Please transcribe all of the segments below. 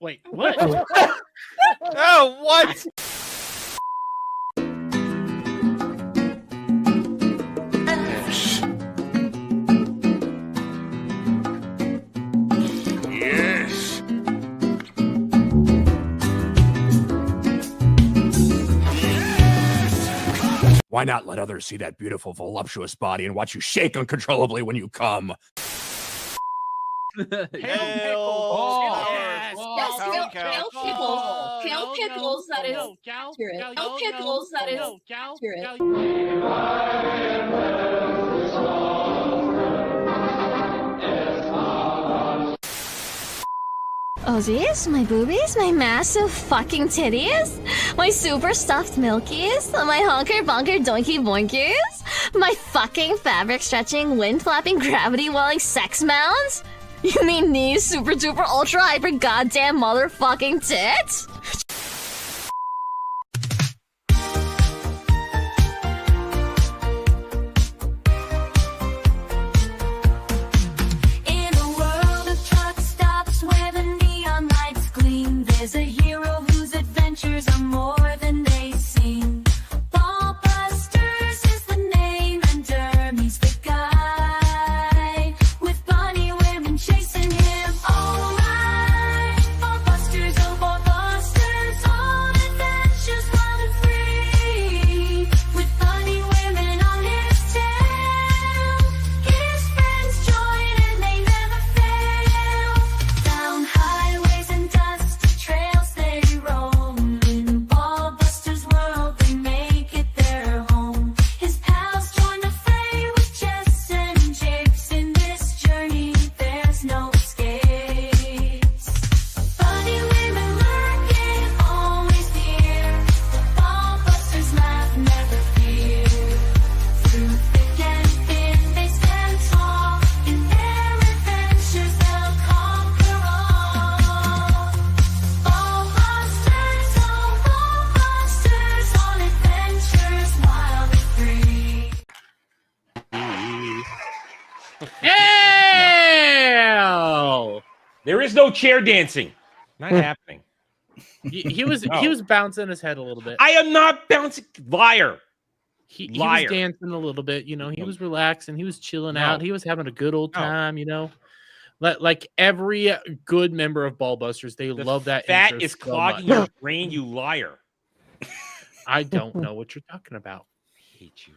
Wait, what? Oh, what? Yes. Why not let others see that beautiful, voluptuous body and watch you shake uncontrollably when you come? Hail pickles, that is accurate. Hail pickles, that is accurate. Oh geez, my boobies, my massive fucking titties, my super stuffed milkies, my honker bunker doinky boinkies, my fucking fabric stretching, wind flapping, gravity welling sex mounds? You mean these super duper ultra hyper goddamn motherfucking tits? In a world of truck stops where the neon lights gleam, there's a hero whose adventures are more than they seem. Ballbusters is the name, and Dermy's the guy, with bunny women chasing him all night. Ballbusters, oh ballbusters, all adventures wild and free, with bunny women on his tail. His friends join and they never fail. Down highways and dusty trails they roam. In Ballbusters' world they make it their home. His pals join the fray with Jess and Jakes. In this journey there's no escapes. Funny women lurking, always near. Ballbusters laugh, never fear. Through thick and thin they stand tall. In their adventures they'll conquer all. Ballbusters, oh ballbusters, on adventures wild and free. Hail! There is no chair dancing. Not happening. He was No. he was bouncing his head a little bit. I am not bouncing. Liar. He was Liar. dancing a little bit, you know. He No. was relaxing. He was chilling No. out. He was having a good old No. time, you know. Like every good member of Ballbusters, they The love that. fat intro is so clogging much. your brain, you liar. I don't know what you're talking about. I hate you.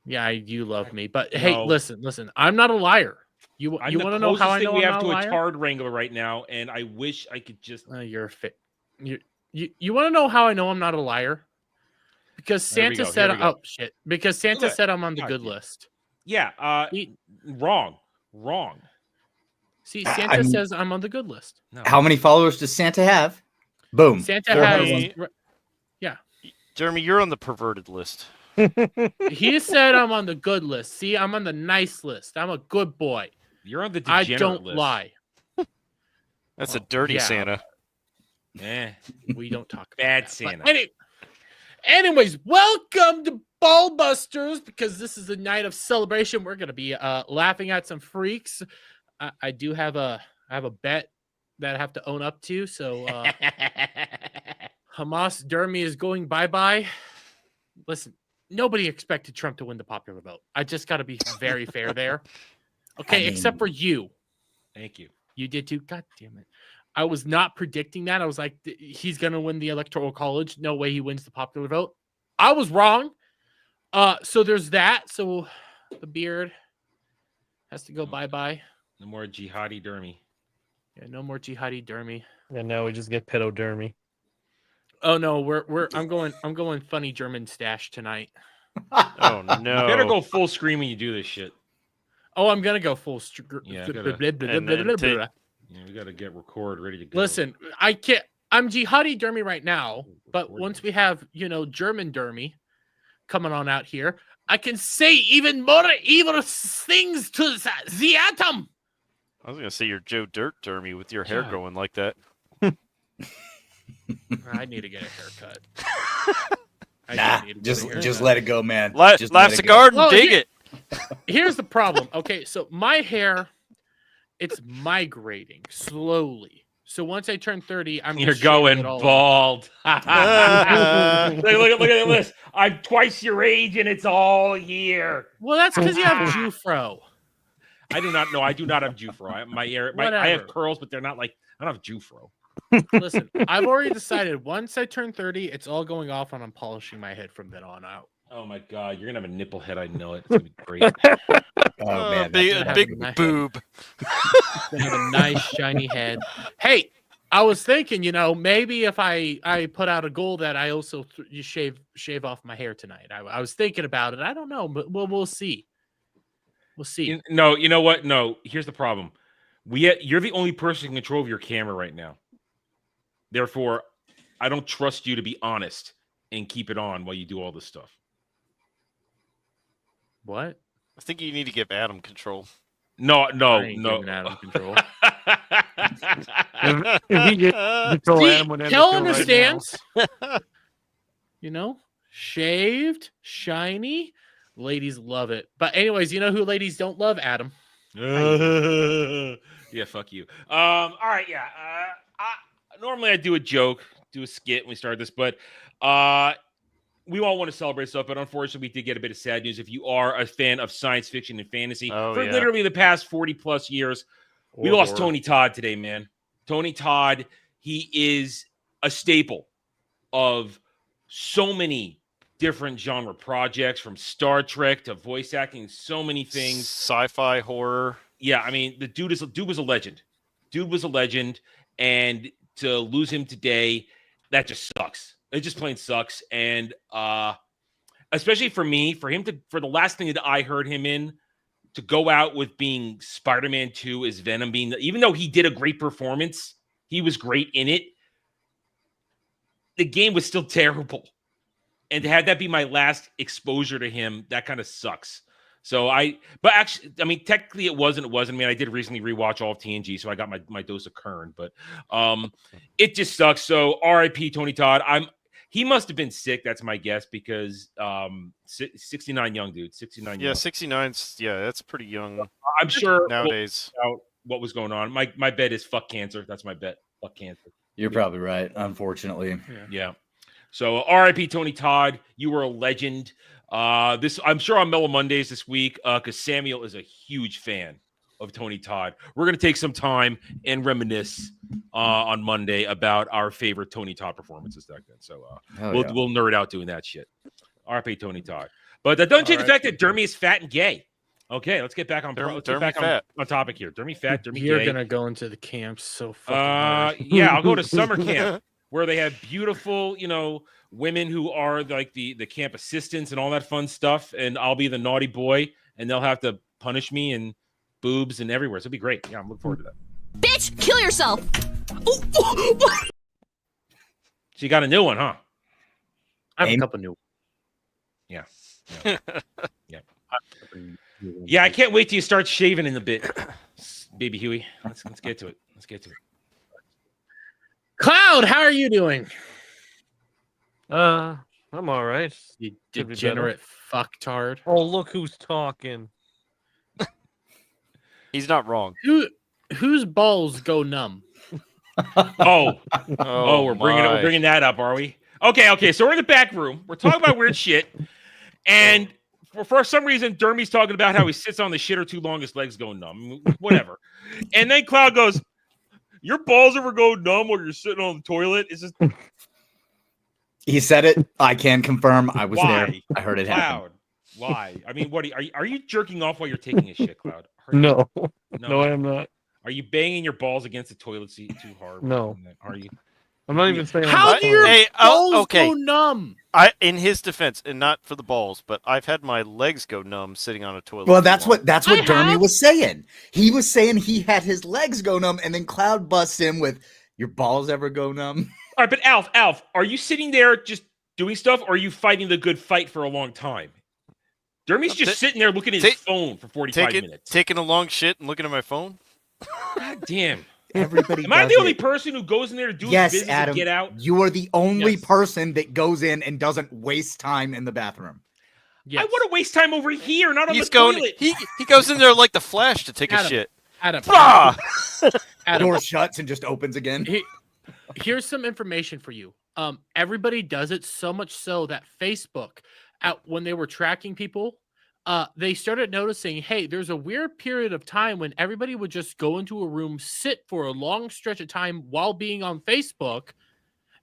Yeah, you love me, but hey, No. listen. I'm not a liar. You I'm you the want to know how closest I thing know we I'm have not a to a liar? tard wrangler right now, and I wish I could just. You're a fit. You want to know how I know I'm not a liar? Because Here we Santa go, said, here we go. "Oh shit!" Because Santa Look, said I'm on the God good damn. list. Yeah. He- Wrong. See, Santa says I'm on the good list. No. How many followers does Santa have? Boom. Santa 401. has. Jeremy, you're on the perverted list. He said I'm on the good list. See, I'm on the nice list. I'm a good boy. You're on the I degenerate don't list. lie. That's a dirty yeah. Santa. Eh. We don't talk about Bad that. Santa. But anyways, welcome to Ballbusters, because this is a night of celebration. We're gonna be laughing at some freaks. I do have a bet that I have to own up to. So Hamas Dermy is going bye-bye. Listen, nobody expected Trump to win the popular vote. I just got to be very fair there. Okay, except for you. Thank you. You did too. God damn it. I was not predicting that. I was like, he's going to win the Electoral College. No way he wins the popular vote. I was wrong. So there's that. So the beard has to go bye-bye. No more jihadi dermy. Yeah, no more jihadi dermy. And now we just get pedodermy. Oh no, I'm going funny German stash tonight. Oh no! You better go full screen when you do this shit. Oh, I'm gonna go full. Yeah, and we gotta get record ready to go. Listen, I can't. I'm jihadi dermy right now, but once we have German dermy coming on out here, I can say even more evil things to the atom. I was gonna say you're Joe Dirt Dermy with your hair Yeah. growing like that. I need to get a haircut. Just let it go, man. Life's Just let a it go. garden. Well, Dig it. Here's the problem. Okay, so my hair, it's migrating slowly. So once I turn 30, I'm You're just shaving going it all off. bald. look at the list. I'm twice your age, and it's all here. Well, that's because you have Jufro. I do not know. I do not have Jufro. I have curls, but they're not like I don't have Jufro. Listen, I've already decided once I turn 30, it's all going off and I'm polishing my head from then on out. Oh my god, you're gonna have a nipple head. I know it. It's gonna be great. Oh man, big boob. Gonna have a nice shiny head. Hey, I was thinking, maybe if I put out a goal that I also you shave off my hair tonight. I was thinking about it. I don't know, but we'll see. We'll see. No, you know what? No, here's the problem. You're the only person in control of your camera right now. Therefore, I don't trust you to be honest and keep it on while you do all this stuff. What? I think you need to give Adam control. No. Adam control. If he gets control, Adam would end Kel the show understands. Shaved, shiny. Ladies love it. But anyways, you know who ladies don't love? Adam. Yeah, fuck you. All right, yeah. Normally I do a joke, do a skit when we start this, but we all want to celebrate stuff, but unfortunately we did get a bit of sad news. If you are a fan of science fiction and fantasy, literally the past 40 plus years, we lost Tony Todd today, man. Tony Todd, he is a staple of so many different genre projects, from Star Trek to voice acting, so many things. Sci-fi, horror. Yeah, I mean, the dude was a legend. Dude was a legend, and to lose him today, that just sucks. It just plain sucks. And especially for me, for the last thing that I heard him in, to go out with being Spider-Man 2 as Venom, even though he did a great performance, he was great in it, the game was still terrible. And to have that be my last exposure to him, that kind of sucks. But actually, I mean, technically it wasn't. I mean, I did recently rewatch all of TNG, so I got my dose of Kern, but it just sucks. So RIP Tony Todd. He must have been sick. That's my guess, because 69 young dude, 69. Yeah, 69's, that's pretty young. I'm sure nowadays. What was going on? My bet is fuck cancer. That's my bet. Fuck cancer. You're probably right, unfortunately. Yeah. So RIP Tony Todd, you were a legend. I'm sure on Mellow Mondays this week, because Samuel is a huge fan of Tony Todd. We're gonna take some time and reminisce on Monday about our favorite Tony Todd performances back then. So we'll nerd out doing that shit. RIP Tony Todd. But that doesn't change the fact that Dermy is fat and gay. Okay, let's get back on on topic here. Dermy fat, Dermy gay. You're gonna go into the camps so fucking hard. Yeah, I'll go to summer camp where they have beautiful, women who are like the camp assistants and all that fun stuff, and I'll be the naughty boy, and they'll have to punish me and boobs and everywhere. So it'll be great. Yeah, I'm looking forward to that. Bitch, kill yourself. So you got a new one, huh? I have a couple new. Yeah. Yeah, I can't wait till you start shaving in a bit, baby Huey. Let's get to it. Cloud, how are you doing? I'm all right. You degenerate fucktard. Oh, look who's talking. He's not wrong. Whose balls go numb? We're bringing that up, are we? Okay. So we're in the back room. We're talking about weird shit, and for some reason, Dermy's talking about how he sits on the shitter too long, his legs go numb. Whatever. And then Cloud goes, "Your balls ever go numb while you're sitting on the toilet?" It's just. He said it. I can confirm. I was there. I heard it happen. Why? I mean, what are you jerking off while you're taking a shit, Cloud? No, I am not. Are you banging your balls against the toilet seat too hard? No. Are you? I'm not even saying. How do your balls go numb? In his defense, and not for the balls, but I've had my legs go numb sitting on a toilet. Well, that's what Dermy was saying. He was saying he had his legs go numb, and then Cloud busts him with, "Your balls ever go numb?" All right, but Alf, are you sitting there just doing stuff, or are you fighting the good fight for a long time? Dermy's just sitting there looking at his phone for 45 minutes. Taking a long shit and looking at my phone? God damn. Everybody Am I the only person who goes in there to do his business Adam, and get out? You are the only person that goes in and doesn't waste time in the bathroom. Yes. I want to waste time over here, not on the toilet. He goes in there like the Flash to take a shit. Adam. Adam, Door shuts and just opens again. Here's some information for you. Everybody does it so much so that Facebook, when they were tracking people, they started noticing, hey, there's a weird period of time when everybody would just go into a room, sit for a long stretch of time while being on Facebook,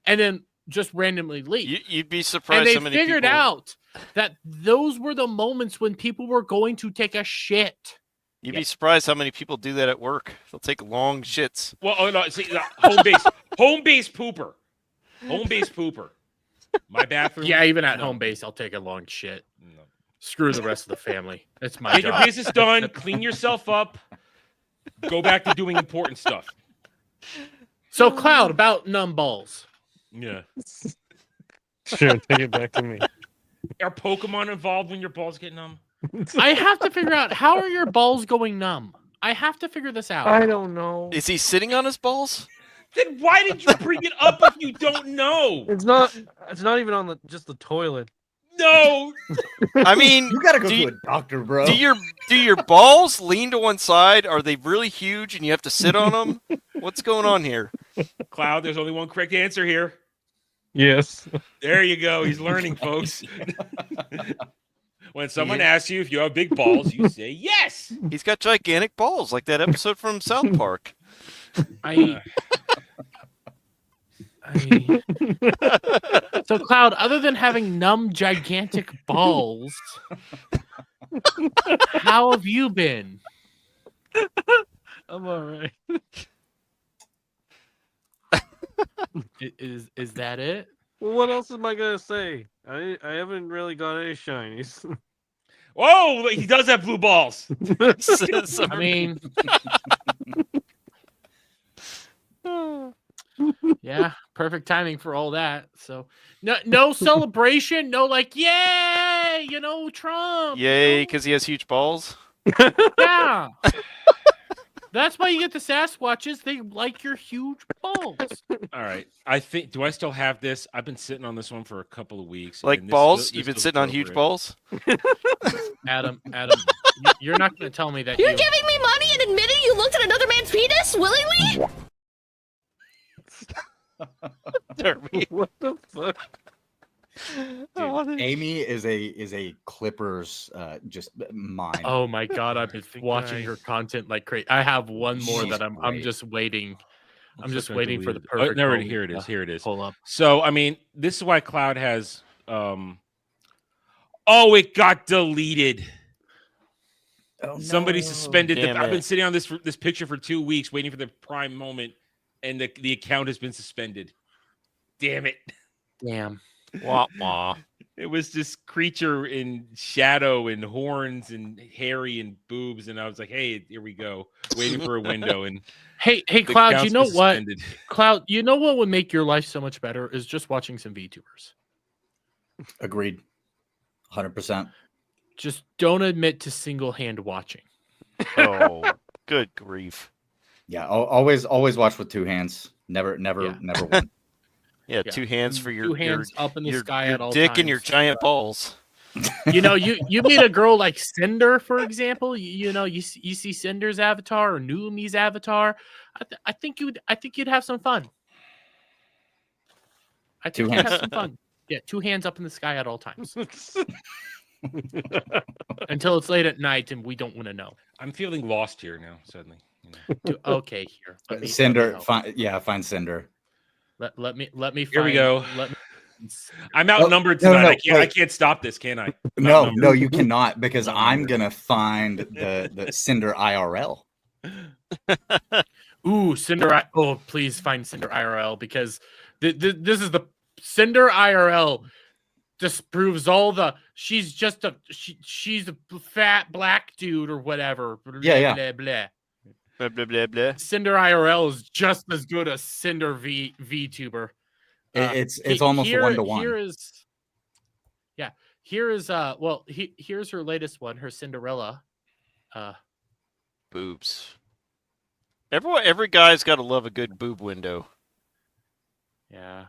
and then just randomly leave. You'd be surprised. And they how many figured people... out that those were the moments when people were going to take a shit. You'd be surprised how many people do that at work. They'll take long shits. Well, no, see, home base pooper. Home base pooper. My bathroom. Yeah, even at home base, I'll take a long shit. No. Screw the rest of the family. It's my Get job. your business done. Clean yourself up. Go back to doing important stuff. So, Cloud, about numb balls. Yeah. Sure, take it back to me. Are Pokemon involved when your balls get numb? I have to figure out, how are your balls going numb? I have to figure this out. I don't know. Is he sitting on his balls? Then why did you bring it up if you don't know? It's not even on just the toilet. No. I mean, You gotta go to a doctor, bro. do your balls lean to one side? Are they really huge and you have to sit on them? What's going on here? Cloud, there's only one correct answer here. Yes. There you go. He's learning, folks. When someone asks you if you have big balls, you say yes. He's got gigantic balls, like that episode from South Park. So, Cloud, other than having numb, gigantic balls, how have you been? I'm all right. Is that it? Well, what else am I gonna say? I haven't really got any shinies. Whoa, he does have blue balls. I mean, yeah, perfect timing for all that. So, no celebration, no like, yay, Trump. Yay, because he has huge balls. Yeah. That's why you get the Sasquatches. They like your huge balls. All right. Do I still have this? I've been sitting on this one for a couple of weeks. Like balls? You've been sitting on huge balls? Adam, you're not going to tell me that You're giving me money and admitting you looked at another man's penis willingly? What the fuck? Dude, Amy is a Clippers just mind. Oh my god, I've been watching her content like crazy. I have one more that I'm just waiting. I'm just waiting for the perfect. No, here it is. Here it is. Hold up. So I mean, this is why Cloud has. Oh, it got deleted. Oh, Somebody suspended. I've been it. sitting on this picture for 2 weeks, waiting for the prime moment, and the account has been suspended. Damn it! Damn. Wah, wah. It was this creature in shadow and horns and hairy and boobs, and I was like, "Hey, here we go, waiting for a window." And Hey, the Cloud, account's you know been what? suspended. Cloud, you know what would make your life so much better is just watching some VTubers. Agreed. 100%. Just don't admit to single hand watching. Oh, good grief. Yeah, always watch with two hands. Never one. Yeah, Yeah. 2 hands for your Two hands your, up in the your, sky your at all dick times. and your giant balls. You meet a girl like Cinder, for example. You see Cinder's avatar or Noomi's avatar. I think you'd have some fun. I think you'd have some fun. Yeah, 2 hands up in the sky at all times until it's late at night and we don't want to know. I'm feeling lost here now. Suddenly. Okay, here. Cinder, find Cinder. Let me find. Here we go. Let me, I'm outnumbered no, tonight. no, I can't stop this, can I? No, you cannot, because I'm gonna find the Cinder IRL. Ooh, Cinder! Oh, please find Cinder IRL, because this is the Cinder IRL. Disproves all the she's a fat black dude or whatever. Yeah. Blah, blah. Blah, blah, blah, blah. Cinder IRL is just as good as Cinder VTuber. It's almost a 1-to-1. Here's her latest one, her Cinderella. Boobs. Every guy's got to love a good boob window. Yeah.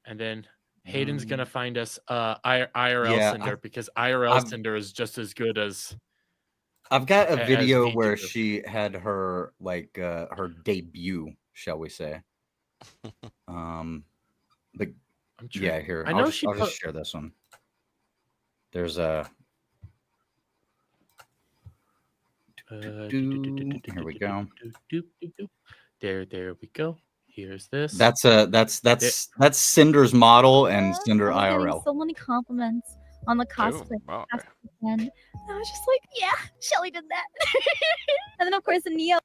And then Hayden's gonna find us IRL Cinder, because IRL Cinder is just as good as I've got a as video where VTuber. she had her her debut, shall we say? But I'm yeah, here I know I'll she just share this one. There's a. Here we go. There we go. Here's this. That's Cinder's model and Cinder I was getting IRL. so many compliments on the cosplay. wow. And I was just like, yeah, Shelly did that. And then, of course, the Neo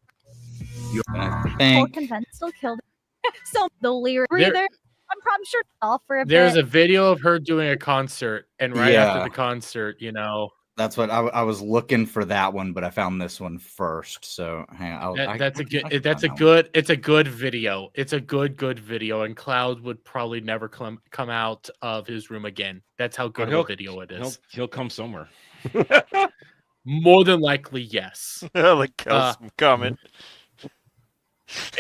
And I for think convent still killed it. So the lyric There- breather, I'm probably sure all for a There's bit. a video of her doing a concert, and right after Yeah. the concert, that's what I was looking for that one, but I found this one first. So hang on. that's a good. I can That's a find that one. good. It's a good video. It's a good video, and Cloud would probably never come out of his room again. That's how good of a video it is. He'll come somewhere. More than likely, yes. Like comment.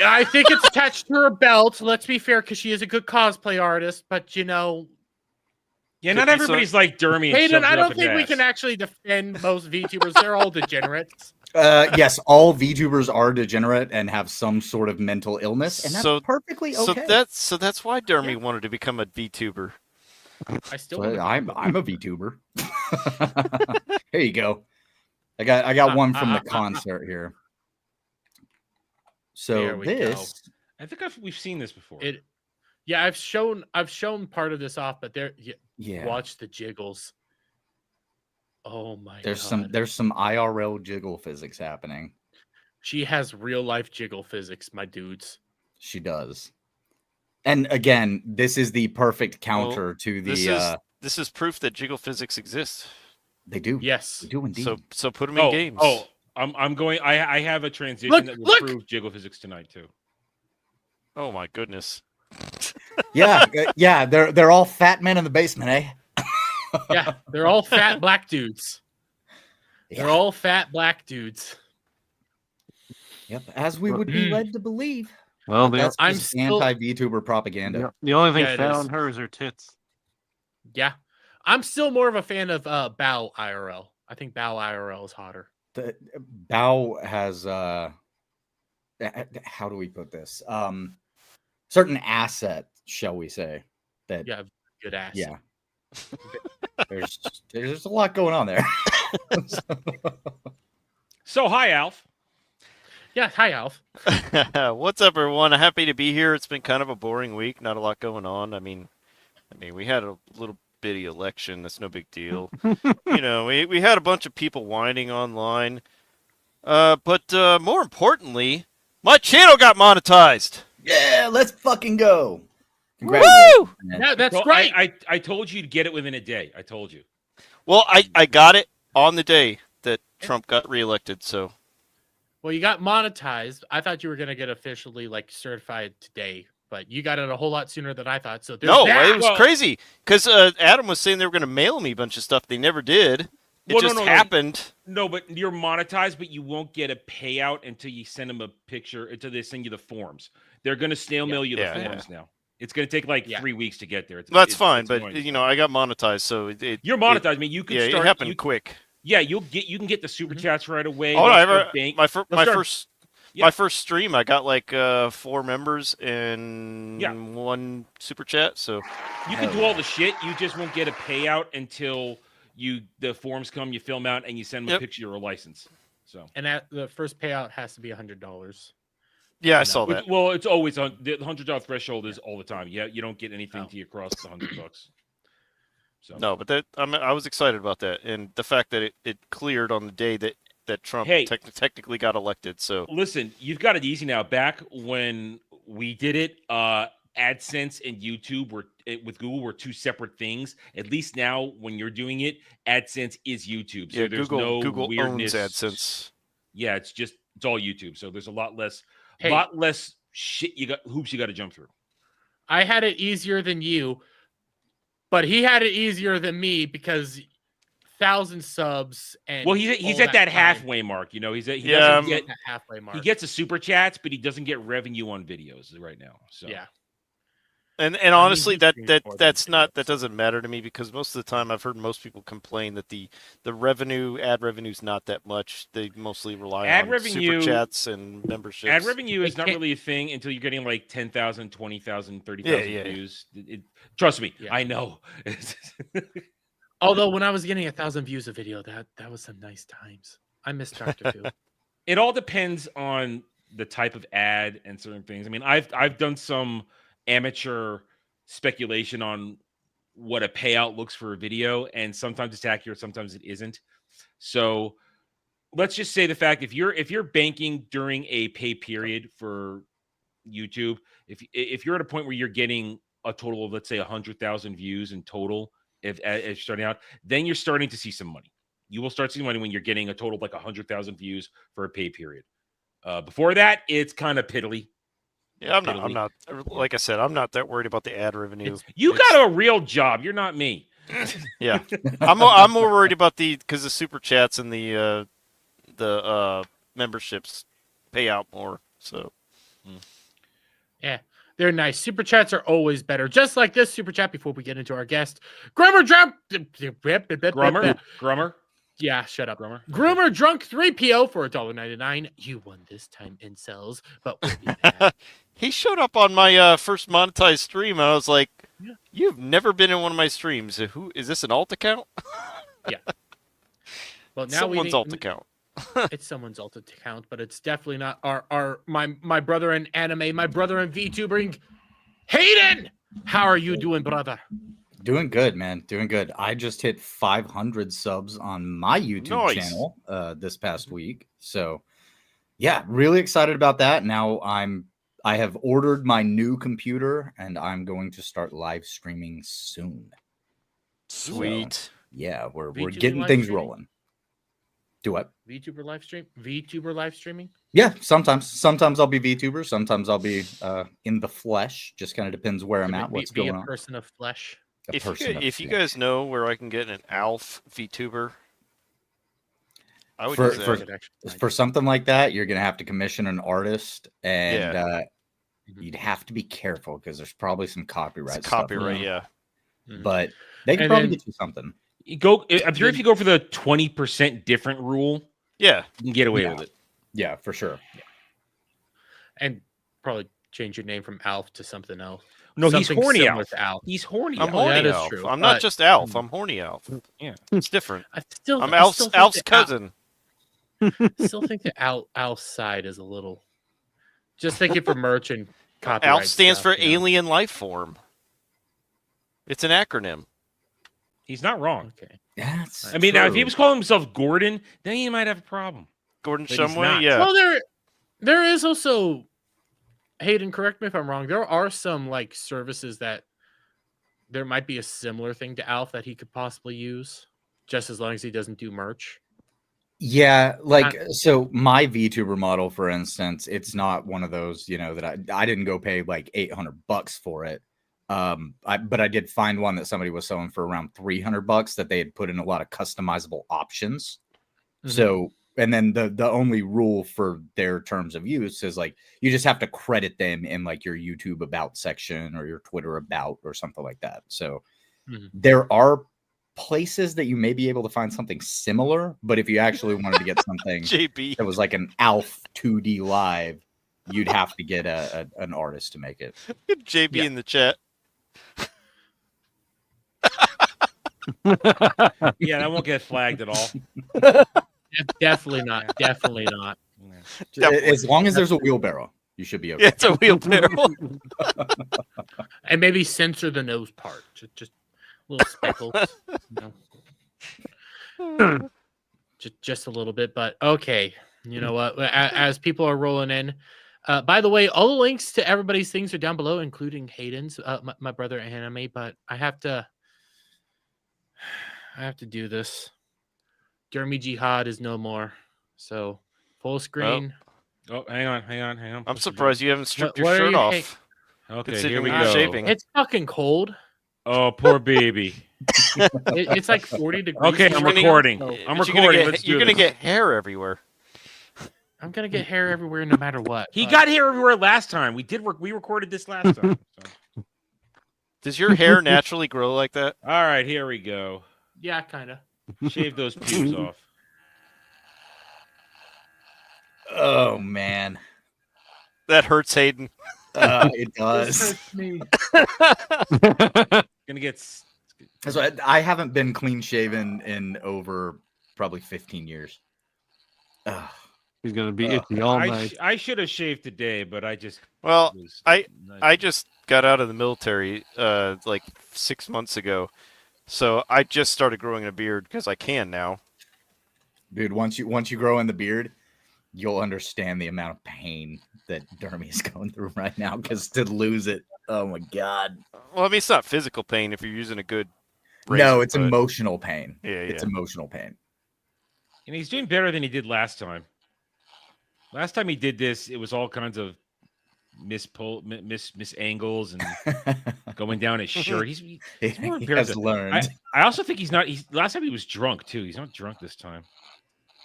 I think it's attached to her belt. Let's be fair, because she is a good cosplay artist. But Yeah, not Could be everybody's like Dermy. and Hayden, shoves I it up don't its think we ass. can actually defend most VTubers. They're all degenerates. Yes, all VTubers are degenerate and have some sort of mental illness, and that's So- perfectly okay. So that's why Dermy wanted to become a VTuber. I still. So wanna be- I'm a VTuber. Here you go. I got one from the concert here. So There we go. this I think we've seen this before. Yeah, I've shown part of this off, but yeah. watch the jiggles. Oh my There's god. some IRL jiggle physics happening. She has real life jiggle physics, my dudes. She does. And again, this is the perfect counter to the This is proof that jiggle physics exists. they do. Yes. They do indeed. So put them in games. I'm going. I have a transition Look, that will look! prove jiggle physics tonight too. Oh my goodness. yeah, yeah, they're all fat men in the basement, eh? Yeah, they're all fat black dudes. They're all fat black dudes. Yep, as we would be led to believe. Well, But that's I'm just still- anti-VTuber propaganda. the only thing Yeah, it fat is. on her is her tits. Yeah. I'm still more of a fan of Bao IRL. I think Bao IRL is hotter. The Bao has how do we put this? Certain asset, shall we say? That Yeah, good ass. yeah. there's a lot going on there. So hi, Alf. Yeah, hi Alf. What's up, everyone? Happy to be here. It's been kind of a boring week. Not a lot going on. I mean, we had a little bitty election. That's no big deal. We had a bunch of people whining online. But more importantly, my channel got monetized. Yeah, let's fucking go. Woo! Congratulations, man. Yeah, that's Well, great. I told you to get it within a day. I told you. Well, I got it on the day that Trump got reelected. So Well, you got monetized. I thought you were gonna get officially certified today, but you got it a whole lot sooner than I thought. So there's no, that. it was crazy because Adam was saying they were going to mail me a bunch of stuff. They never did. It Well, just no, happened. No, but you're monetized, but you won't get a payout until you send them a picture, until they send you the forms. They're going to snail mail you the Yeah, forms now. It's going to take 3 weeks to get there. That's fine, but annoying. I got monetized, so You're monetized. I mean, you can start. it happened quick. Yeah, you can get the super chats right away. Oh, They'll my start bank- my they'll start- first Yeah. my first stream, I got 4 members and 1 super chat. So You can do all the shit. You just won't get a payout until the forms come, you fill them out, and you send them a picture or a license. So And the first payout has to be $100. yeah, I saw that. Well, it's always on the $100 threshold is all the time. Yeah, you don't get anything till you cross the $100. So No, but I was excited about that, and the fact that it cleared on the day that Trump technically got elected. So listen, you've got it easy now. Back when we did it, AdSense and YouTube with Google were 2 separate things. At least now, when you're doing it, AdSense is YouTube. So yeah, there's no Google weirdness. owns AdSense. Yeah, it's all YouTube. So there's a lot less Hey. shit hoops you got to jump through. I had it easier than you, but he had it easier than me because 1,000 subs and Well, he's all at that time. halfway mark. He doesn't get That halfway mark. he gets the super chats, but he doesn't get revenue on videos right now. So Yeah. And mean, honestly, he that streams more than that's not videos. that doesn't matter to me because most of the time I've heard most people complain that the ad revenue's not that much. They mostly rely Ad on revenue- super chats and memberships. Ad revenue is It not can't- really a thing until you're getting like 10,000, 20,000, 30,000 Yeah, yeah. views. Trust me, Yeah. I know. Although when I was getting 1,000 views a video, that was some nice times. I miss Doctor Who. It all depends on the type of ad and certain things. I mean, I've done some amateur speculation on what a payout looks for a video, and sometimes it's accurate, sometimes it isn't. So let's just say the fact if you're banking during a pay period for YouTube, if you're at a point where you're getting a total of let's say 100,000 views in total, if you're starting out, then you're starting to see some money. You will start seeing money when you're getting a total of like 100,000 views for a pay period. Before that, it's kind of piddly. Yeah, I'm not. Like I said, I'm not that worried about the ad revenue. You got a real job. You're not me. Yeah, I'm more worried about because the super chats and the memberships pay out more. So Yeah, they're nice. Super chats are always better. Just like this super chat before we get into our guest. Grummer Drunk. Grummer. Yeah, shut up. Groomer Drunk 3PO for $1.99. You won this time, incels, but we'll be back. he showed up on my first monetized stream, and I was like, Yeah. "You've never been in one of my streams. Who is this? An alt account? Well, now Someone's alt account." It's someone's alt account, but it's definitely not my brother in anime, my brother in VTubering, Hayden. How are you doing, brother? Doing good, man. Doing good. I just hit 500 subs on my YouTube channel this past week. So, yeah, really excited about that. Now I have ordered my new computer and I'm going to start live streaming soon. Sweet. So, yeah, we're VTuber getting live things streaming? rolling. Do what? VTuber live streaming? Yeah, sometimes I'll be VTuber, sometimes I'll be in the flesh. Just kind of depends where I'm at, what's be going a on. person of flesh. If you guys know where I can get an Alf VTuber, I would For- use for- that. For something like that, you're gonna have to commission an artist, and you'd have to be careful because there's probably some copyright. It's stuff copyright, involved. yeah. But they can And probably then- get you something. I'm sure if you go for the 20% different rule, Yeah. you can get away Yeah. with it. Yeah, for sure. And probably change your name from Alf to something else. No, he's Something Horny similar Alf. to Alf. He's Horny I'm Alf. Horny that is Alf. true, I'm not but- just Alf. I'm Horny Alf. Yeah. It's different. I'm I'm I Alf's still think the cousin. Still think the Alf side is a little. Just thinking for merch and copyright. Alf stands stuff, for you know. alien life form. It's an acronym. He's not wrong. Okay. That's I mean, now if he true. was calling himself Gordon, then he might have a problem. Gordon But he's Shumway, not. yeah. Well, there is also. Hayden, correct me if I'm wrong. There are some like services that there might be a similar thing to Alf that he could possibly use, just as long as he doesn't do merch. Yeah, like so my VTuber model, for instance, it's not one of those, that I didn't go pay like $800 for it. But I did find one that somebody was selling for around $300 that they had put in a lot of customizable options. So, and then the only rule for their terms of use is like you just have to credit them in like your YouTube about section or your Twitter about or something like that. So there are places that you may be able to find something similar, but if you actually wanted to get something JB. that was like an Alf 2D live, you'd have to get an artist to make it. JB in the chat. Yeah, that won't get flagged at all. Definitely not. Definitely not. As long as there's a wheelbarrow, you should be okay. Yeah, it's a wheelbarrow. And maybe censor the nose part. Just little speckles. Just a little bit, but okay. You know what? As people are rolling in, by the way, all the links to everybody's things are down below, including Hayden's, my brother anime. But I have to do this. Jeremy Jihad is no more, so full screen. Oh, hang on. I'm surprised you haven't stripped What your are shirt you off. Okay, Considering here we you're go. shaving. It's fucking cold. Oh, poor baby. It's like 40 degrees. Okay, here I'm right now, recording. so I'm But recording. Let's do you're gonna this. get hair everywhere. I'm gonna get hair everywhere, no matter what. He but- got here everywhere last time. We recorded this last time. So. Does your hair naturally grow like that? All right, here we go. Yeah, kind of. Shave those pubes off. Oh man, That hurts Hayden. it This does. hurts me. Gonna get. That's why I haven't been clean shaven in over probably 15 years. Ugh. He's gonna be itchy all I, night. I should have shaved today, but I just. Well, was I just got out of the military like 6 months ago, so I just started growing a beard because I can now. Dude, once you grow in the beard, you'll understand the amount of pain that Dermy is going through right now. Because to lose it, oh my god. Well, I mean, it's not physical pain if you're using a good. No, razor, it's but- emotional pain. Yeah, It's yeah. emotional pain. And he's doing better than he did last time. Last time he did this, it was all kinds of miss angles and going down his shirt. He's He more impaired has than- learned. I also think he's not. Last time he was drunk too. He's not drunk this time.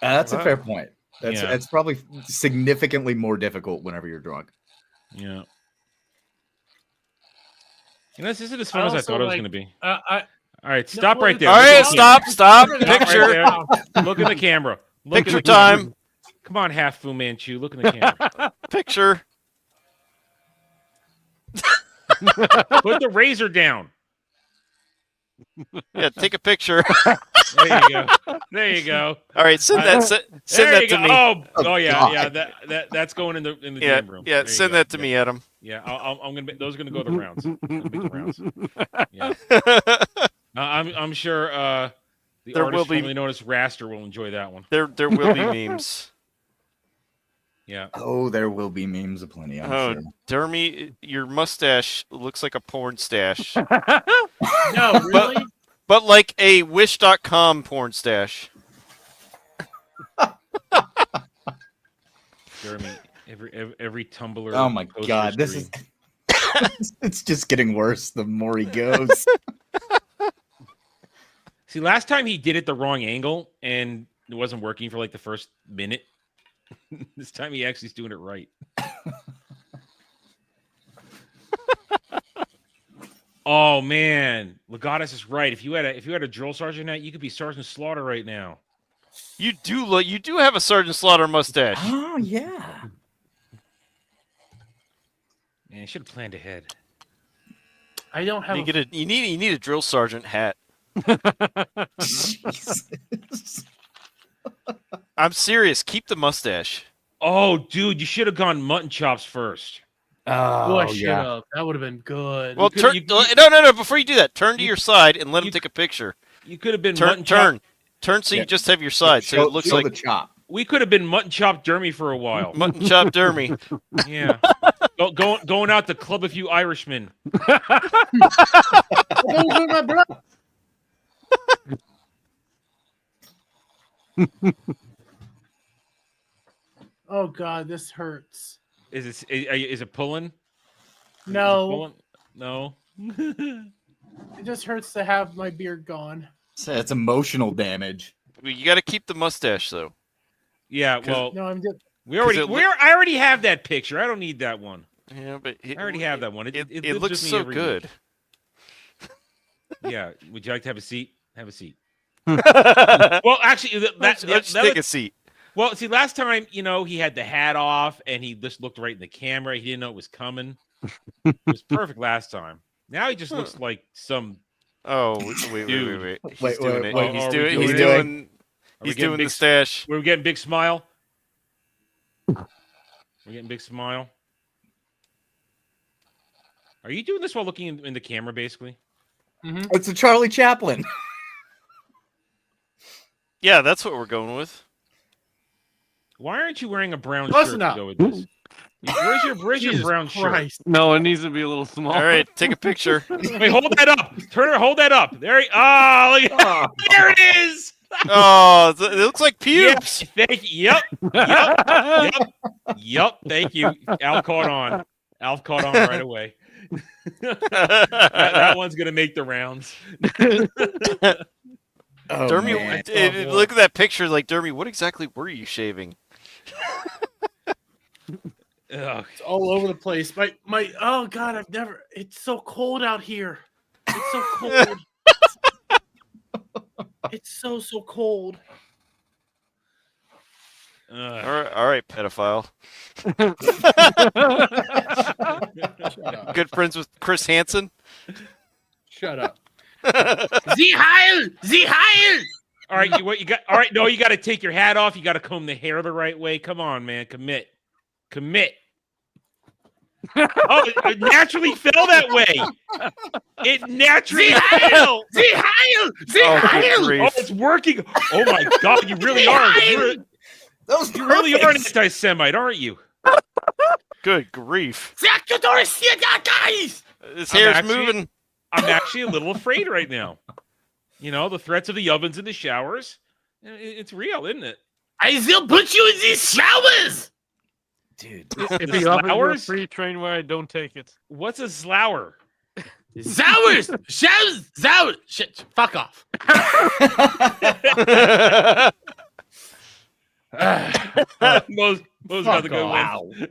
That's a Wow. fair point. That's probably significantly more difficult whenever you're drunk. Yeah. You know, this isn't as fun as I also thought it was like- going to be. I All right, stop right there. All Look right, at the camera. stop. Look at Stop Picture. right there. Look in the camera. Look in Picture the camera. time. Come on, half Fu Manchu. Look in the camera. Picture. Put the razor down. Yeah, take a picture. There you go. There you go. All right, send that. Send There that you to go. me. Oh yeah, God. yeah. That's going in the Yeah, game room. yeah. There you Send go. that to Yeah. me, Adam. Yeah, I'm gonna. Those are gonna go the rounds. Make the rounds. Yeah. I'm sure the There artist will be- formerly known as Raster will enjoy that one. There will be memes. Yeah. Oh, there will be memes aplenty, I'm Oh, sure. Dermy, your mustache looks like a porn stash, no, really. but like a Wish.com porn stash. Jeremy, every Tumblr. Oh my poster god, this screen. is it's just getting worse the more he goes. See, last time he did it the wrong angle and it wasn't working for like the first minute. This time he actually is doing it right. Oh man, Legatus is right. If you had a drill sergeant hat, you could be Sergeant Slaughter right now. You do have a Sergeant Slaughter mustache. Oh yeah. Man, you should have planned ahead. I don't have. You need a drill sergeant hat. Jesus. I'm serious. Keep the mustache. Oh, dude, you should have gone mutton chops first. Oh, I Oh should yeah. have. That would have been good. Well, could- turn. you- No. Before you do that, turn to you- your side and let him you- take a picture. You could have been Turn. mutton chop. Turn so Yeah. you just have your side, so it looks show like the chop. We could have been mutton chop Dermy for a while. mutton chop Dermy. Yeah. Going out to club a few Irishmen. Those are my bro- Oh god, this hurts. Is it pulling? No, No. it just hurts to have my beard gone. It's emotional damage. You got to keep the mustache though. Yeah, well, No, I'm just. I already have that picture. I don't need that one. Yeah, but I already have that one. It lives with looks me so every good. week. Yeah. Would you like to have a seat? Have a seat. Well, Well, actually, let's take a seat. well, see, last time, he had the hat off and he just looked right in the camera. He didn't know it was coming. It was perfect last time. Now he just looks like some. Oh, wait. Dude. He's Wait, doing wait, it. wait. He's Are we doing. doing He's it? doing. Are we He's getting doing the big- stash. We're getting big smile. We're getting big smile. Are you doing this while looking in the camera, basically? It's a Charlie Chaplin. Yeah, that's what we're going with. Why aren't you wearing a brown Close shirt enough. to go with this? Where's your Jesus brown shirt? Christ. No, it needs to be a little small. All right, take a picture. Wait, hold that up. Hold that up. There. Oh, look at there it is. Oh, it looks like pubes. Yes, thank you. Yep. Thank you. Alf caught on right away. that one's gonna make the rounds. Oh, Dermy, man. look at that picture. Like Dermy, what exactly were you shaving? Ugh. It's all over the place. My oh god, it's so cold out here. It's so cold. It's so cold. All right, pedophile. Shut up. Good friends with Chris Hansen. Shut up. The Heil! All right, what you got? All right, no, you got to take your hat off. You got to comb the hair the right way. Come on, man, commit. Oh, it naturally fell that way. It naturally fell. The Heil! Good grief. Oh, it's working. Oh my God, you really are. You really are an anti-Semite, aren't you? Good grief. Guys! His hair's actually- moving. I'm actually a little afraid right now. You know, the threats of the ovens and the showers. It's real, isn't it? I will put you in these showers! Dude. If The you offer you a flowers? free train ride, don't take it. What's a slower? Showers! Showers! Shit, fuck off. Mo's got to go off. win.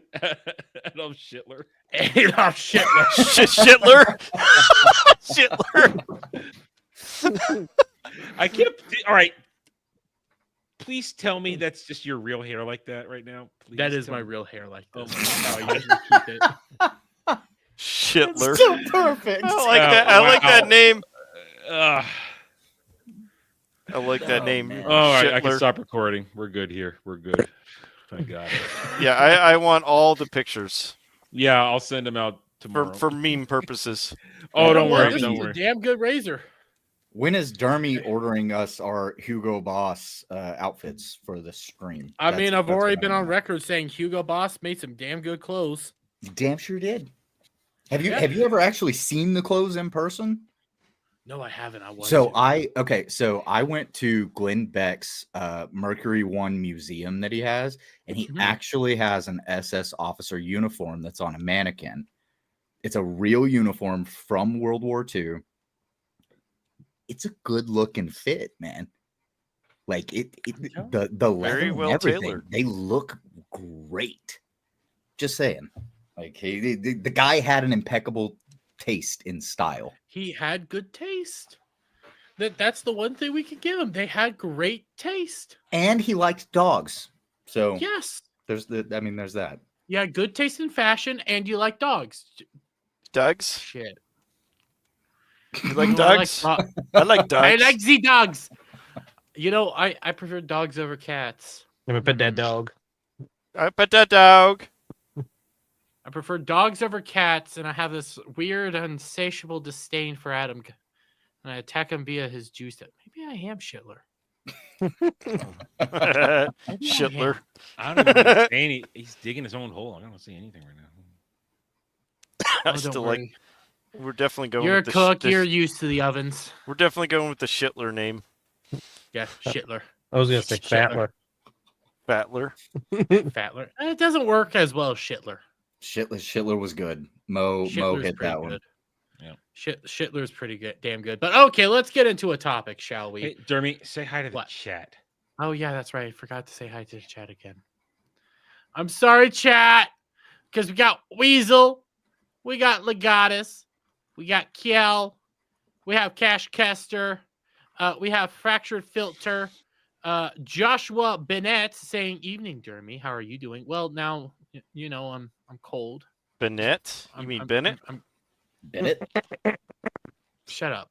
Adolf Hitler. Adolf Hitler. Shitler. Shitler. I can't. All right. Please tell me that's just your real hair like that right now. Please That is tell my me. real hair like Oh this. my Oh, you can keep it. Shitler. So perfect. I like that. I like that wow. name. Uh, I like that name. man. all right, I can Shitler. stop recording. We're good here. We're good. Thank God. Yeah, I want all the pictures Yeah, I'll send them out tomorrow. for meme purposes. Oh, don't Well, worry. this Don't is worry. a damn good razor. When is Dermy ordering us our Hugo Boss outfits for the stream? I mean, I've That's already what been I on want. record saying Hugo Boss made some damn good clothes. Damn sure did. Have you Yeah. have you ever actually seen the clothes in person? No, I haven't. I was. So I went to Glenn Beck's Mercury One museum that he has, and he Mhm. actually has an SS officer uniform that's on a mannequin. It's a real uniform from World War II. It's a good looking fit, man. Like the leather Very and well everything, tailored. they look great. Just saying. Like the guy had an impeccable taste in style. He had good taste. That's the one thing we can give him. They had great taste. And he liked dogs. So Yes. there's that. Yeah, good taste in fashion, and you like dogs. Dogs? Shit. You like I dogs? like I like dogs. I like the dogs. You know, I prefer dogs over cats. Let me pet that dog. I pet that dog. I prefer dogs over cats, and I have this weird, insatiable disdain for Adam. And I attack him via his juice. Maybe I am Shitler. Shitler. I don't know what he's saying. He's digging his own hole. I don't see anything right now. I Oh, don't still like. worry. We're definitely going. You're a with the cook. You're used to the ovens. We're definitely going with the Shitler name. Yeah, Shitler. I was gonna say Shitler. Fatler. Fatler. Fatler. It doesn't work as well as Shitler. Shitler was good. Mo Shitler's hit pretty that one. good. Yeah. Shitler's pretty good, damn good. But okay, let's get into a topic, shall we? Hey, Dermy, say hi to the What? chat. Oh yeah, that's right. I forgot to say hi to the chat again. I'm sorry, chat, because we got Weasel, we got Legatus, we got Kiel, we have Cash Kester, we have Fractured Filter, Joshua Bennett saying, "Evening, Dermy. How are you doing?" Well, now you know I'm cold. Bennett? You mean Bennett? Bennett? Shut up.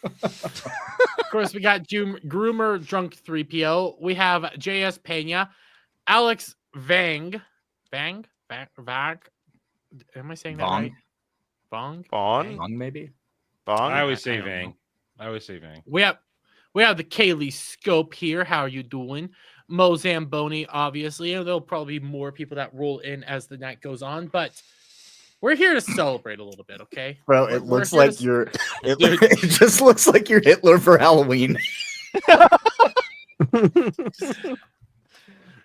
Of course, we got Groomer Drunk 3PO. We have JS Pena, Alex Vang. Am I saying that Vong? right? Vong? Bon? Long maybe? Bon? I always I say don't Vang. know. I always say Vang. We have the Kaylee Scope here. How are you doing? Mo Zamboni, obviously. And there'll probably be more people that roll in as the night goes on, but we're here to celebrate a little bit, okay? Bro, We're- it we're looks here like to- you're it just looks like you're Hitler for Halloween.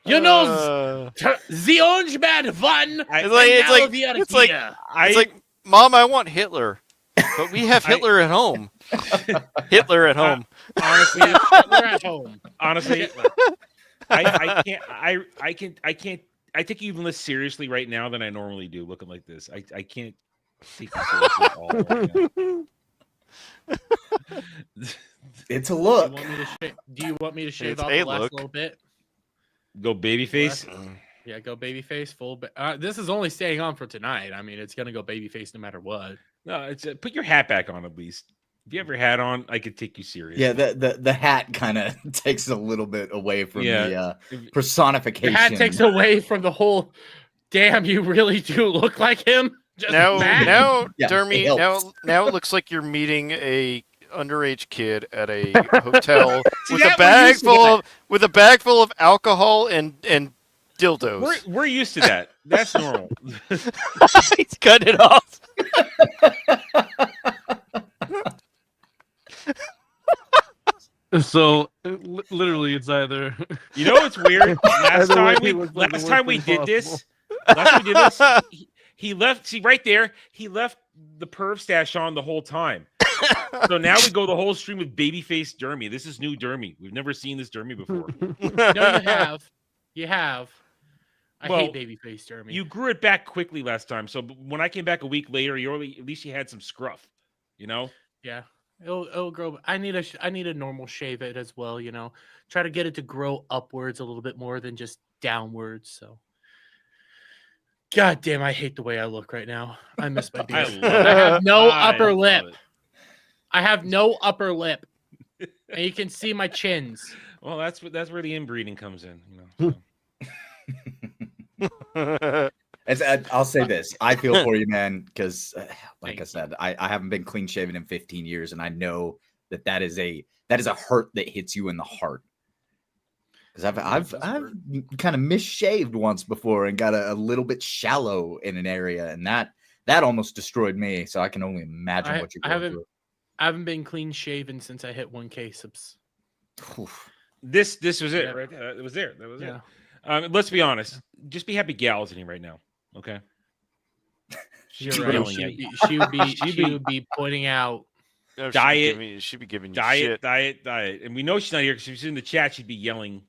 You know, the Orange Man won. It's like, Mom, I want Hitler, but we have Hitler at home. Hitler at home. Honestly, Hitler at home. Honestly, I can't. I take you even less seriously right now than I normally do. Looking like this, I can't take you seriously at all. Right now. It's a look. Do you want me to shave It's off a the last look. little bit? Go babyface. Yeah, go babyface full. This is only staying on for tonight. I mean, it's gonna go babyface no matter what. No, it's put your hat back on at least. If you have your hat on, I could take you serious. Yeah, the hat kind of takes a little bit away from the The personification. hat takes away from the whole. Damn, you really do look like him. Just back. Now, Yeah, Dermy, it helps. now it looks like you're meeting a underage kid at a hotel with that a bag we're used to full of alcohol and dildos. We're used to that. That's normal. He's cutting it off. So literally, it's either You know what's weird? Last Either time way, we it looks like the last worst time we thing did this, last time we did this, he left. See right there, he left the perv stash on the whole time. So now we go the whole stream with babyface Dermy. This is new Dermy. We've never seen this Dermy before. No, you have. You have. I Well, hate babyface Jeremy. You grew it back quickly last time. So when I came back a week later, at least you had some scruff. You know? Yeah. It'll grow. I need a normal shave it as well, you know. Try to get it to grow upwards a little bit more than just downwards. So God damn, I hate the way I look right now. I miss my beard. I have no upper lip. I have no upper lip. And you can see my chins. Well, that's where the inbreeding comes in, you know. So. I'll say this. I feel for you, man, because like I said, I haven't been clean shaven in 15 years, and I know that is a hurt that hits you in the heart. Because I've kind of misshaved once before and got a little bit shallow in an area, and that almost destroyed me. So I can only imagine what you're going through. I haven't been clean shaven since I hit 1K subs. This was it, right? It was there. That was it. Let's be honest. Just be happy Gal's in here right now, okay? You're right. She would be pointing out diet. She'd be giving you diet, shit. diet. And we know she's not here because if she's in the chat, she'd be yelling.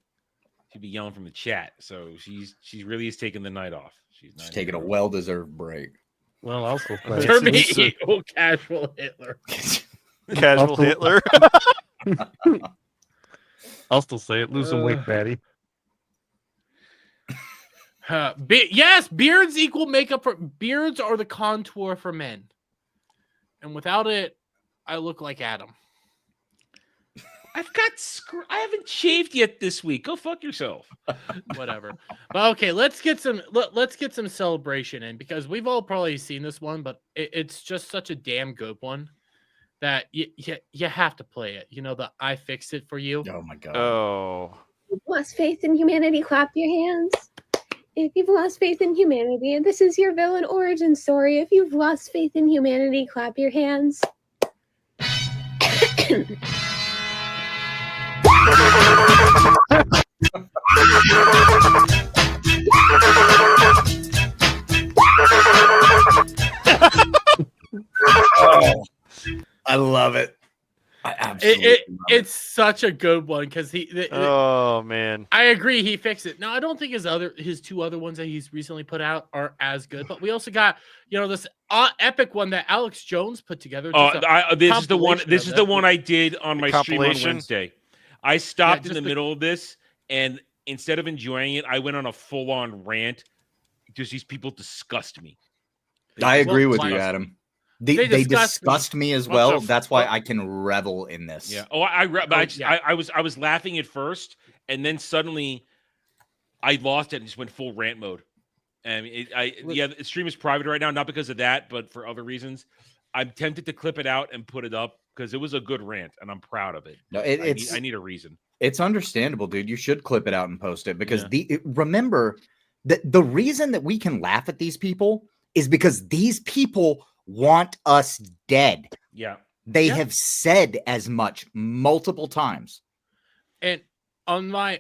She'd be yelling from the chat. So she really is taking the night off. She's taking a well-deserved break. Well, also casual Hitler. Casual Hitler. I'll still say it. Lose some weight, fatty. Yes, beards equal makeup for beards are the contour for men, and without it, I look like Adam. I haven't shaved yet this week. Go fuck yourself. Whatever. But okay, let's get some celebration in because we've all probably seen this one, but it's just such a damn good one that you have to play it. You know, the I fixed it for you. Oh my god. Oh. If you've lost faith in humanity, clap your hands. If you've lost faith in humanity, and this is your villain origin story, if you've lost faith in humanity, clap your hands. I love it. I absolutely love it's such a good one because oh man, I agree he fixed it. Now I don't think his two other ones that he's recently put out are as good, but we also got this epic one that Alex Jones put together. This is the one. This is the one I did on my stream on compilation? Wednesday. I stopped in the middle of this, and instead of enjoying it, I went on a full-on rant because these people disgust me. I agree with you, Adam. They disgust me as well. That's why I can revel in this. Yeah. Oh, I was laughing at first, and then suddenly I lost it and just went full rant mode. And the stream is private right now, not because of that, but for other reasons. I'm tempted to clip it out and put it up because it was a good rant, and I'm proud of it. No, I need a reason. It's understandable, dude. You should clip it out and post it because remember that the reason that we can laugh at these people is because these people want us dead. Yeah. They have said as much multiple times. And on my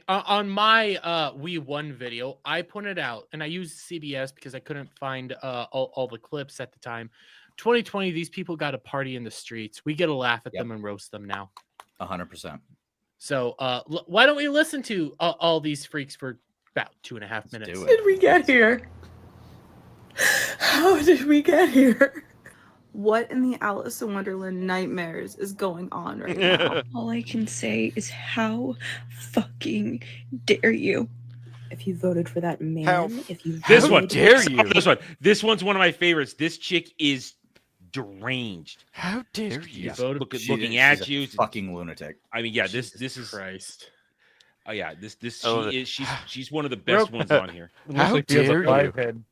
We Won video, I pointed out, and I used CBS because I couldn't find all the clips at the time. 2020, these people got a party in the streets. We get to laugh at them and roast them now. 100%. So why don't we listen to all these freaks for about 2.5 minutes? How did we get here? How did we get here? What in the Alice in Wonderland nightmares is going on right now? All I can say is how fucking dare you? If you voted for that man, How This one. dare you? This one. This one's one of my favorites. This chick is deranged. How dare you? Looking at she's a you. fucking lunatic. I mean, yeah, this is Christ. Oh yeah, this Oh, she's one of the best ones on here. How dare you? Head.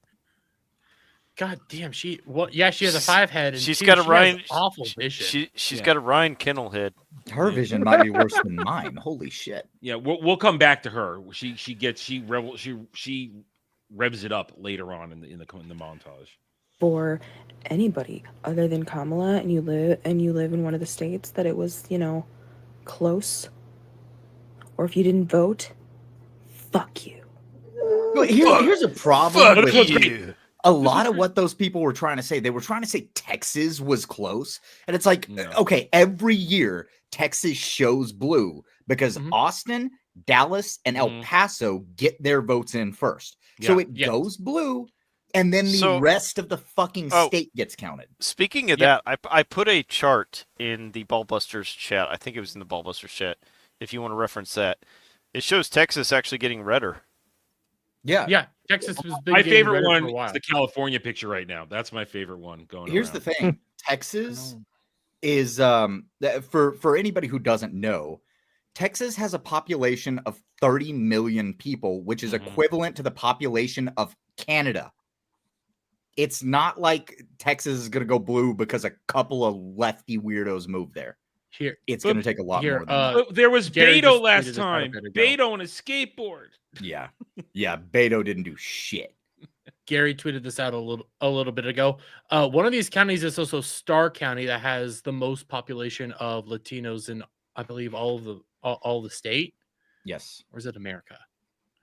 God damn, she has a 5 head. And She's two, got a she has Ryan. awful vision. She's got a Ryan Kennel head. Her vision might be worse than mine. Holy shit. Yeah, we'll come back to her. She revs it up later on in the montage. For anybody other than Kamala, and you live in one of the states that it was, close, or if you didn't vote, fuck you. But here's a problem with you. A lot of what those people were trying to say, they were trying to say Texas was close. And it's like, okay, every year Texas shows blue because Austin, Dallas, and El Paso get their votes in first. So it goes blue, and then the rest of the fucking state gets counted. Speaking of that, I put a chart in the Ballbusters chat. I think it was in the Ballbusters chat. If you want to reference that, it shows Texas actually getting redder. Yeah. Texas was big. My favorite one is the California picture right now. That's my favorite one going Here's around. the thing. Texas is for anybody who doesn't know, Texas has a population of 30 million people, which is equivalent to the population of Canada. It's not like Texas is going to go blue because a couple of lefty weirdos moved there. It's going to take a lot more than that. There was Gary Beto just last tweeted this time. out a bit ago. Beto on a skateboard. Yeah. Beto didn't do shit. Gary tweeted this out a little bit ago. One of these counties is also Starr County that has the most population of Latinos in, I believe, all the state. Yes. Or is it America?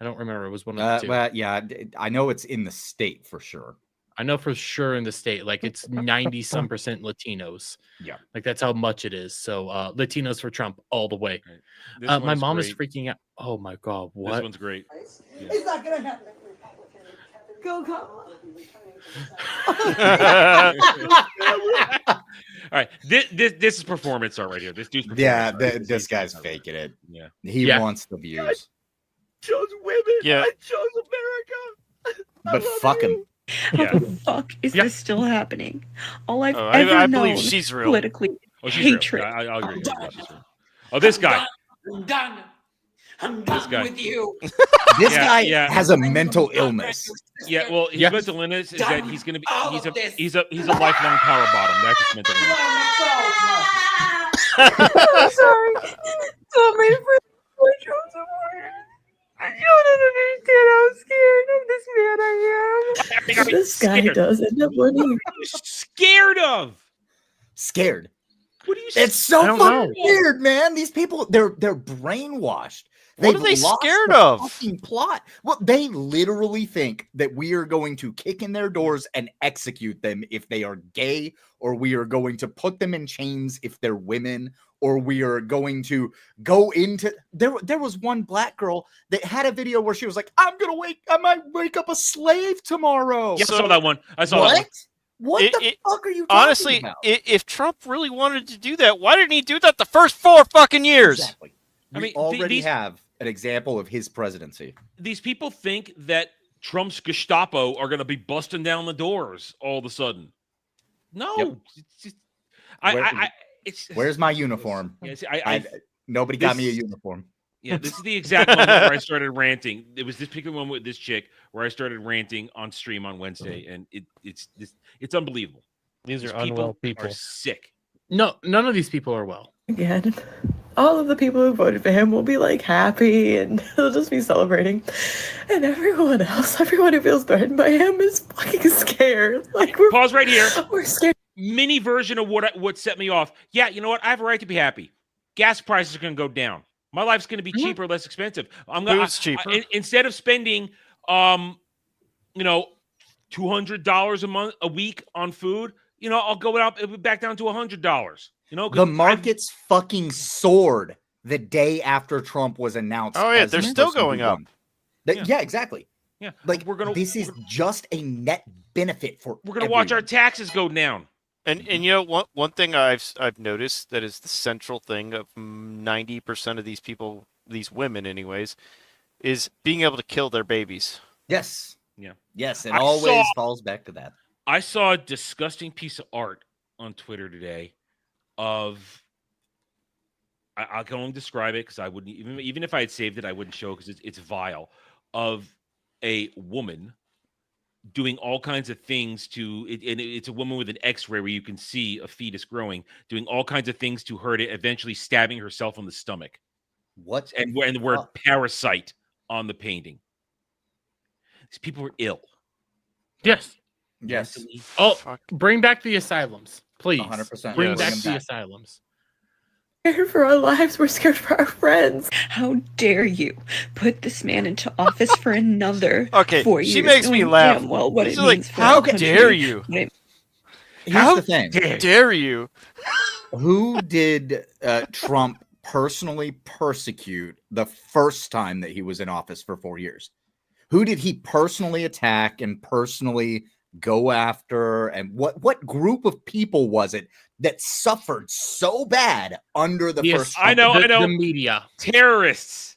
I don't remember. It was one of the two. Well, yeah, I know it's in the state for sure. I know for sure in the state, like it's 90-some percent Latinos. Yeah. Like that's how much it is. So Latinos for Trump all the way. Right. My mom is freaking out. Oh my God. What? This one's great. Yeah. It's not gonna happen. Go Kamala. All right, this is performance art right here. This dude's this guy's faking it. Yeah, he wants the views. I chose women. Yeah. I chose America. But fuck him. How the fuck is this still happening? All I've I ever believe known she's real. politically she's real. hatred. I'll agree. She's real. Oh, this guy. I'm done. I'm done with you. This guy has a mental illness. Yeah, well, his mental illness is that he's going to be he's a lifelong power bottom. That's his mental illness. I'm sorry. So many friends were chosen for. You don't understand how scared of this man I am. This guy does end up winning. What are you scared of? Scared. What are you? It's so fucking weird, man. These people, they're brainwashed. What are they scared the of? Fucking plot. Well, they literally think that we are going to kick in their doors and execute them if they are gay, or we are going to put them in chains if they're women, or we are going to go into. There was one black girl that had a video where she was like, I might wake up a slave tomorrow. Yeah, I saw that one. I saw that one. What the fuck are you talking honestly, about? If Trump really wanted to do that, why didn't he do that the first 4 fucking years? Exactly. I mean, already have an example of his presidency. These people think that Trump's Gestapo are going to be busting down the doors all of a sudden. No, Yep. it's Where's my uniform? Yeah, see, nobody got me a uniform. Yeah, this is the exact moment where I started ranting. It was this particular one with this chick where I started ranting on stream on Wednesday, and it's unbelievable. These are unwell people. Are sick. No, none of these people are well. Again, all of the people who voted for him will be like happy and they'll just be celebrating. And everyone else, everyone who feels threatened by him is fucking scared. Like Pause right here. We're scared. Mini version of what set me off. Yeah, you know what? I have a right to be happy. Gas prices are going to go down. My life's going to be cheaper, less expensive. Food's cheaper. Instead of spending, $200 a week on food, I'll go back down to $100. The market's fucking soared the day after Trump was announced. Oh yeah, they're still going up. Yeah, exactly. Yeah, like this is just a net benefit for. We're gonna watch our taxes go down. And you know one thing I've noticed that is the central thing of 90% of these people, these women anyways, is being able to kill their babies. Yes. Yeah. Yes, it I always saw- falls back to that. I saw a disgusting piece of art on Twitter today of I can only describe it because I wouldn't even if I had saved it, I wouldn't show because it's vile, of a woman doing all kinds of things to it, and it's a woman with an X-ray where you can see a fetus growing, doing all kinds of things to hurt it, eventually stabbing herself in the stomach. What? And the word parasite on the painting. These people were ill. Yes. Yes. Mentally. Oh, bring back the asylums, please. 100%. Bring Yes. back Bring 'em the back. asylums. Scared for our lives. We're scared for our friends. How dare you put this man into office for another 4 years? She makes me knowing laugh. damn well what She's it like, means for how our country. dare you? What it- Here's the thing. Dare you? Who did Trump personally persecute the first time that he was in office for 4 years? Who did he personally attack and personally go after? And what group of people was it that suffered so bad under the Yes, first I know, the, I know. The media. Terrorists.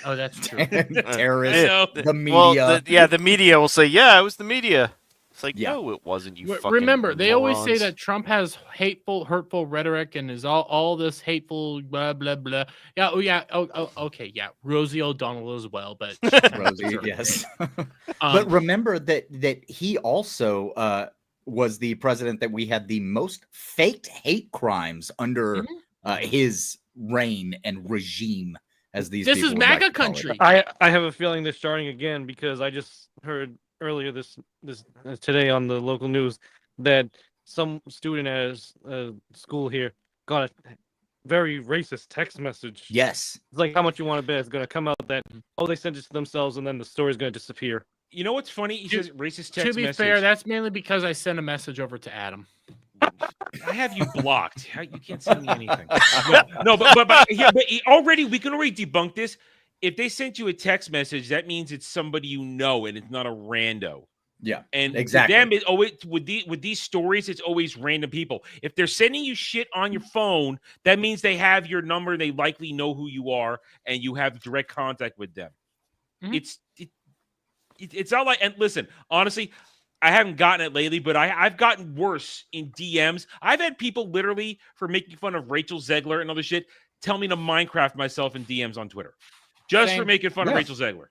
Oh, that's true. terrorists, I know. the media. Well, the media will say, yeah, it was the media. It's like, Yeah. no, it wasn't. You W- fucking Remember, they always say morons. that Trump has hateful, hurtful rhetoric and is all this hateful blah blah blah. Yeah, okay, yeah. Rosie O'Donnell as well, but Rosie, Sure. yes. Um, But remember that he also was the president that we had the most faked hate crimes under his reign and regime, as these This people is would like MAGA to call it. country. I have a feeling they're starting again because I just heard earlier this today on the local news that some student at a school here got a very racist text message. Yes. It's like, how much you want to bet it's going to come out that, oh, they sent it to themselves and then the story's going to disappear. You know what's funny? He says racist text To be message. fair, that's mainly because I sent a message over to Adam. I have you blocked. You can't send me anything. No, but already we can already debunk this. If they sent you a text message, that means it's somebody you know, and it's not a rando. Yeah, and exactly. to them, it always with these stories, it's always random people. If they're sending you shit on your phone, that means they have your number. They likely know who you are, and you have direct contact with them. Mhm. It's not like. And listen, honestly, I haven't gotten it lately, but I've gotten worse in DMs. I've had people literally for making fun of Rachel Zegler and other shit tell me to Minecraft myself in DMs on Twitter. Just for Same. making fun of Yeah. Rachel Zegler.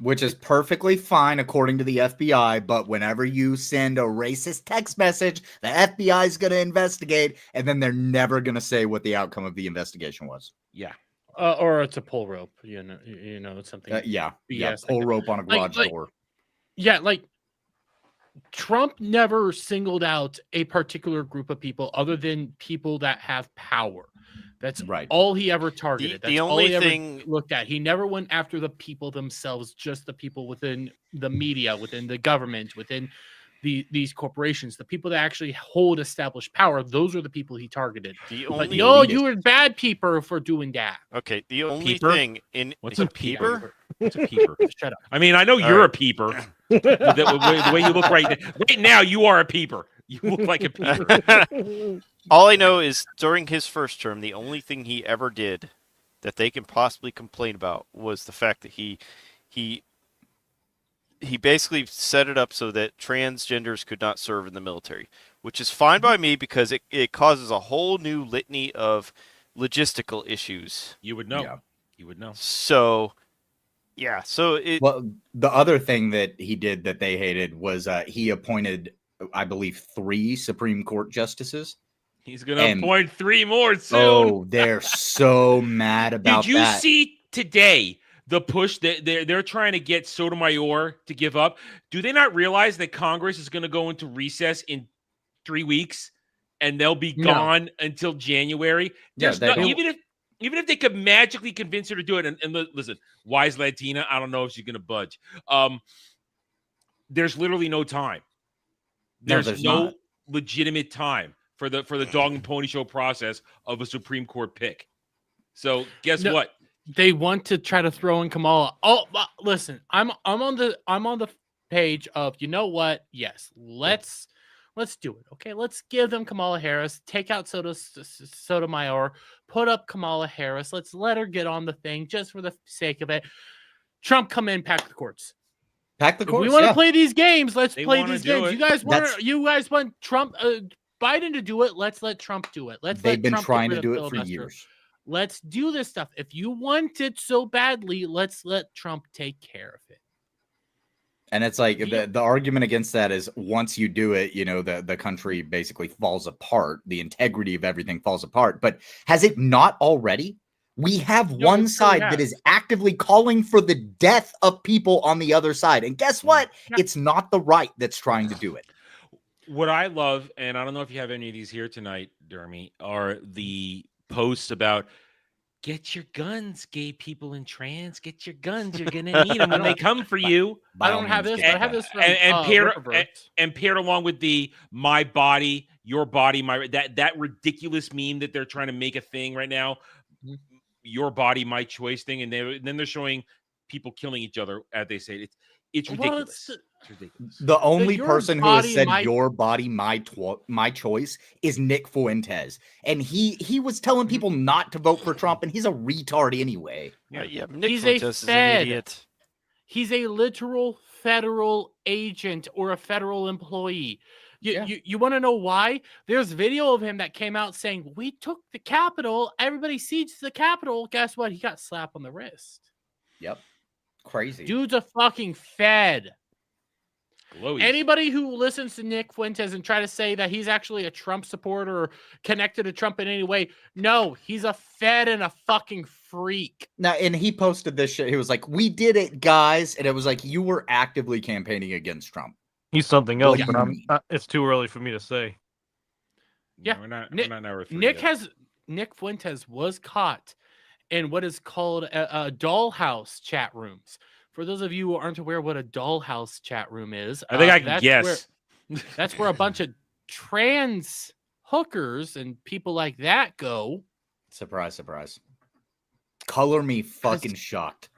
Which is perfectly fine according to the FBI, but whenever you send a racist text message, the FBI is going to investigate, and then they're never going to say what the outcome of the investigation was. Yeah. Or it's a pull rope, you know, it's something. Yeah, BS like pull that. rope on a garage door. Yeah, like Trump never singled out a particular group of people other than people that have power. That's right. all he ever targeted. The That's all only he ever thing- looked at. He never went after the people themselves, just the people within the media, within the government, within these corporations, the people that actually hold established power. Those are the people he targeted. The But only no, you were bad people for doing that. Okay, the only Peeper? thing in What's a peeper? What's a peeper? Shut up. I mean, I know All you're right. a peeper. the way you look right now, you are a peeper. You look like a peeper. All I know is during his first term, the only thing he ever did that they can possibly complain about was the fact that he basically set it up so that transgenders could not serve in the military, which is fine by me because it causes a whole new litany of logistical issues. You would know. Yeah. You would know. So, yeah. So it. Well, the other thing that he did that they hated was he appointed, I believe, 3 Supreme Court justices. He's gonna And- appoint 3 more soon. Oh, they're so mad about Did you that. see today the push that they're trying to get Sotomayor to give up? Do they not realize that Congress is going to go into recess in 3 weeks and they'll be No. gone until January? Yeah, There's they no, don't- even if they could magically convince her to do it, and listen, wise Latina, I don't know if she's going to budge. There's literally no time. There's no not. legitimate time for the dog and pony show process of a Supreme Court pick. So guess No. what? They want to try to throw in Kamala. Oh, listen, I'm on the page of, you know what? Yes, let's Let's do it. Okay, let's give them Kamala Harris. Take out Sotomayor. Put up Kamala Harris. Let's let her get on the thing just for the sake of it. Trump, come in, pack the courts. Pack the If courts. we want to yeah. play these games, let's They play wanna these do games. it. You guys want Trump, Biden to do it. Let's let Trump do it. They've let been Trump get trying rid to of do it for filibuster. years. Let's do this stuff. If you want it so badly, let's let Trump take care of it. And it's like the argument against that is once you do it, the country basically falls apart. The integrity of everything falls apart. But has it not already? We have one side that is actively calling for the death of people on the other side. And guess what? It's not the right that's trying to do it. What I love, and I don't know if you have any of these here tonight, Dermy, are the posts about get your guns, gay people and trans. Get your guns. You're gonna need them when they come for you. I don't have this. I have this from and paired along with the my body, your body, my that ridiculous meme that they're trying to make a thing right now. Your body, my choice thing, and then they're showing people killing each other as they say it. It's ridiculous. It's ridiculous. The only person who has said my... your body, my choice is Nick Fuentes. And he was telling people not to vote for Trump, and he's a retard anyway. Yeah. Nick He's Fuentes is an idiot. He's a literal federal agent or a federal employee. You want to know why? There's video of him that came out saying, we took the Capitol. Everybody sieged the Capitol. Guess what? He got slapped on the wrist. Yep. Crazy. Dude's a fucking fed. Glowy. Anybody who listens to Nick Fuentes and try to say that he's actually a Trump supporter or connected to Trump in any way, no, he's a fed and a fucking freak. Now, and he posted this shit. He was like, we did it, guys. And it was like, you were actively campaigning against Trump. He's something else, but it's too early for me to say. Yeah, Nick Fuentes was caught in what is called a dollhouse chat rooms. For those of you who aren't aware what a dollhouse chat room is, I think I can guess. That's where a bunch of trans hookers and people like that go. Surprise, surprise. Color me fucking shocked.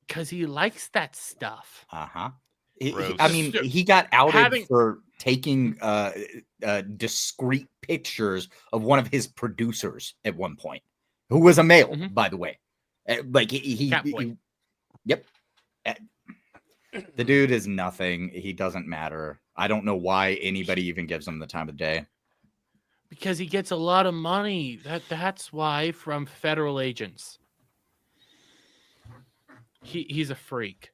Because he likes that stuff. Uh-huh. I mean, he got outed for taking discreet pictures of one of his producers at one point, who was a male, by the way. Like yep. The dude is nothing. He doesn't matter. I don't know why anybody even gives him the time of day. Because he gets a lot of money. That's why, from federal agents. He's a freak.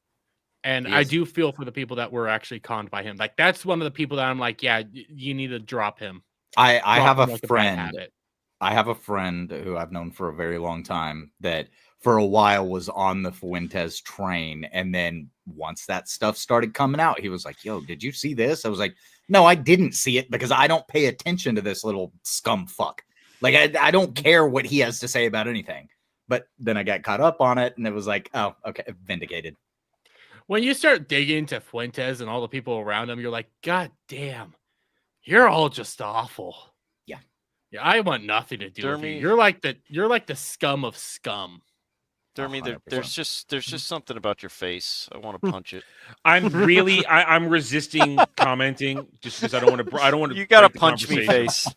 And I do feel for the people that were actually conned by him. Like, that's one of the people that I'm like, yeah, you need to drop him. I have a friend. I have a friend who I've known for a very long time that for a while was on the Fuentes train. And then once that stuff started coming out, he was like, yo, did you see this? I was like, no, I didn't see it because I don't pay attention to this little scum fuck. Like, I don't care what he has to say about anything. But then I got caught up on it and it was like, oh, okay, vindicated. When you start digging into Fuentes and all the people around him, you're like, God damn, you're all just awful. Yeah. Yeah, I want nothing to do with you. You're like the scum of scum. Dermy, there's just something about your face. I want to punch it. I'm resisting commenting just because I don't want to. You gotta punch me face.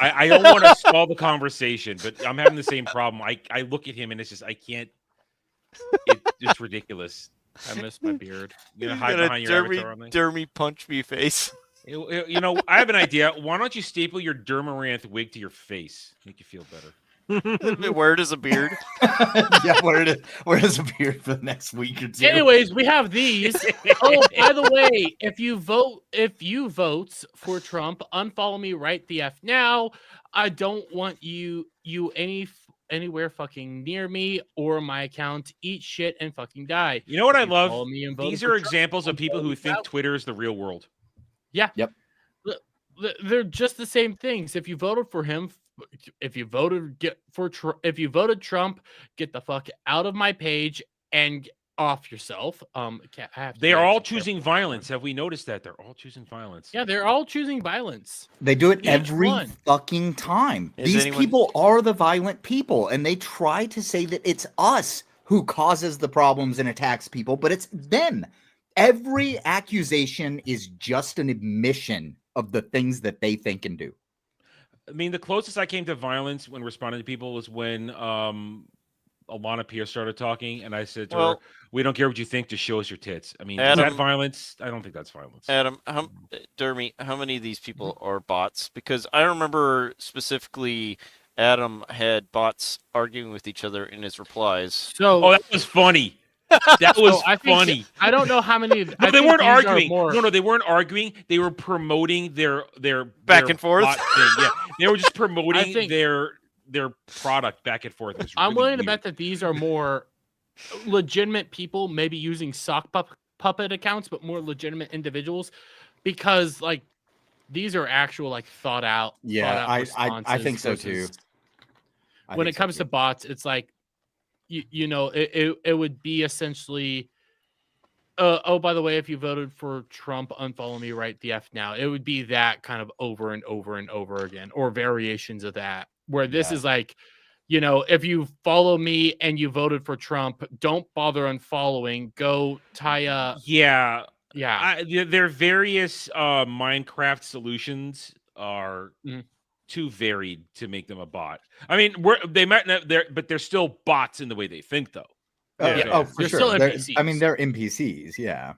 I don't want to stall the conversation, but I'm having the same problem. I look at him and it's just I can't. It's ridiculous. I miss my beard. You know, hide behind your avatar on me. Dermy, punch me face. You know, I have an idea. Why don't you staple your Dermaranth wig to your face? Make you feel better. Wear it as a beard. Yeah, wear it as a beard for the next week or two. Anyways, we have these. Oh, by the way, if you vote for Trump, unfollow me right the F now. I don't want you anywhere fucking near me or my account. Eat shit and fucking die. You know what I love? These are examples of people who think Twitter is the real world. Yeah. Yep. They're just the same things. If you voted for him, if you voted Trump, get the fuck out of my page and off yourself. They are all choosing violence. Have we noticed that? They're all choosing violence. Yeah, they're all choosing violence. They do it every fucking time. These people are the violent people, and they try to say that it's us who causes the problems and attacks people, but it's them. Every accusation is just an admission of the things that they think and do. I mean, the closest I came to violence when responding to people was when Alana Pierce started talking, and I said to her, "We don't care what you think, just show us your tits." I mean, is that violence? I don't think that's violence. Adam, Dermy, how many of these people are bots? Because I remember specifically Adam had bots arguing with each other in his replies. So, that was funny. That was funny. I don't know how many. No, they weren't arguing. No, they weren't arguing. They were promoting their back and forth. Thing. Yeah, they were just promoting their product back and forth. I'm willing to bet that these are more legitimate people, maybe using sock puppet accounts, but more legitimate individuals, because like these are actual like thought out. Yeah, I think so too. When it comes to bots, it's like you know it would be essentially. Oh, by the way, if you voted for Trump, unfollow me right the F now. It would be that kind of over and over and over again, or variations of that. Where this is like, you know, if you follow me and you voted for Trump, don't bother unfollowing. Go tie Yeah. Yeah. Their various Minecraft solutions are too varied to make them a bot. I mean, they might not, but they're still bots in the way they think, though. For they're sure. still NPCs. I mean, they're NPCs. Yeah,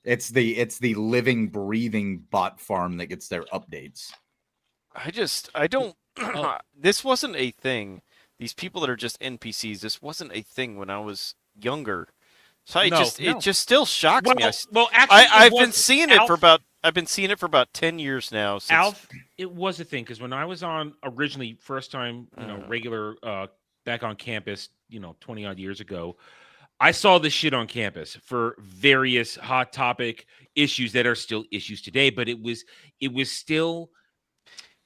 it's the living, breathing bot farm that gets their updates. I don't. This wasn't a thing. These people that are just NPCs. This wasn't a thing when I was younger. So it just still shocks me. I've been seeing it for about 10 years now. Since... Alf, it was a thing because when I was on originally first time, regular back on campus, 20 odd years ago, I saw this shit on campus for various hot topic issues that are still issues today, but it was still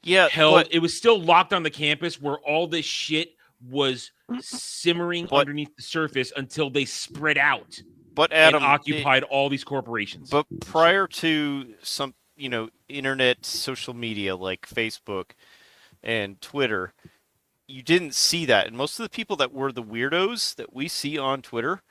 it was still locked on the campus where all this shit was simmering underneath the surface until they spread out. But Adam, and occupied all these corporations. But prior to some, internet social media like Facebook and Twitter, you didn't see that. And most of the people that were the weirdos that we see on Twitter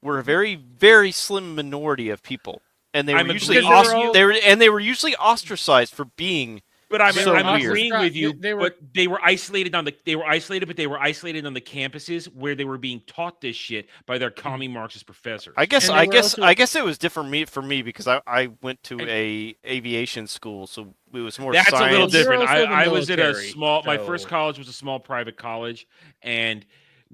were a very, very slim minority of people. And they were usually ostracized for being But I'm weird. agreeing with you. But they were isolated on the the campuses where they were being taught this shit by their commie Marxist professors. I guess it was different for me because I went to a aviation school, so it was more. That's science. a little different. I was at a small. My first college was a small private college, and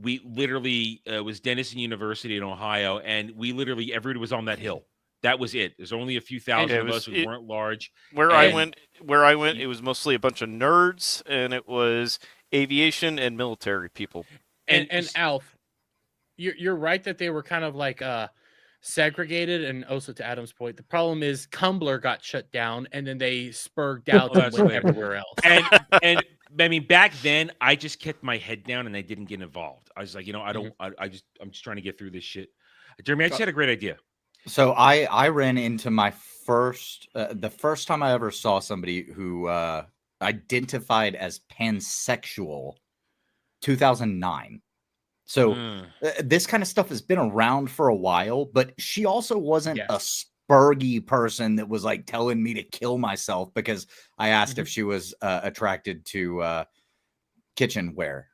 we literally was Denison University in Ohio, and we literally everybody was on that hill. That was it. There's only a few thousand of us who weren't large. Where I went, it was mostly a bunch of nerds, and it was aviation and military people. And Alf, you're right that they were kind of like segregated, and also to Adam's point, the problem is Tumblr got shut down, and then they spurged out and went everywhere else. And I mean, back then, I just kept my head down and I didn't get involved. I was like, I'm just trying to get through this shit. Jeremy, I just had a great idea. So I ran into my first the first time I ever saw somebody who identified as pansexual 2009. So this kind of stuff has been around for a while, but she also wasn't a spurgy person that was like telling me to kill myself because I asked if she was attracted to kitchenware.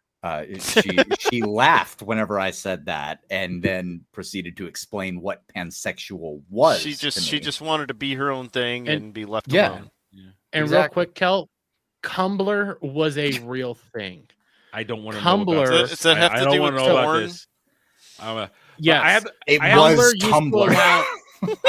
She laughed whenever I said that, and then proceeded to explain what pansexual was. She just wanted to be her own thing and be left alone. And real quick, Kel, Tumblr was a real thing. I don't want to know about this. Does that have to do with porn? Yes, it was Tumblr.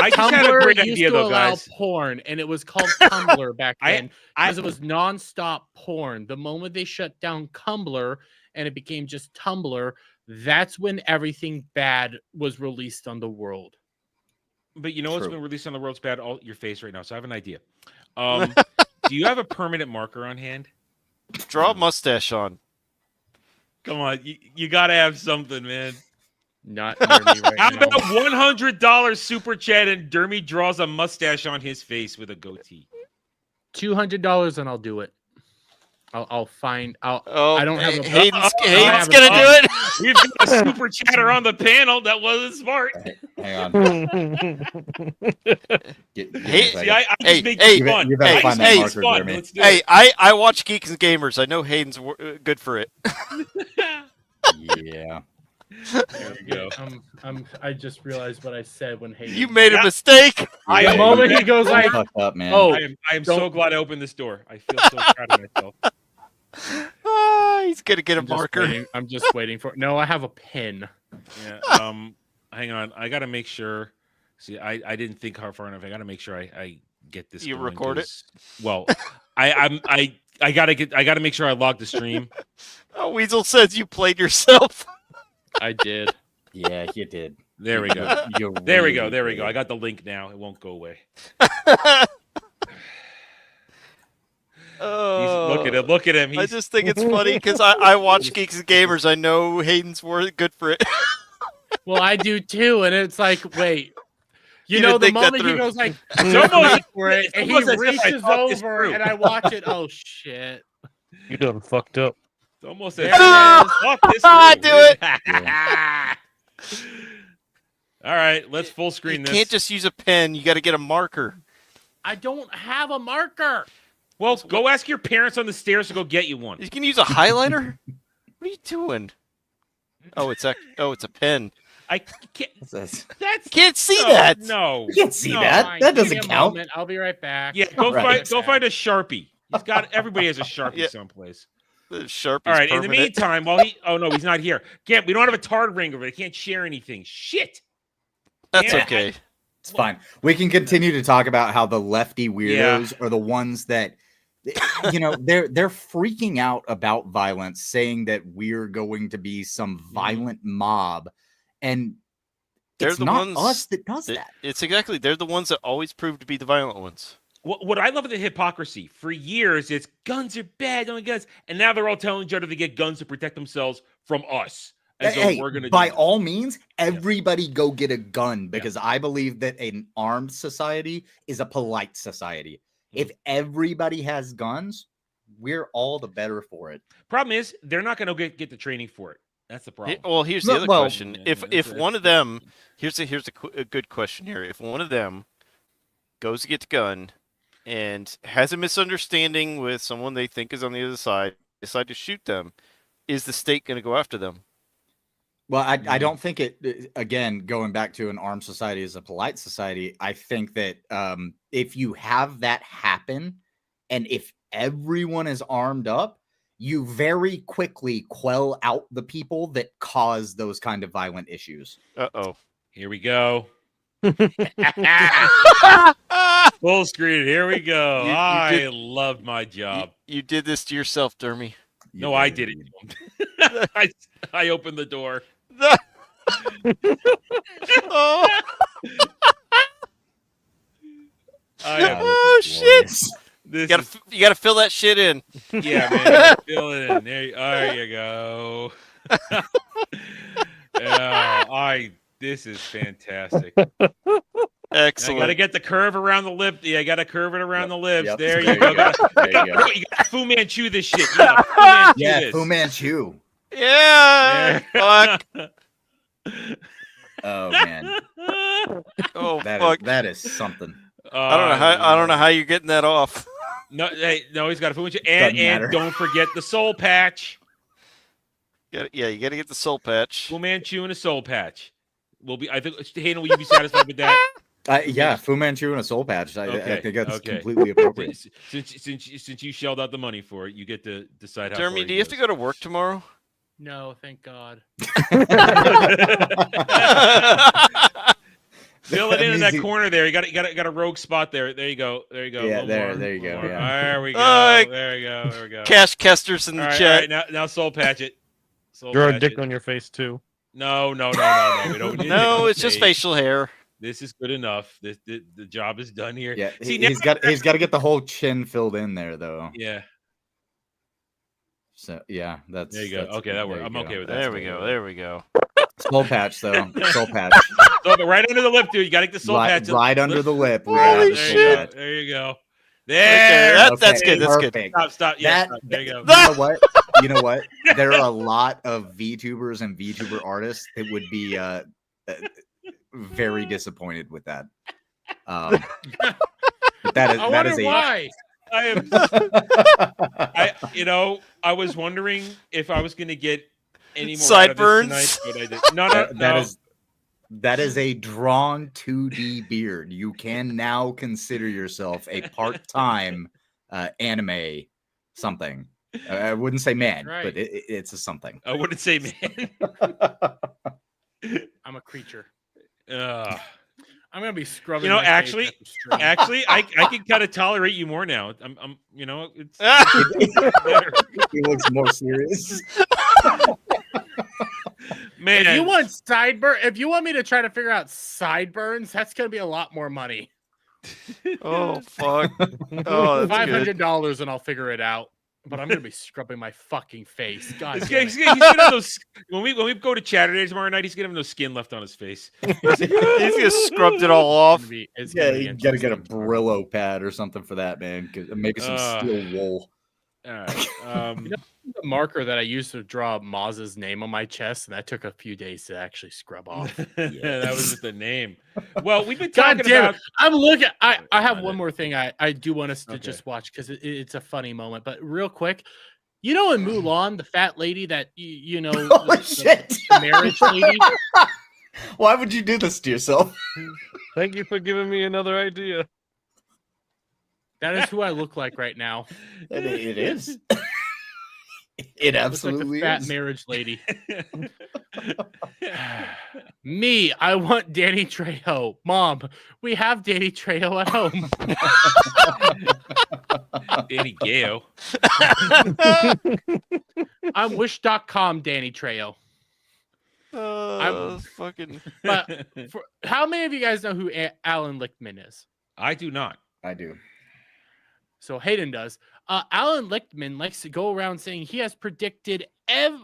I just had a great idea, though, guys. Porn, and it was called Tumblr back then because it was nonstop porn. The moment they shut down Tumblr and it became just Tumblr, that's when everything bad was released on the world. But you know what's been released on the world's bad? All your face right now. So I have an idea. Do you have a permanent marker on hand? Draw a mustache on. Come on, you got to have something, man. Not near me right How now. about $100 super chat and Dermy draws a mustache on his face with a goatee? $200 and I'll do it. I'll find. I Oh, don't have a. Hayden's I don't have a gonna do pen. it. We've got a super chatter on the panel. That wasn't smart. Hang on. Hey, See, I just make hey, this fun. You better Hey, find hey, that It's marker, fun. Jeremy. Let's do Hey, it. I watch Geeks and Gamers. I know Hayden's good for it. Yeah. There we go. I just realized what I said when Hayden. You made a Yeah. mistake. The moment he goes like, fucked up, man. "Oh, I am so glad I opened this door. I feel so proud of myself. He's gonna get a I'm just marker. waiting- I'm just waiting for. No, I have a pen. Yeah. Hang on. I got to make sure. See, I didn't think how far enough. I got to make sure I get this. You going, record it? 'cause- Well, I gotta make sure I log the stream. Oh, Weasel says you played yourself. I did. Yeah, you did. There we go. You There we really go. There we go. did. I got the link now. It won't go away. Look at him. Look at him. I just think it's funny because I watch Geeks and Gamers. I know Hayden's good for it. Well, I do too, and it's like, wait. You You know, didn't the think that moment he through. goes like, It's almost- for it, it's and he almost as if I reaches thought this over, through. and I watch it. Oh shit! You done fucked up. It's almost There as it is. Fuck this Do it. All right, let's full screen You this. can't just use a pen. You got to get a marker. I don't have a marker. Well, go ask your parents on the stairs to go get you one. You can use a highlighter. What are you doing? Oh, it's a pen. I can't. That's- Can't see no, that. No, You can't see no. that. Fine, That give me doesn't a count. moment. I'll be right back. Yeah, go Right. find a Sharpie. He's got everybody has a Sharpie someplace. The Sharpie's All right. In the permanent. meantime, while he's not here. Can't. We don't have a tard ring over. They can't share anything. Shit. That's Yeah. okay. It's fine. We can continue to talk about how the lefty weirdos are the ones that, you know, they're freaking out about violence, saying that we're going to be some violent mob, and They're it's the not ones us that does that. It's exactly. They're the ones that always prove to be the violent ones. What I love of the hypocrisy for years is guns are bad, only guns, and now they're all telling each other to get guns to protect themselves from us. As though Hey, we're gonna by do all means, everybody go get a gun, because I believe that an armed society is a polite society. If everybody has guns, we're all the better for it. Problem is, they're not going to get the training for it. That's the problem. Well, here's the other Well, question. If one of them, here's a good question here. If one of them goes to get the gun and has a misunderstanding with someone they think is on the other side, decide to shoot them, is the state going to go after them? Well, I don't think it, again, going back to an armed society is a polite society. I think that if you have that happen, and if everyone is armed up, you very quickly quell out the people that cause those kind of violent issues. Uh-oh. Here we go. Full screen. Here we go. I loved my job. You did this to yourself, Dermy. No, I did it. I opened the door. Oh. Oh shit! You gotta fill that shit in. Yeah, man. Fill it in. There you go. This is fantastic. Excellent. I gotta get the curve around the lip. Yeah, I gotta curve it around the lips. Yep. There There you go. you go. There you go. You got Fu Manchu this shit. You gotta Fu Manchu Yeah, this. Fu Manchu. Yeah. Fuck. Oh man. Oh That fuck. that is something. I don't know how you're getting that off. No, he's got a Fu Manchu, Doesn't and matter. don't forget the soul patch. You gotta get the soul patch. Fu Manchu and a soul patch. I think Hayden, will you be satisfied with that? Yeah, Fu Manchu and a soul patch. I think that's okay. completely appropriate. Since you shelled out the money for it, you get to decide how. Jeremy, do you have to go to work tomorrow? No, thank God. Fill it in means that he- corner there. You got a rogue spot there. There you go. There you go. Yeah, A little there more, you a go, little more. yeah. There we go. There we go. There we go. Cash Kester's in the All right, chat. all right, now soul patch it. Soul Draw a patch dick it. on your face too. No. We don't need No, it. it's just facial hair. This is good enough. The job is done here. Yeah, See, he's got to get the whole chin filled in there though. Yeah. So yeah, that's There you go. Okay, that works. I'm okay with that. There we go. There we go. Soul patch though. Soul patch. So, but right under the lip, dude. You got to get the soul patch. Right under the lip. We There gotta have you the soul go. patch. There you go. There. That's good. That's good. Perfect. Stop. Yeah, That- there you go. You know what? There are a lot of VTubers and VTuber artists that would be very disappointed with that. But that is I that wonder is a why. I was wondering if I was going to get any more Sideburns? out of this tonight, but I did. No. That is a drawn 2D beard. You can now consider yourself a part-time anime something. I wouldn't say man, Right. but it's a something. I wouldn't say man. I'm a creature. I'm gonna be scrubbing. Actually, I can kind of tolerate you more now. I'm it's better. He looks more serious. Man, if you want me to try to figure out sideburns, that's gonna be a lot more money. Oh fuck! Oh, that's good. $500 and I'll figure it out. But I'm gonna be scrubbing my fucking face. God, he's gonna have those when we go to Chatterday tomorrow night. He's gonna have no skin left on his face. He's gonna scrubbed it all off. Yeah, you gotta get a Brillo pad or something for that, man. Maybe some steel wool. All right. The marker that I used to draw Maz's name on my chest, and that took a few days to actually scrub off. That was just the name. Well, we've been God talking damn about. it. I'm looking. I have one more thing I do want us to just watch because it's a funny moment. But real quick, in Mulan, the fat lady that the marriage lady. Why would you do this to yourself? Thank you for giving me another idea. That is who I look like right now. It is. It absolutely like the fat is. marriage lady. Me, I want Danny Trejo. Mom, we have Danny Trejo at home. Danny Gale. I'm Wish.com Danny Trejo. I'm fucking. But how many of you guys know who Alan Lichtman is? I do not. I do. So Hayden does. Alan Lichtman likes to go around saying he has predicted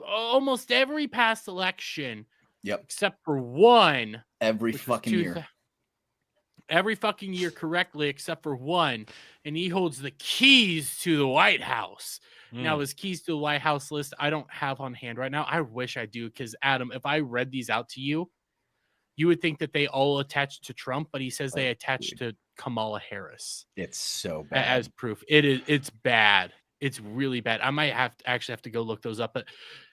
almost every past election. Yep. Except for one. Every fucking year. Every fucking year correctly, except for one. And he holds the keys to the White House. Now, his keys to the White House list, I don't have on hand right now. I wish I do, because Adam, if I read these out to you, you would think that they all attach to Trump, but he says they attach to Kamala Harris. It's so bad. As proof. It's bad. It's really bad. I might have to go look those up, but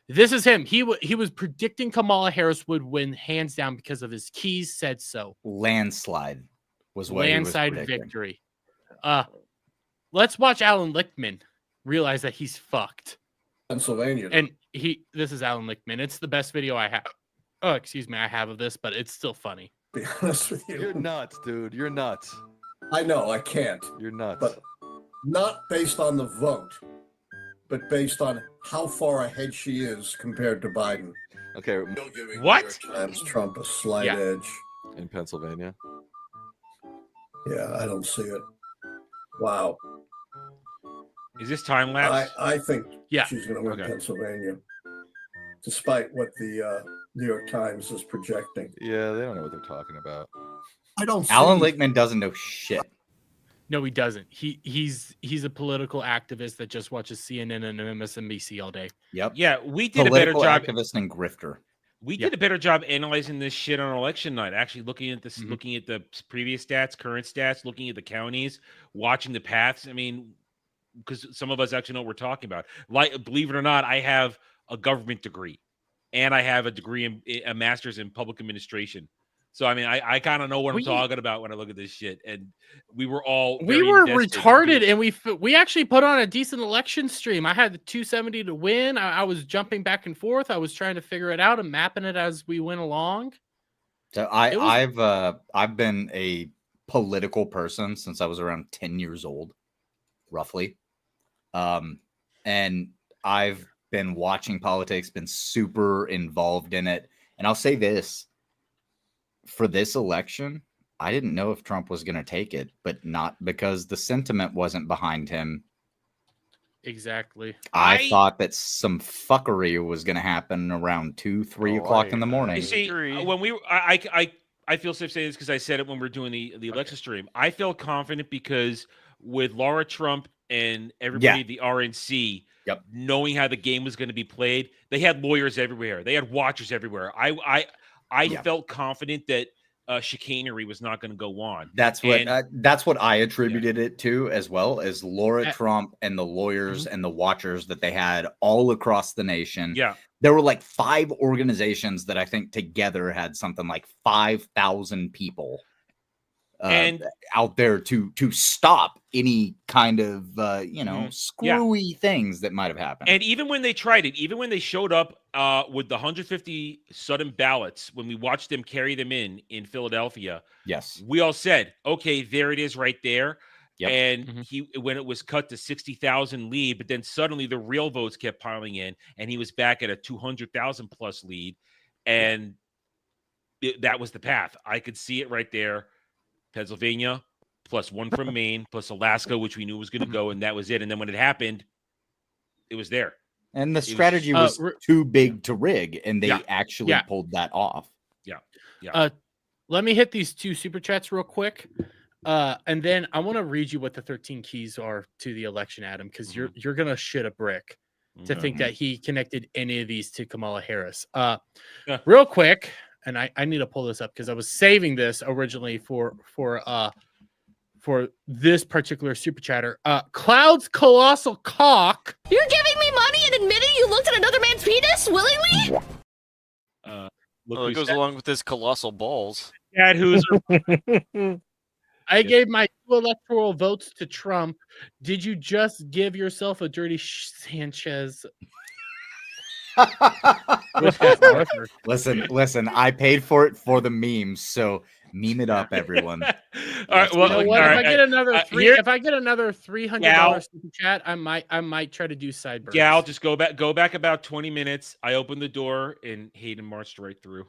this is him. He was predicting Kamala Harris would win hands down because of his keys said so. Landslide was what he was predicting. Victory. Let's watch Alan Lichtman realize that he's fucked. Pennsylvania. And this is Alan Lichtman. It's the best video I have. Oh, excuse me, I have of this, but it's still funny. Be honest with you. You're nuts, dude. You're nuts. I know, I can't. You're nuts. But not based on the vote, but based on how far ahead she is compared to Biden. Okay. What? Times Trump a slight edge. In Pennsylvania? Yeah, I don't see it. Wow. Is this time lapse? I think yeah. she's going to win Pennsylvania, despite what the New York Times is projecting. Yeah, they don't know what they're talking about. I don't. Alan Lichtman doesn't know shit. No, he doesn't. He's a political activist that just watches CNN and MSNBC all day. Yep. Yeah, we did a better job. Activist and grifter. We did a better job analyzing this shit on election night. Actually, looking at this, looking at the previous stats, current stats, looking at the counties, watching the paths. I mean, because some of us actually know what we're talking about. Like, believe it or not, I have a government degree, and I have a degree in a master's in public administration. So I mean, I kind of know what I'm talking about when I look at this shit. And we were all retarded, and we actually put on a decent election stream. I had the 270 to win. I was jumping back and forth. I was trying to figure it out and mapping it as we went along. So I've been a political person since I was around 10 years old, roughly. And I've been watching politics, been super involved in it. And I'll say this. For this election, I didn't know if Trump was going to take it, but not because the sentiment wasn't behind him. Exactly. I thought that some fuckery was going to happen around 2-3 o'clock in the morning. You see, when I feel safe saying this because I said it when we were doing the election stream. I felt confident because with Laura Trump and everybody Yeah. at the RNC Yep. knowing how the game was going to be played. They had lawyers everywhere. They had watchers everywhere. I felt confident that chicanery was not going to go on. That's what I attributed it to, as well as Laura Trump and the lawyers and the watchers that they had all across the nation. Yeah. There were like 5 organizations that I think together had something like 5,000 people and out there to stop any kind of screwy things that might have happened. And even when they tried it, even when they showed up with the 150 sudden ballots, when we watched them carry them in Philadelphia, yes, we all said, okay, there it is right there. Yep. And when it was cut to 60,000 lead, but then suddenly the real votes kept piling in, and he was back at a 200,000 plus lead, and that was the path. I could see it right there. Pennsylvania, plus 1 from Maine, plus Alaska, which we knew was going to go, and that was it. And then when it happened, it was there. And the strategy was too big to rig, and they actually pulled that off. Yeah. Let me hit these 2 super chats real quick. And then I want to read you what the 13 keys are to the election, Adam, because you're gonna shit a brick to think that he connected any of these to Kamala Harris. Real quick, and I need to pull this up because I was saving this originally for this particular super chatter. Cloud's colossal cock. You're giving me money and admitting you looked at another man's penis willingly? Well, it goes along with his colossal balls. Dad, who's I gave my 2 electoral votes to Trump. Did you just give yourself a dirty Sanchez? Listen, I paid for it for the memes, so meme it up, everyone. All right, well, you know what? all If right, I get another if I get another $300 super chat, I might try to do sideburns. Gal, just go back about 20 minutes. I opened the door and Hayden marched right through.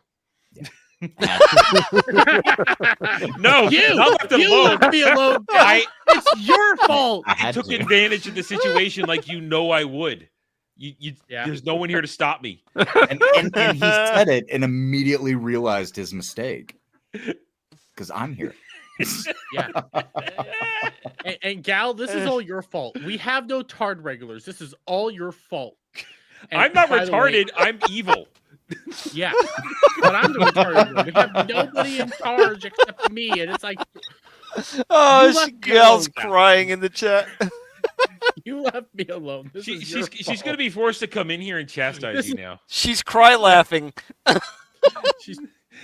No, you left alone. left me alone. It's your fault. I took advantage of the situation like I would. There's no one here to stop me. And he said it and immediately realized his mistake. Because I'm here. Yeah. And Gal, this is all your fault. We have no tard regulars. This is all your fault. And I'm not by the way- retarded. I'm evil. Yeah, but I'm the retarded one. We have nobody in charge except me, and it's like, Oh, you left me Gal's alone, Gal. crying in the chat. You left me alone. This is your She's fault. going to be forced to come in here and chastise you now. She's cry laughing.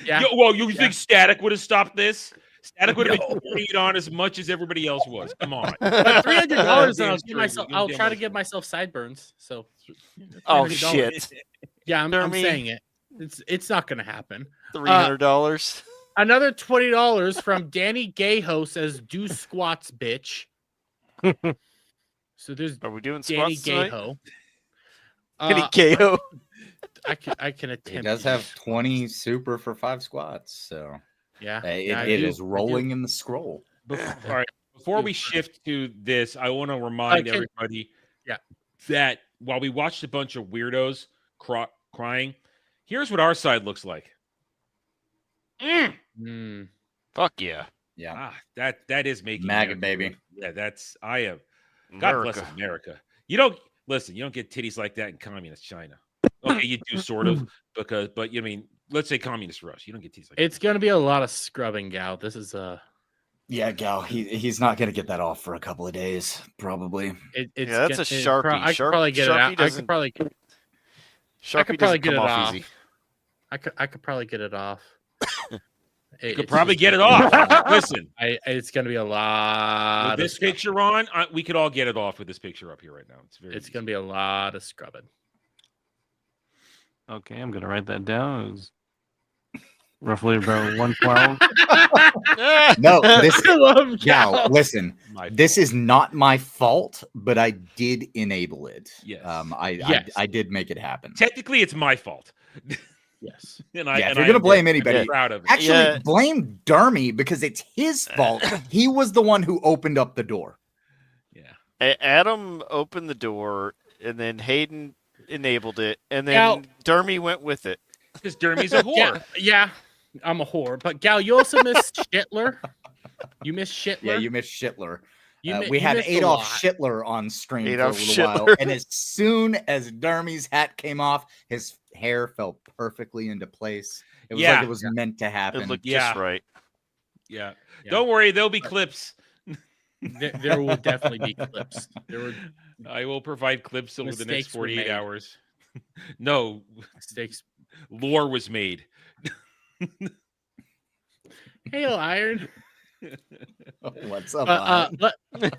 Yeah. You think Static would have stopped this? Static would have been carrying it on as much as everybody else was. Come on. But $300, Damn and straight. I'll try to give myself sideburns. So, Oh $300. shit! Yeah, I'm Jeremy. saying it. It's not gonna happen. $300. Another $20 from Danny Gayho says, "Do squats, bitch." So there's Are we doing Danny squats tonight? Gayho. Danny Gayho. I can attempt. He does have 20 super for 5 squats, so Yeah, it is rolling in the scroll. All right. Before we shift to this, I want to remind everybody that while we watched a bunch of weirdos crying, here's what our side looks like. Fuck yeah. Yeah. That is making MAGA, America baby. great. Yeah, I am. God bless America. You don't get titties like that in communist China. Okay, you do sort of but you mean, let's say communist Russia. You don't get titties like It's gonna be a lot of scrubbing, Gal. This is Yeah, Gal, he's not gonna get that off for a couple of days, probably. It's Yeah, that's a Sharpie. I could probably get it out. I could probably get it off. I could probably get it off. You could probably get it off. Listen, it's gonna be a lot. With this picture on, we could all get it off with this picture up here right now. It's gonna be a lot of scrubbing. Okay, I'm gonna write that down. It was roughly about 112. No, this I love Gal, Gal. listen, this is not my fault, but I did enable it. Yes. I did make it happen. Technically, it's my fault. Yes. If you're gonna blame anybody, proud of it. actually blame Dermy because it's his fault. He was the one who opened up the door. Adam opened the door, and then Hayden enabled it, and then Dermy went with it. Because Dermy's a whore. Yeah, I'm a whore. But Gal, you also missed Schittler. You missed Schittler. Yeah, you missed Schittler. We you had missed a Adolf lot. Hitler on stream Adolf for a little while, Hitler. and as soon as Dermy's hat came off, his hair fell perfectly into place. It was like Yeah. it was meant to happen. It looked Yeah. just right. Yeah. Yeah. Don't worry, there'll be clips. There will definitely be clips. There were I will provide clips over the next Mistakes were 48 made. hours. No, mistakes. lore was made. Hail Iron. What's up?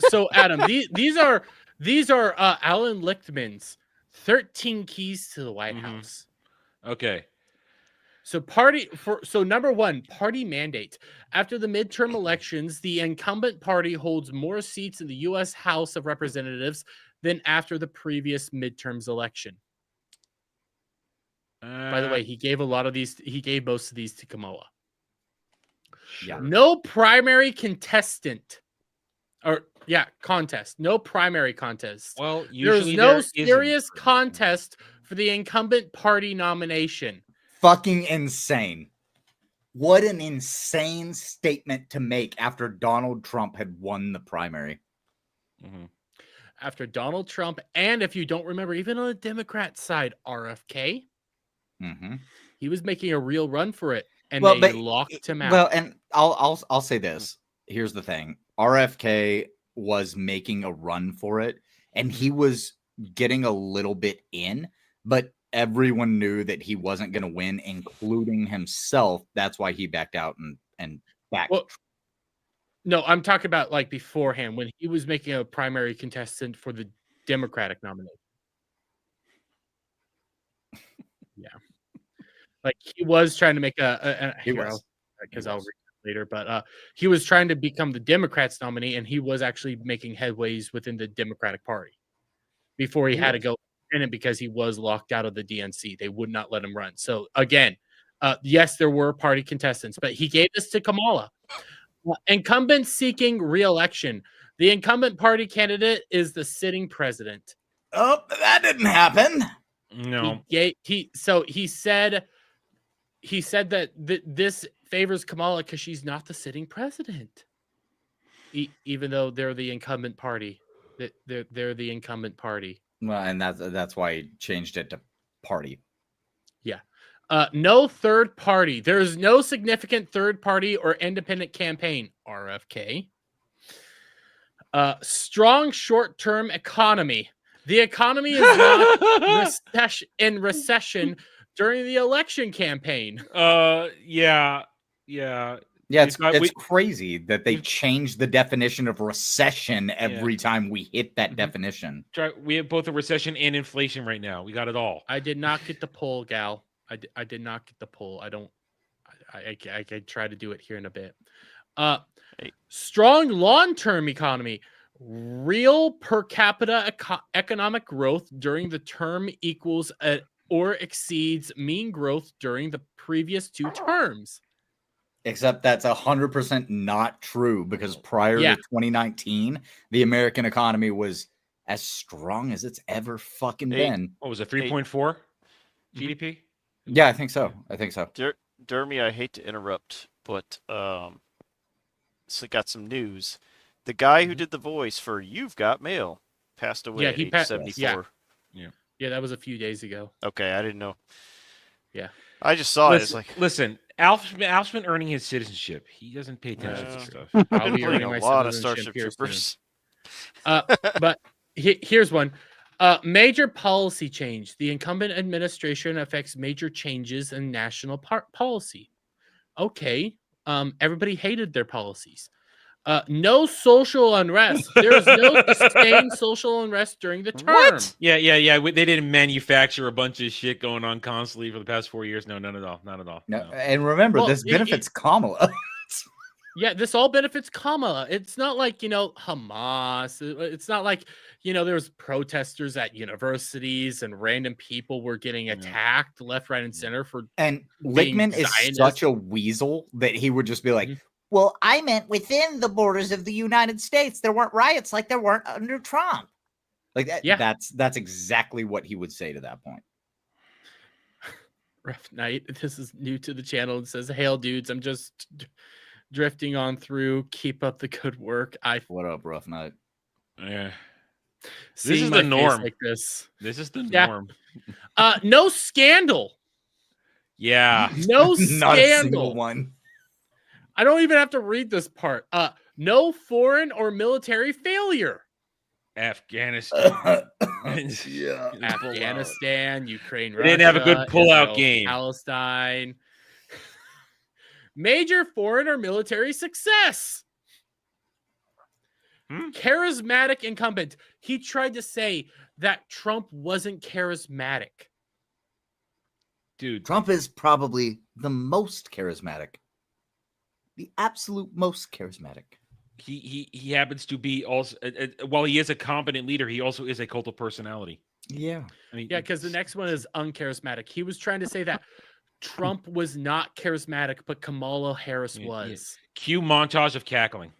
So Adam, these are Alan Lichtman's 13 keys to the White House. Okay. So number one, party mandate. After the midterm elections, the incumbent party holds more seats in the U.S. House of Representatives than after the previous midterms election. By the way, he gave a lot of these. He gave most of these to Kamala. Yeah. No primary contestant, contest. No primary contest. Well, there's usually no there isn't. serious contest for the incumbent party nomination. Fucking insane. What an insane statement to make after Donald Trump had won the primary. After Donald Trump, and if you don't remember, even on the Democrat side, RFK, he was making a real run for it, and they locked him out. Well, and I'll say this. Here's the thing: RFK was making a run for it, and he was getting a little bit in, but everyone knew that he wasn't going to win, including himself. That's why he backed out and backed. Well, no, I'm talking about like beforehand when he was making a primary contestant for the Democratic nomination. Yeah, like he was trying to make because I'll read it later, but he was trying to become the Democrats nominee, and he was actually making headways within the Democratic Party before he had to go independent because he was locked out of the DNC. They would not let him run. So again, yes, there were party contestants, but he gave this to Kamala. Incumbent seeking re-election. The incumbent party candidate is the sitting president. Oh, that didn't happen. No. He said that this favors Kamala because she's not the sitting president. Even though they're the incumbent party. They're the incumbent party. Well, and that's why he changed it to party. Yeah. No third party. There is no significant third party or independent campaign. RFK. Strong short-term economy. The economy is not in recession during the election campaign. Yeah. Yeah, it's crazy that they change the definition of recession every time we hit that definition. We have both a recession and inflation right now. We got it all. I did not get the poll, Gal. I did not get the poll. I could try to do it here in a bit. Strong long-term economy. Real per capita economic growth during the term equals or exceeds mean growth during the previous two terms. Except that's 100% not true because prior to 2019, the American economy was as strong as it's ever fucking been. What was it, 3.4 GDP? Yeah, I think so. Dermy, I hate to interrupt, but so got some news. The guy who did the voice for You've Got Mail passed away at age 74. Yeah, that was a few days ago. Okay, I didn't know. Yeah. I just saw it. It's like, listen, Alf's been earning his citizenship. He doesn't pay attention to stuff. I've been playing a lot of Starship Troopers. But here's one. Major policy change. The incumbent administration affects major changes in national policy. Okay. Everybody hated their policies. No social unrest. There's no sustained social unrest during the term. What? Yeah. They didn't manufacture a bunch of shit going on constantly for the past 4 years. No, not at all. Not at all. No. And remember, this benefits Kamala. Yeah, this all benefits Kamala. It's not like, Hamas. It's not like, there was protesters at universities and random people were getting attacked left, right, and center for. And Lichtman is such a weasel that he would just be like, well, I meant within the borders of the United States. There weren't riots like there weren't under Trump. Like that. Yeah. That's exactly what he would say to that point. Ref Knight, this is new to the channel. It says, "Hail dudes, I'm just drifting on through. Keep up the good work. What up, Rough Night? Yeah. Seeing is my the face norm. like this. This is the Yeah. norm. No scandal. Yeah. No Not a single scandal. one. I don't even have to read this part. No foreign or military failure. Afghanistan. Yeah. Afghanistan, Ukraine, They didn't have a good Russia, pullout Israel, game. Palestine. Major foreign or military success. Charismatic incumbent. He tried to say that Trump wasn't charismatic. Dude. Trump is probably the most charismatic. The absolute most charismatic. He happens to be also while he is a competent leader, he also is a cult of personality. Yeah. I mean, Yeah, because the next one is uncharismatic. He was trying to say that Trump was not charismatic, but Kamala Harris was. Cue montage of cackling.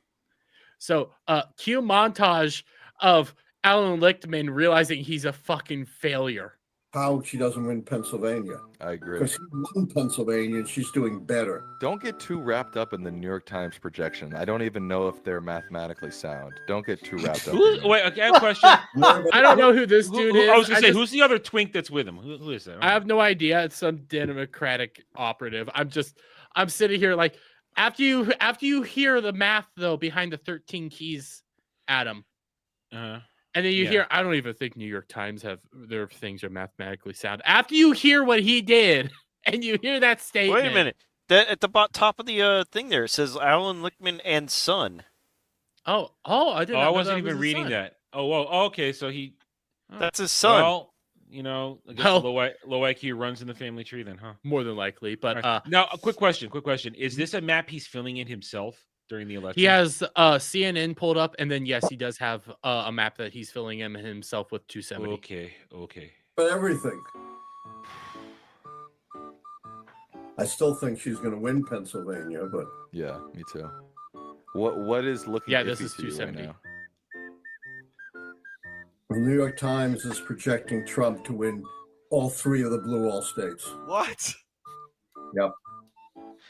So, cue montage of Alan Lichtman realizing he's a fucking failure. How she doesn't win Pennsylvania. I agree. Because he won Pennsylvania and she's doing better. Don't get too wrapped up in the New York Times projection. I don't even know if they're mathematically sound. Don't get too wrapped up. Wait, okay, I have a question. I don't know who this dude is. I was gonna say, who's the other twink that's with him? Who is that? I have no idea. It's some Democratic operative. I'm sitting here like after you hear the math though behind the 13 keys, Adam. And then you hear, I don't even think New York Times have their things are mathematically sound. After you hear what he did and you hear that statement. Wait a minute. That at the top of the thing there, it says Alan Lichtman and son. I didn't. I wasn't even reading that. Oh, okay. So he. That's his son. Well, I guess low IQ runs in the family tree then, huh? More than likely, but now a quick question. Is this a map he's filling in himself during the election? He has CNN pulled up, and then yes, he does have a map that he's filling in himself with 270. Okay. But everything. I still think she's going to win Pennsylvania, but yeah, me too. What is looking? Yeah, this iffy is to you 270. right now? the New York Times is projecting Trump to win all three of the blue all states. What? Yep.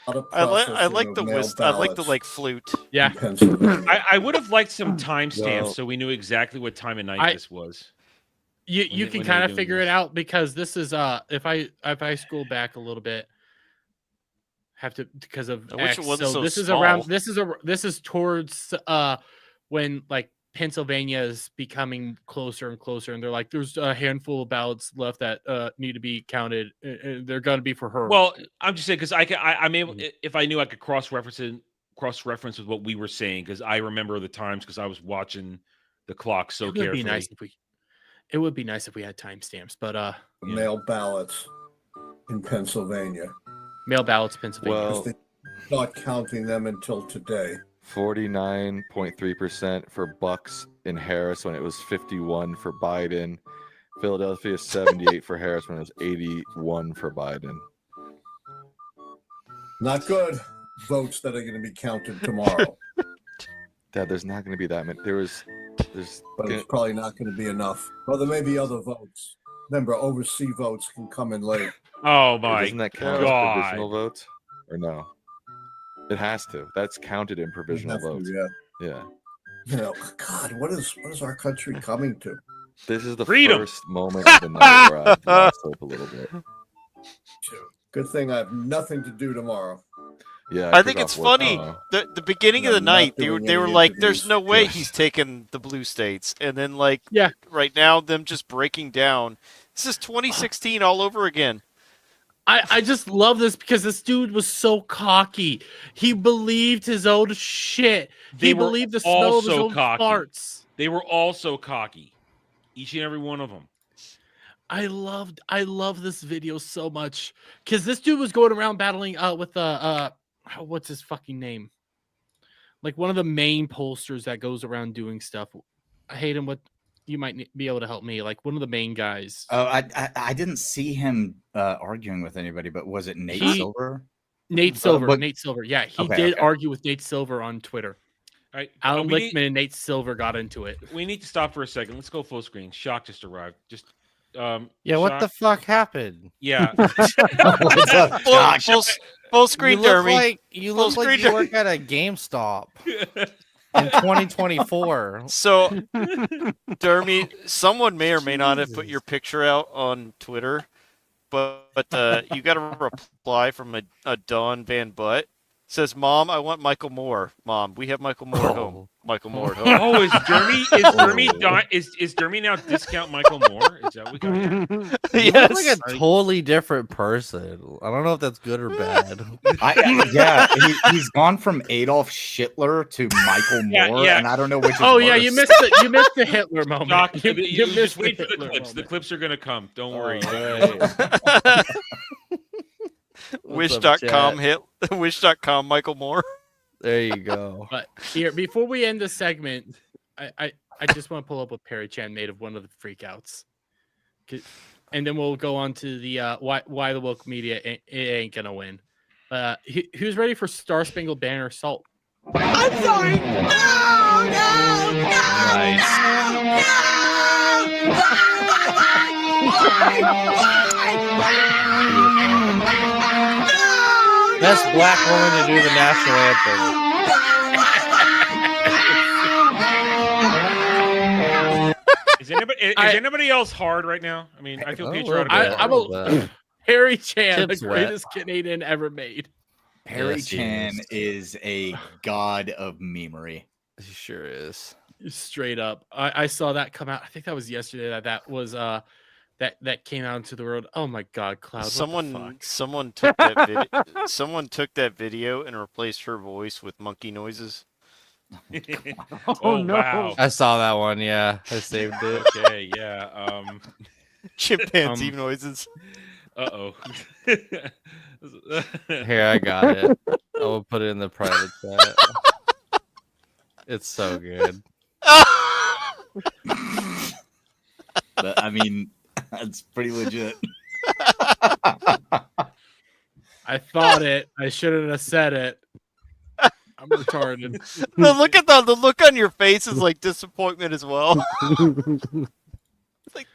I like the flute. Yeah. I would have liked some timestamps so we knew exactly what time of night this was. You can kind of figure it out because this is if I scroll back a little bit, have to because of Which X. one's so this is small? around this is towards when like Pennsylvania is becoming closer and closer, and they're like, there's a handful of ballots left that need to be counted. And they're going to be for her. Well, I'm just saying because I'm able if I knew I could cross reference with what we were saying because I remember the times because I was watching the clock so carefully. It would be nice if we had timestamps, but mail ballots in Pennsylvania. Mail ballots, Pennsylvania. Well, They're not counting them until today. 49.3% for Bucks in Harris when it was 51 for Biden. Philadelphia 78 for Harris when it was 81 for Biden. Not good. Votes that are going to be counted tomorrow. Dad, there's not going to be that many. But it's probably not going to be enough. Well, there may be other votes. Remember, overseas votes can come in late. Oh my Doesn't that count as provisional votes? Or no? It has to. That's counted in provisional votes. Yeah. You know, God, what is our country coming to? This is the Freedom. first moment of the night where I've lost hope a little bit. Good thing I have nothing to do tomorrow. Yeah, I think it's funny. The beginning of the night, they were like, "There's no way he's taking the blue states," and then right now, them just breaking down. This is 2016 all over again. I just love this because this dude was so cocky. He believed his own shit. He believed the smell of his own farts. They were all so cocky, each and every one of them. I love this video so much because this dude was going around battling with what's his fucking name? Like one of the main pollsters that goes around doing stuff. Hayden, what you might be able to help me? Like one of the main guys. Oh, I didn't see him arguing with anybody, but was it Nate Silver? Nate Silver. Nate Silver. Yeah, he did argue with Nate Silver on Twitter. All right, Alan Lichtman and Nate Silver got into it. We need to stop for a second. Let's go full screen. Shock just arrived. Just what the fuck happened? Yeah. Full screen, you look Jeremy. like you Full look like screen, you work at a GameStop in 2024. So, Dermy, someone may or may not have put your picture out on Twitter, but you got a reply from a Dawn Van Butt. Says, "Mom, I want Michael Moore. Mom, we have Michael Moore at home. Michael Moore at home." Oh, is Dermy now discount Michael Moore? Is that what we got here? You look like a totally different person. I don't know if that's good or bad. He's gone from Adolf Hitler to Michael Moore, and I don't know which. Oh is yeah, worse. you missed the Hitler moment. Doc, You just missed wait the for the Hitler clips. The moment. clips are gonna come. Don't worry. Wish.com Wish.com Michael Moore. There you go. But here, before we end the segment, I just want to pull up what Perry Chan made of one of the freakouts, and then we'll go on to the why the woke media ain't gonna win. Who's ready for Star Spangled Banner assault? I'm sorry. Best black woman to do the national anthem. Is anybody else hard right now? I mean, I feel patriotic. I'm Harry Chan, Chips the wet. greatest Canadian ever made. Harry Yes, he Chan is a god of memery. He sure is. Straight up, I saw that come out. I think that was yesterday. That was that came out into the world. Oh my God, Cloud! Someone took that video. Someone took that video and replaced her voice with monkey noises. Oh no! Wow. I saw that one. Yeah, I saved it. Okay, yeah. Chimpanzee noises. Uh-oh. Here, I got it. I will put it in the private chat. It's so good. But, I mean, that's pretty legit. I thought it. I shouldn't have said it. I'm retarded. No, look at the look on your face is like disappointment as well. Like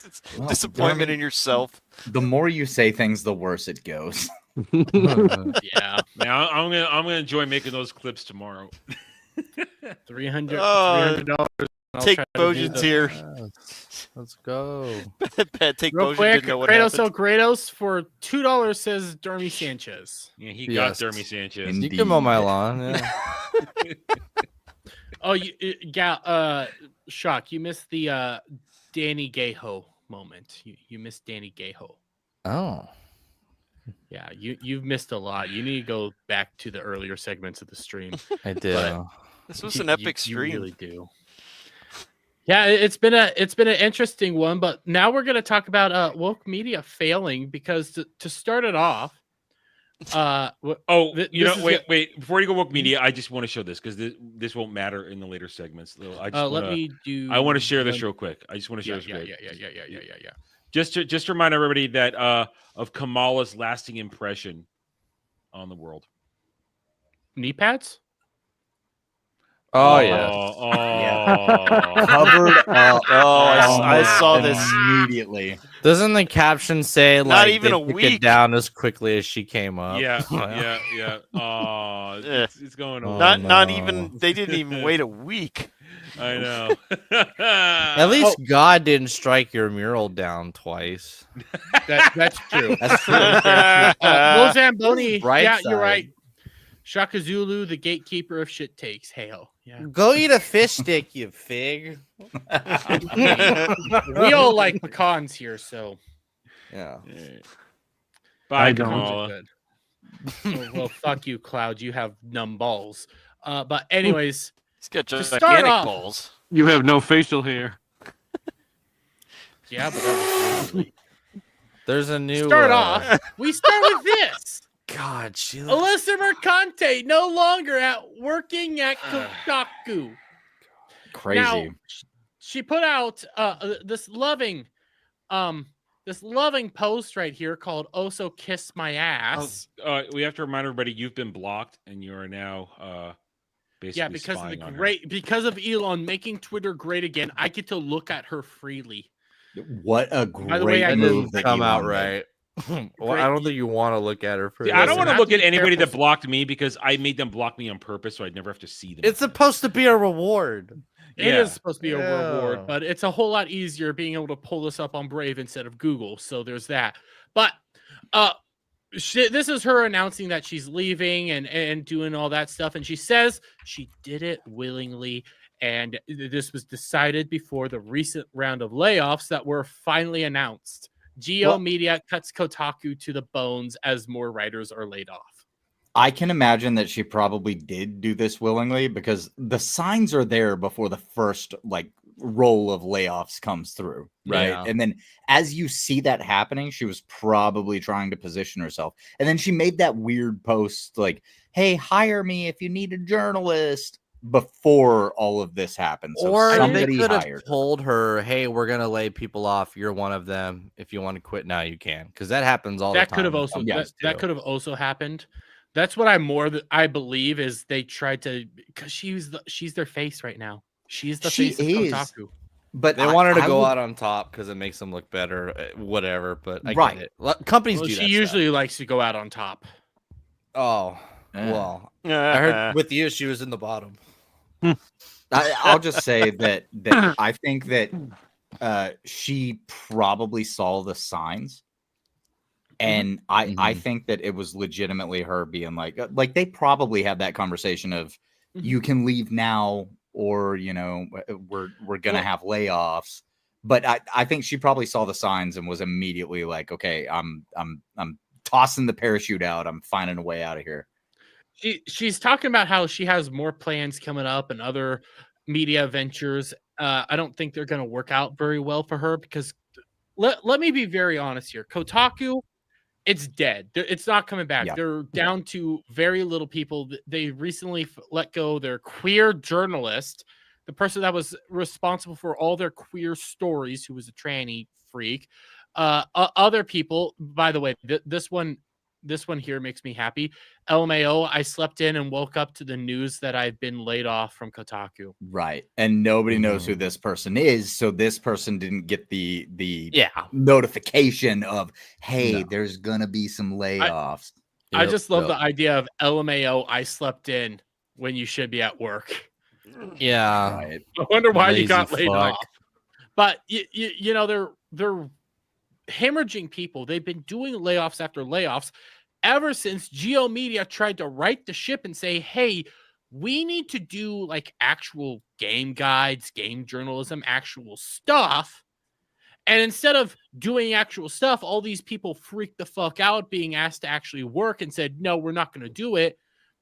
disappointment in yourself. The more you say things, the worse it goes. Yeah. Now I'm gonna enjoy making those clips tomorrow. $300. Take Bojan's here. Let's go. Take Real Bojan quick, didn't know what Kratos happened. Kratos for $2 says Dermy Sanchez. Yeah, he Yes. got Dermy Sanchez. You can mow my lawn. Yeah. Oh, Shock, you missed the Danny Gayho moment. You missed Danny Gayho. Oh. Yeah, you've missed a lot. You need to go back to the earlier segments of the stream. I do. But This was an epic you stream. really do. Yeah, it's been an interesting one, but now we're gonna talk about woke media failing because to start it off, wait! Before you go woke media, I just want to show this because this won't matter in the later segments. I want to share this real quick. I just want to share this. Yeah. Just to remind everybody that of Kamala's lasting impression on the world. Knee pads. Oh yeah. Covered up. I saw this immediately. Doesn't the caption say like Not even they a took week. it down as quickly as she came up? Yeah. Oh, it's going on. Not even. They didn't even wait a week. I know. At least God didn't strike your mural down twice. That's true. That's true. Will Zamboni. Right yeah, side. you're right. Shaka Zulu, the gatekeeper of shit takes. Hail. Yeah. Go eat a fish stick, you fig. We all like pecans here, so. Yeah. Bye, I Kamala. Well, fuck you, Cloud. You have numb balls. But anyways, He's got to gigantic start off, balls. You have no facial hair. yeah, but that was recently. There's a new Start off. We start with this. God, she Alyssa Mercante no longer working at Kotaku. Crazy. Now, she put out this loving post right here called "Also Kiss My Ass." We have to remind everybody you've been blocked and you are now basically because of spying on because of Elon making Twitter great again. I get to look at her freely. What a great By the way, I move didn't that come Elon out made. right. Well, I don't think you want to look at her for. See, I don't want to have look to at be anybody careful. that blocked me because I made them block me on purpose, so I'd never have to see them. It's supposed to be a reward. It Yeah. is supposed to be a reward, but it's a whole lot easier being able to pull this up on Brave instead of Google. So there's that. But this is her announcing that she's leaving and doing all that stuff. And she says she did it willingly. And this was decided before the recent round of layoffs that were finally announced. GO Media cuts Kotaku to the bones as more writers are laid off. I can imagine that she probably did do this willingly because the signs are there before the first roll of layoffs comes through, right? Yeah. And then as you see that happening, she was probably trying to position herself. And then she made that weird post like, "Hey, hire me if you need a journalist," before all of this happened. So Or they somebody could have hired her. told her, "Hey, we're gonna lay people off. You're one of them. If you want to quit now, you can." Because that happens all the time. That could have also that could have also happened. That's what I believe is they tried to, because she's their face right now. She's the face of Kotaku. But they want her to go out on top because it makes them look better. Whatever, but I get it. Companies do that. She usually likes to go out on top. Oh, well, I heard with you she was in the bottom. I'll just say that I think that she probably saw the signs, and I think that it was legitimately her being like they probably had that conversation of you can leave now, or we're gonna have layoffs. But I think she probably saw the signs and was immediately like, okay, I'm tossing the parachute out. I'm finding a way out of here. She's talking about how she has more plans coming up and other media ventures. I don't think they're going to work out very well for her because let me be very honest here. Kotaku, it's dead. It's not coming back. Yeah. They're down to very little people. They recently let go their queer journalist, the person that was responsible for all their queer stories, who was a tranny freak. Other people, by the way, this one here makes me happy. LMAO, I slept in and woke up to the news that I've been laid off from Kotaku. Right. And nobody knows who this person is. So this person didn't get the notification of, hey, there's going to be some layoffs. I just love the idea of LMAO, I slept in when you should be at work. Yeah. Right. I wonder why you Lazy got laid fuck. off. But you know, they're hemorrhaging people. They've been doing layoffs after layoffs ever since GO Media tried to right the ship and say, hey, we need to do like actual game guides, game journalism, actual stuff. And instead of doing actual stuff, all these people freaked the fuck out being asked to actually work and said, no, we're not going to do it.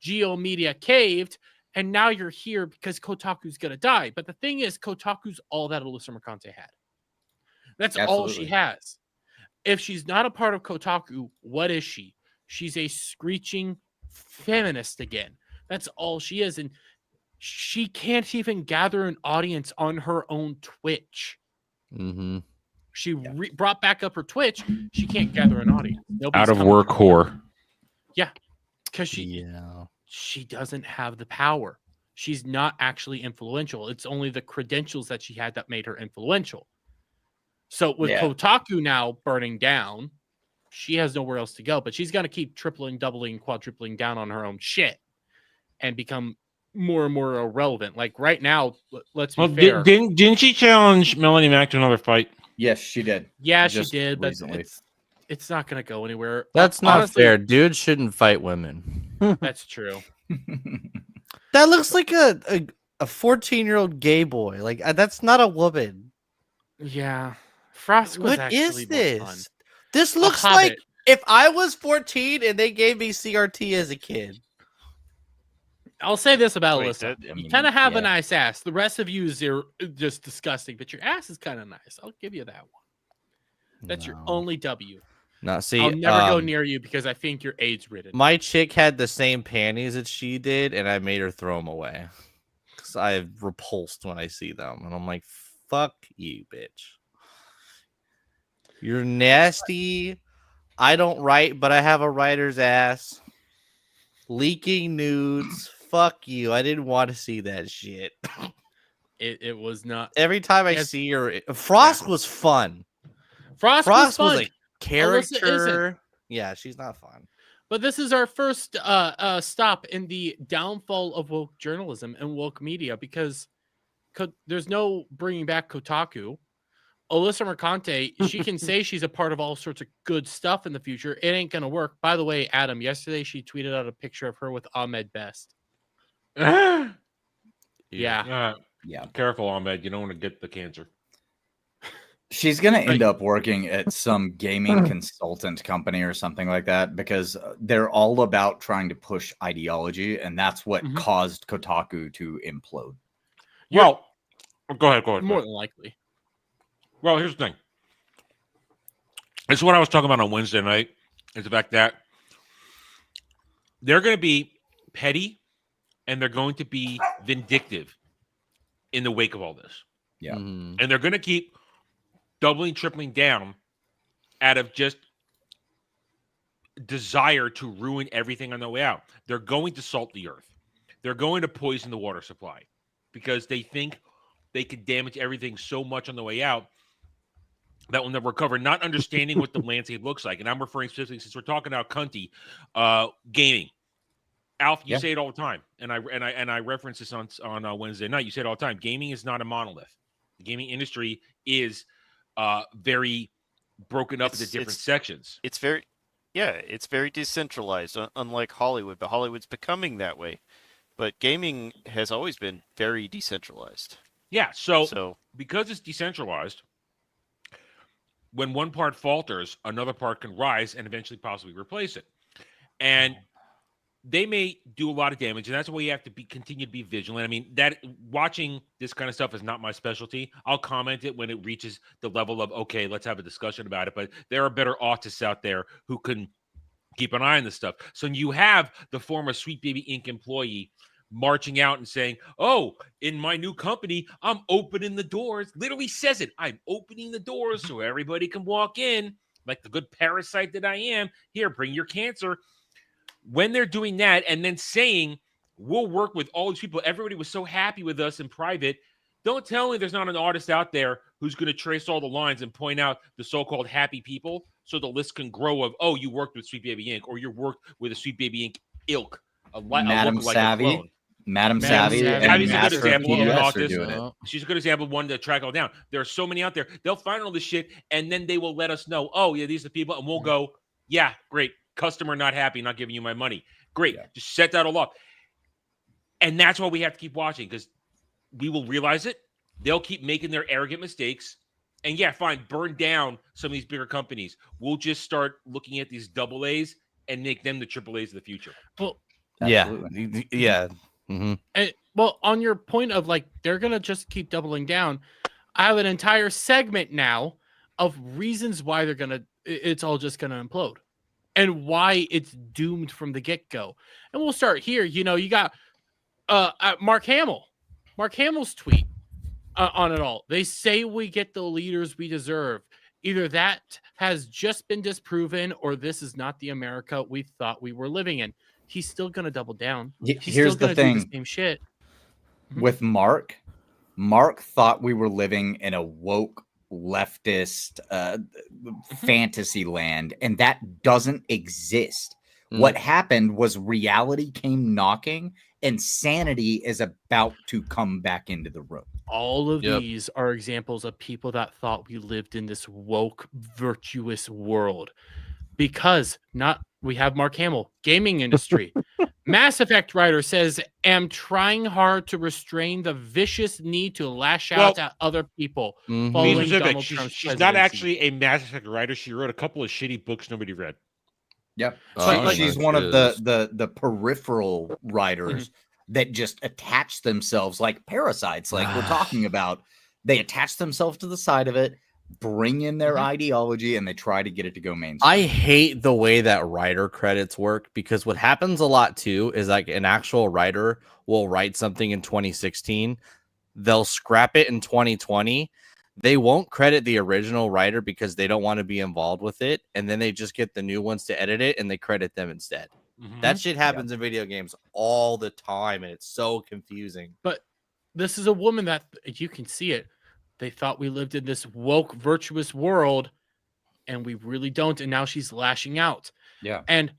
GO Media caved. And now you're here because Kotaku's going to die. But the thing is, Kotaku's all that Alyssa Mercante had. That's all she has. If she's not a part of Kotaku, what is she? She's a screeching feminist again. That's all she is. And she can't even gather an audience on her own Twitch. Mm-hmm. She brought back up her Twitch. She can't gather an audience. Nobody's Out of coming work to her. whore. Yeah. Because she doesn't have the power. She's not actually influential. It's only the credentials that she had that made her influential. So with Kotaku now burning down, she has nowhere else to go, but she's going to keep tripling, doubling, quadrupling down on her own shit and become more and more irrelevant. Like right now, let's be fair. Didn't she challenge Melanie Mack to another fight? Yes, she did. Yeah, Just she did, but recently. it's not going to go anywhere. That's not Honestly, fair. Dudes shouldn't fight women. That's true. That looks like a 14-year-old gay boy. Like that's not a woman. Yeah. Frost was What is actually more fun. this? This looks Hobbit. like if I was 14 and they gave me CRT as a kid. I'll say this about Wait, Alyssa. that- I You mean, kind of have a yeah. nice ass. The rest of you is just disgusting, but your ass is kind of nice. I'll give you that one. That's your only W. No, see, I'll never go near you because I think you're AIDS ridden. My chick had the same panties that she did, and I made her throw them away because I repulsed when I see them, and I'm like, "Fuck you, bitch! You're nasty. I don't write, but I have a writer's ass. Leaking nudes. Fuck you. I didn't want to see that shit. It was not. Every time I see her, Frost was fun. Frost was fun. a character. Yeah, she's not fun. But this is our first stop in the downfall of woke journalism and woke media because there's no bringing back Kotaku. Alyssa Mercante, she can say she's a part of all sorts of good stuff in the future. It ain't gonna work. By the way, Adam, yesterday she tweeted out a picture of her with Ahmed Best. Yeah. Yeah. Careful, Ahmed. You don't want to get the cancer. She's going to end up working at some gaming consultant company or something like that because they're all about trying to push ideology, and that's what caused Kotaku to implode. Well, go ahead. More than likely. Well, here's the thing. This is what I was talking about on Wednesday night, is the fact that they're going to be petty and they're going to be vindictive in the wake of all this. Yeah. And they're going to keep doubling, tripling down out of just desire to ruin everything on the way out. They're going to salt the earth. They're going to poison the water supply because they think they could damage everything so much on the way out that will never recover, not understanding what the landscape looks like. And I'm referring specifically, since we're talking about cunty, gaming. Alf, you say it all the time, and I reference this on Wednesday night. You say it all the time. Gaming is not a monolith. The gaming industry is very broken up into different sections. It's very decentralized, unlike Hollywood. But Hollywood's becoming that way. But gaming has always been very decentralized. Yeah. So because it's decentralized, when one part falters, another part can rise and eventually possibly replace it. And they may do a lot of damage, and that's why you have to continue to be vigilant. I mean, that watching this kind of stuff is not my specialty. I'll comment it when it reaches the level of, okay, let's have a discussion about it. But there are better artists out there who can keep an eye on this stuff. So you have the former Sweet Baby Inc. employee marching out and saying, oh, in my new company, I'm opening the doors. Literally says it. I'm opening the doors so everybody can walk in like the good parasite that I am. Here, bring your cancer. When they're doing that and then saying, we'll work with all these people, everybody was so happy with us in private. Don't tell me there's not an artist out there who's going to trace all the lines and point out the so-called happy people so the list can grow of, oh, you worked with Sweet Baby Inc. or you worked with a Sweet Baby Inc. ilk. Madam Savvy. Madam Savvy. Savvy's a good example of an artist. She's a good example of one to track all down. There are so many out there. They'll find all this shit, and then they will let us know, oh, yeah, these are the people, and we'll go, yeah, great. Customer not happy, not giving you my money. Great. Just set that all up. And that's why we have to keep watching, because we will realize it. They'll keep making their arrogant mistakes. And yeah, fine, burn down some of these bigger companies. We'll just start looking at these double A's and make them the triple A's of the future. Well, yeah. And, well, on your point of like, they're going to just keep doubling down. I have an entire segment now of reasons why it's all just going to implode. And why it's doomed from the get-go. And we'll start here. You know, you got Mark Hamill. Mark Hamill's tweet on it all. They say we get the leaders we deserve. Either that has just been disproven or this is not the America we thought we were living in. He's still going to double down. Here's still the thing. do the same shit. With Mark thought we were living in a woke leftist fantasy land, and that doesn't exist. What happened was reality came knocking and sanity is about to come back into the room. All of these are examples of people that thought we lived in this woke, virtuous world. Because we have Mark Hamill, gaming industry. Mass Effect writer says, am trying hard to restrain the vicious need to lash out at other people. Following Donald Trump's she's not actually a Mass Effect writer. She wrote a couple of shitty books nobody read. Yep. She's one of the peripheral writers that just attach themselves like parasites, like we're talking about. They attach themselves to the side of it, bring in their ideology, and they try to get it to go mainstream. I hate the way that writer credits work, because what happens a lot too is like an actual writer will write something in 2016, they'll scrap it in 2020. They won't credit the original writer because they don't want to be involved with it, and then they just get the new ones to edit it and they credit them instead. That shit happens in video games all the time, and it's so confusing. But this is a woman that, you can see it, they thought we lived in this woke, virtuous world. and we really don't. And now she's lashing out. Yeah. And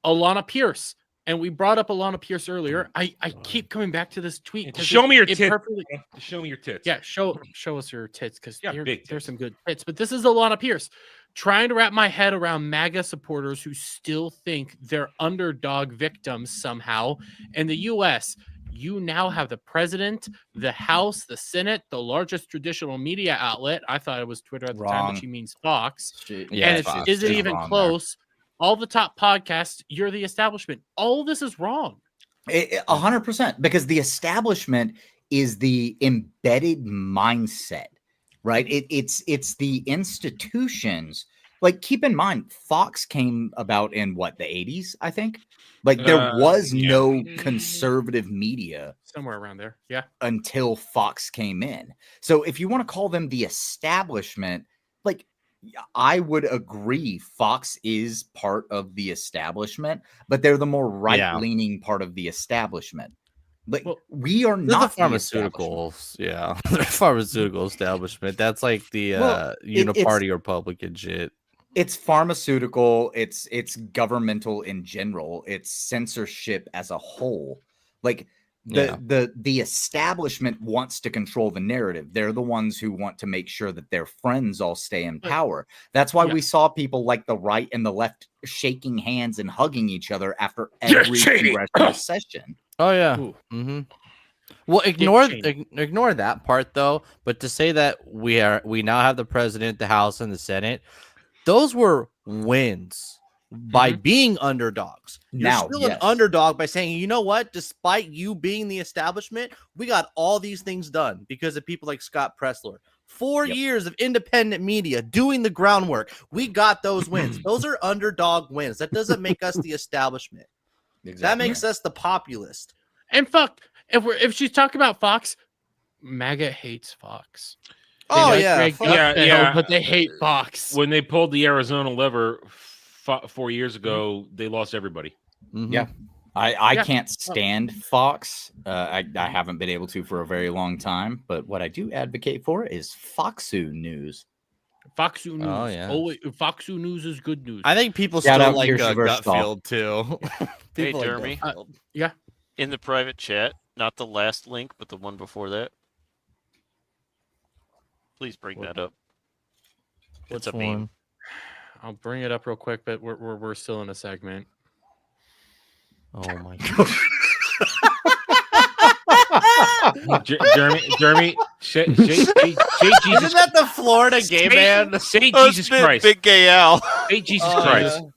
Alana Pierce, and we brought up Alana Pierce earlier. I keep coming back to this tweet. 'cause Show me your it tits. perfectly- Show me your tits. Yeah, show us your tits, because Yeah, big there's some good tits. But this is Alana Pierce trying to wrap my head around MAGA supporters who still think they're underdog victims somehow in the U.S. You now have the president, the House, the Senate, the largest traditional media outlet. I thought it was Twitter at the time, Wrong. but she means Fox. Yeah, And Fox isn't is even wrong there. close. All the top podcasts, you're the establishment. All of this is wrong. 100%, because the establishment is the embedded mindset, right? It's the institutions. Like, keep in mind, Fox came about in what, the 80s, I think? Like, there was no conservative media Somewhere around there. Yeah. until Fox came in. So if you want to call them the establishment, like, I would agree Fox is part of the establishment, but they're the more right-leaning part of the establishment. Like, we are They're not the pharmaceuticals. Yeah, they're pharmaceutical establishment. That's like the Well, uniparty Republican shit. It's pharmaceutical, it's governmental in general, it's censorship as a whole. Like, the establishment wants to control the narrative. They're the ones who want to make sure that their friends all stay in power. That's why we saw people like the right and the left shaking hands and hugging each other after every congressional session. Oh yeah. Mm-hmm. Well, ignore that part though. But to say that we now have the president, the House, and the Senate, those were wins by being underdogs. You're Now, still an underdog by saying, you know what? Despite you being the establishment, we got all these things done because of people like Scott Pressler. 4 years of independent media doing the groundwork. We got those wins. Those are underdog wins. That doesn't make us the establishment. That makes us the populist. And fuck, if she's talking about Fox, MAGA hates Fox. Oh, They like yeah. Greg Fuck. Gutfeld, but they hate Fox. When they pulled the Arizona lever 4 years ago, they lost everybody. Yeah. I can't stand Fox. I haven't been able to for a very long time, but what I do advocate for is Foxu News. Foxu News. Oh, yeah. Foxu News is good news. I think people Shout still out like Kirsten Gutfield too. Hey, People like Jeremy. Gutfield. Yeah. In the private chat, not the last link, but the one before that. Please bring that up. It's a meme. I'll bring it up real quick, but we're still in a segment. Oh my god. Jeremy, say Jesus. Isn't that the Florida gay man? Say Jesus Christ. Big gay Al. Say Jesus Christ. Yeah.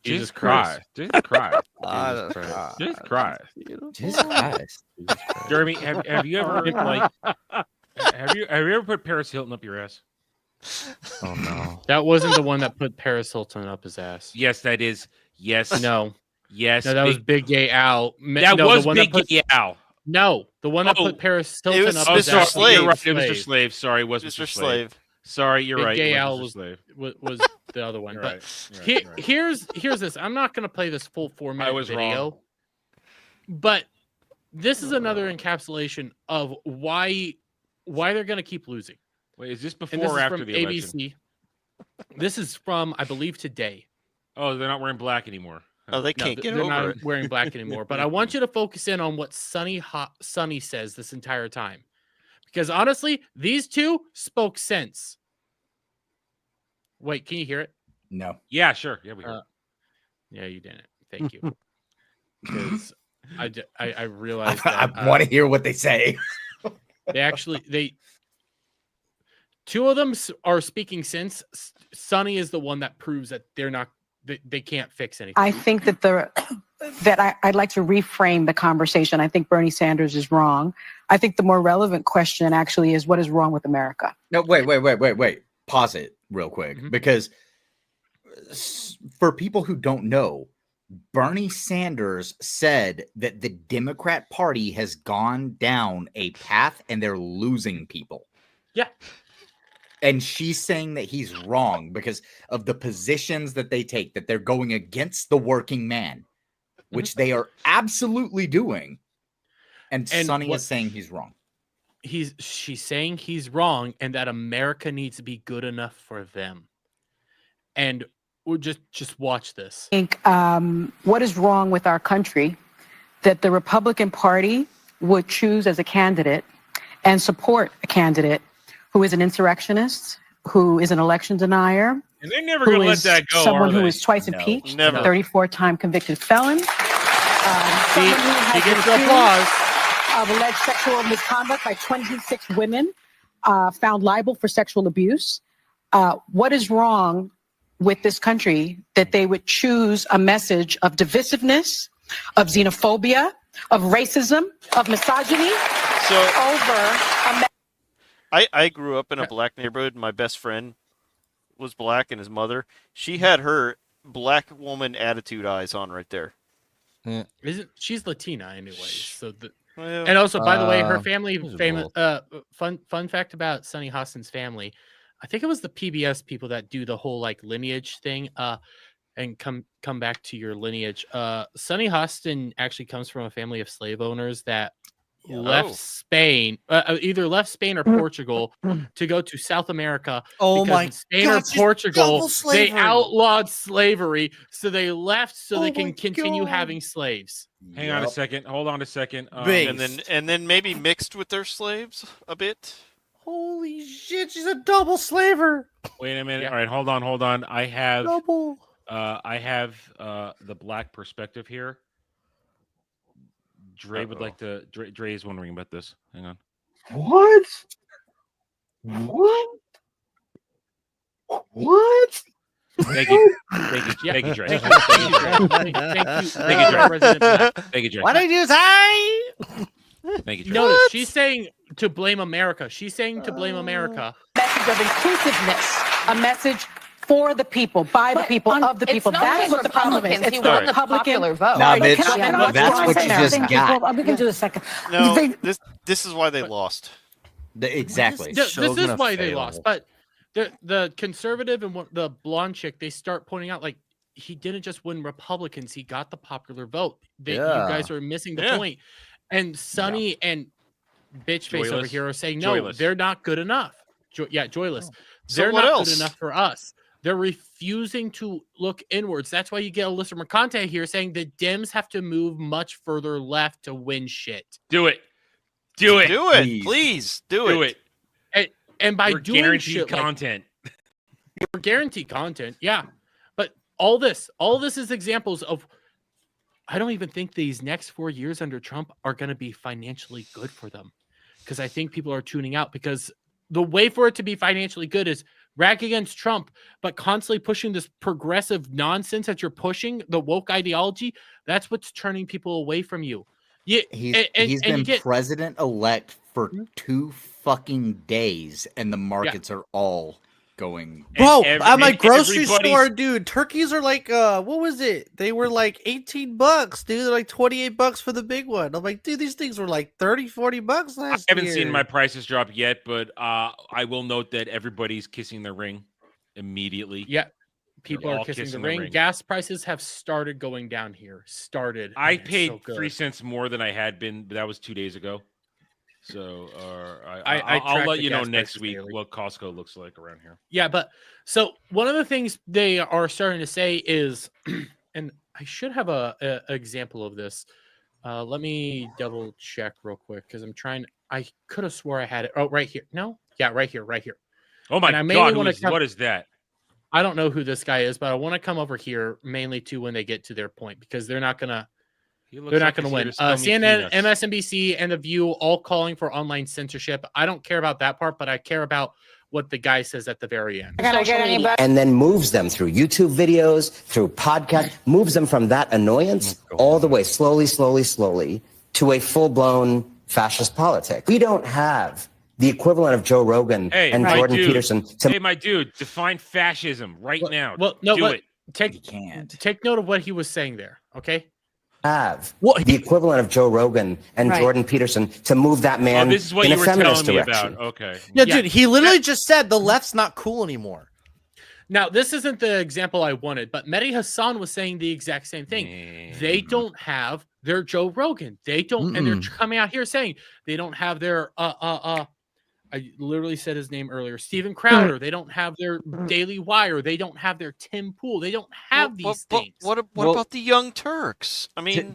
Jesus Christ. Jesus Christ. Jesus Christ. Jesus Christ. Jeremy, have you ever like have you ever put Paris Hilton up your ass? Oh no. That wasn't the one that put Paris Hilton up his ass. Yes, that is. Yes. No. Yes. No, that was Big Gay Al. That no, was the one Big that put, Gay Al. No, the one that put Paris Hilton was up Mr. his ass. Slave. You're right. It was Slave. Mr. Slave. Sorry, it was Mr. Mr. Slave. Slave. Sorry, you're Big right. Gay It Al was Mr. was, Slave. was the other one. You're But right. here's this. I'm not gonna play this full 4 minute I was video, wrong. but this is another encapsulation of why they're gonna keep losing. Wait, is this And before this or is after from the election? ABC. This is from, I believe, today. Oh, they're not wearing black anymore. Oh, they No, can't get they're over not it. wearing black anymore. But I want you to focus in on what Sonny says this entire time, because honestly, these two spoke sense. Wait, can you hear it? No. Yeah, sure. Yeah, we heard. Yeah, you didn't. Thank you. Because I realized I that want to hear what they say. they two of them are speaking sense. Sonny is the one that proves that they can't fix anything. I think that I'd like to reframe the conversation. I think Bernie Sanders is wrong. I think the more relevant question actually is, what is wrong with America? No, wait. Pause it real quick, because for people who don't know, Bernie Sanders said that the Democrat Party has gone down a path and they're losing people. Yeah. And she's saying that he's wrong because of the positions that they take, that they're going against the working man, which they are absolutely doing. And Sonny is saying he's wrong. She's saying he's wrong and that America needs to be good enough for them. and we'll just watch this. I think what is wrong with our country that the Republican Party would choose as a candidate and support a candidate who is an insurrectionist, who is an election denier, And they're never who going to let is that go, someone are who they? is twice No, impeached, never. 34-time convicted felon. He Someone who has gets been applause. accused of alleged sexual misconduct by 26 women found liable for sexual abuse. What is wrong with this country that they would choose a message of divisiveness, of xenophobia, of racism, of misogyny over a I grew up in a black neighborhood. My best friend was black, and his mother, she had her black woman attitude eyes on right there. Isn't she's Latina anyway? So the Well, and also, by the way, her family those are famous. Fun fact about Sunny Hostin's family. I think it was the PBS people that do the whole like lineage thing. And come back to your lineage. Sunny Hostin actually comes from a family of slave owners that left Spain, either left Spain or Portugal to go to South America. Oh because my in Spain God, or she's Portugal, double they slavery. outlawed slavery, so they left so they Oh can my continue God. having slaves. Hang on a second. Hold on a second. and then maybe mixed with their slaves a bit. Holy shit, she's a double slaver. Wait a minute. All right, hold on. I have Double. the black perspective here. Dre would like to. Dre is wondering about this. Hang on. What? What? Thank you. Thank you. Thank you, Dre. Thank you, Dre. Thank you, Dre. Thank you, Dre. What I do is hi. Thank you, Dre. Notice she's saying to blame America. She's saying to blame America. message of inclusiveness, a message for the people, by the people, of the people. That's what the problem is. It's the Republican vote. Nah, bitch, that's what you just got. We can do a second. No, this is why they lost. Exactly. This is why they lost. But the conservative and the blonde chick, they start pointing out like he didn't just win Republicans; he got the popular vote. You guys are missing the point. And Sonny and bitch face over Joyless. here are saying no, Joyless. they're not good enough. Joyless. So They're what not else? good enough for us. They're refusing to look inwards. That's why you get Alyssa Mercante here saying the Dems have to move much further left to win shit. Do it. Do it. Do it. Please do it. And by We're doing guaranteed shit content. we're guaranteed content, yeah. But all this is examples of. I don't even think these next 4 years under Trump are going to be financially good for them, because I think people are tuning out, because the way for it to be financially good is rag against Trump, but constantly pushing this progressive nonsense that you're pushing, the woke ideology. That's what's turning people away from you. He's been president-elect for 2 fucking days, and the markets are all going. Bro, at my grocery store, dude, turkeys are like, what was it? They were like $18, dude. They're like $28 for the big one. I'm like, dude, these things were like $30-40 last I year. haven't seen my prices drop yet, but I will note that everybody's kissing their ring immediately. Yeah, people They're are all kissing the ring. Gas prices have started going down here. I and it's paid so good. 3 cents more than I had been, but that was 2 days ago. So I I'll track let the you know gas next prices week daily. what Costco looks like around here. Yeah, but so one of the things they are starting to say is, and I should have a example of this. Let me double check real quick, because I'm trying. I could have swore I had it. Oh, right here. No, yeah, right here. Oh my And I mainly God, wanna what is that? I don't know who this guy is, but I want to come over here mainly to when they get to their point, because they're not gonna. They're not going to win. CNN, MSNBC, and The View all calling for online censorship. I don't care about that part, but I care about what the guy says at the very end. And then moves them through YouTube videos, through podcasts, moves them from that annoyance all the way slowly to a full-blown fascist politic. We don't have the equivalent of Joe Rogan and Jordan Peterson. Hey, my dude, define fascism right now. Well, no, do but it. Take note of what he was saying there, okay? Have the equivalent of Joe Rogan and Jordan Peterson to move that man this is what in you a were feminist telling me direction. about. Okay. Yeah, dude, he literally just said the left's not cool anymore. Now, this isn't the example I wanted, but Mehdi Hassan was saying the exact same thing. They don't have their Joe Rogan. They don't, and they're coming out here saying they don't have their I I literally said his name earlier. Steven Crowder. They don't have their Daily Wire. They don't have their Tim Pool. They don't have these things. What Well, about the Young Turks? I mean,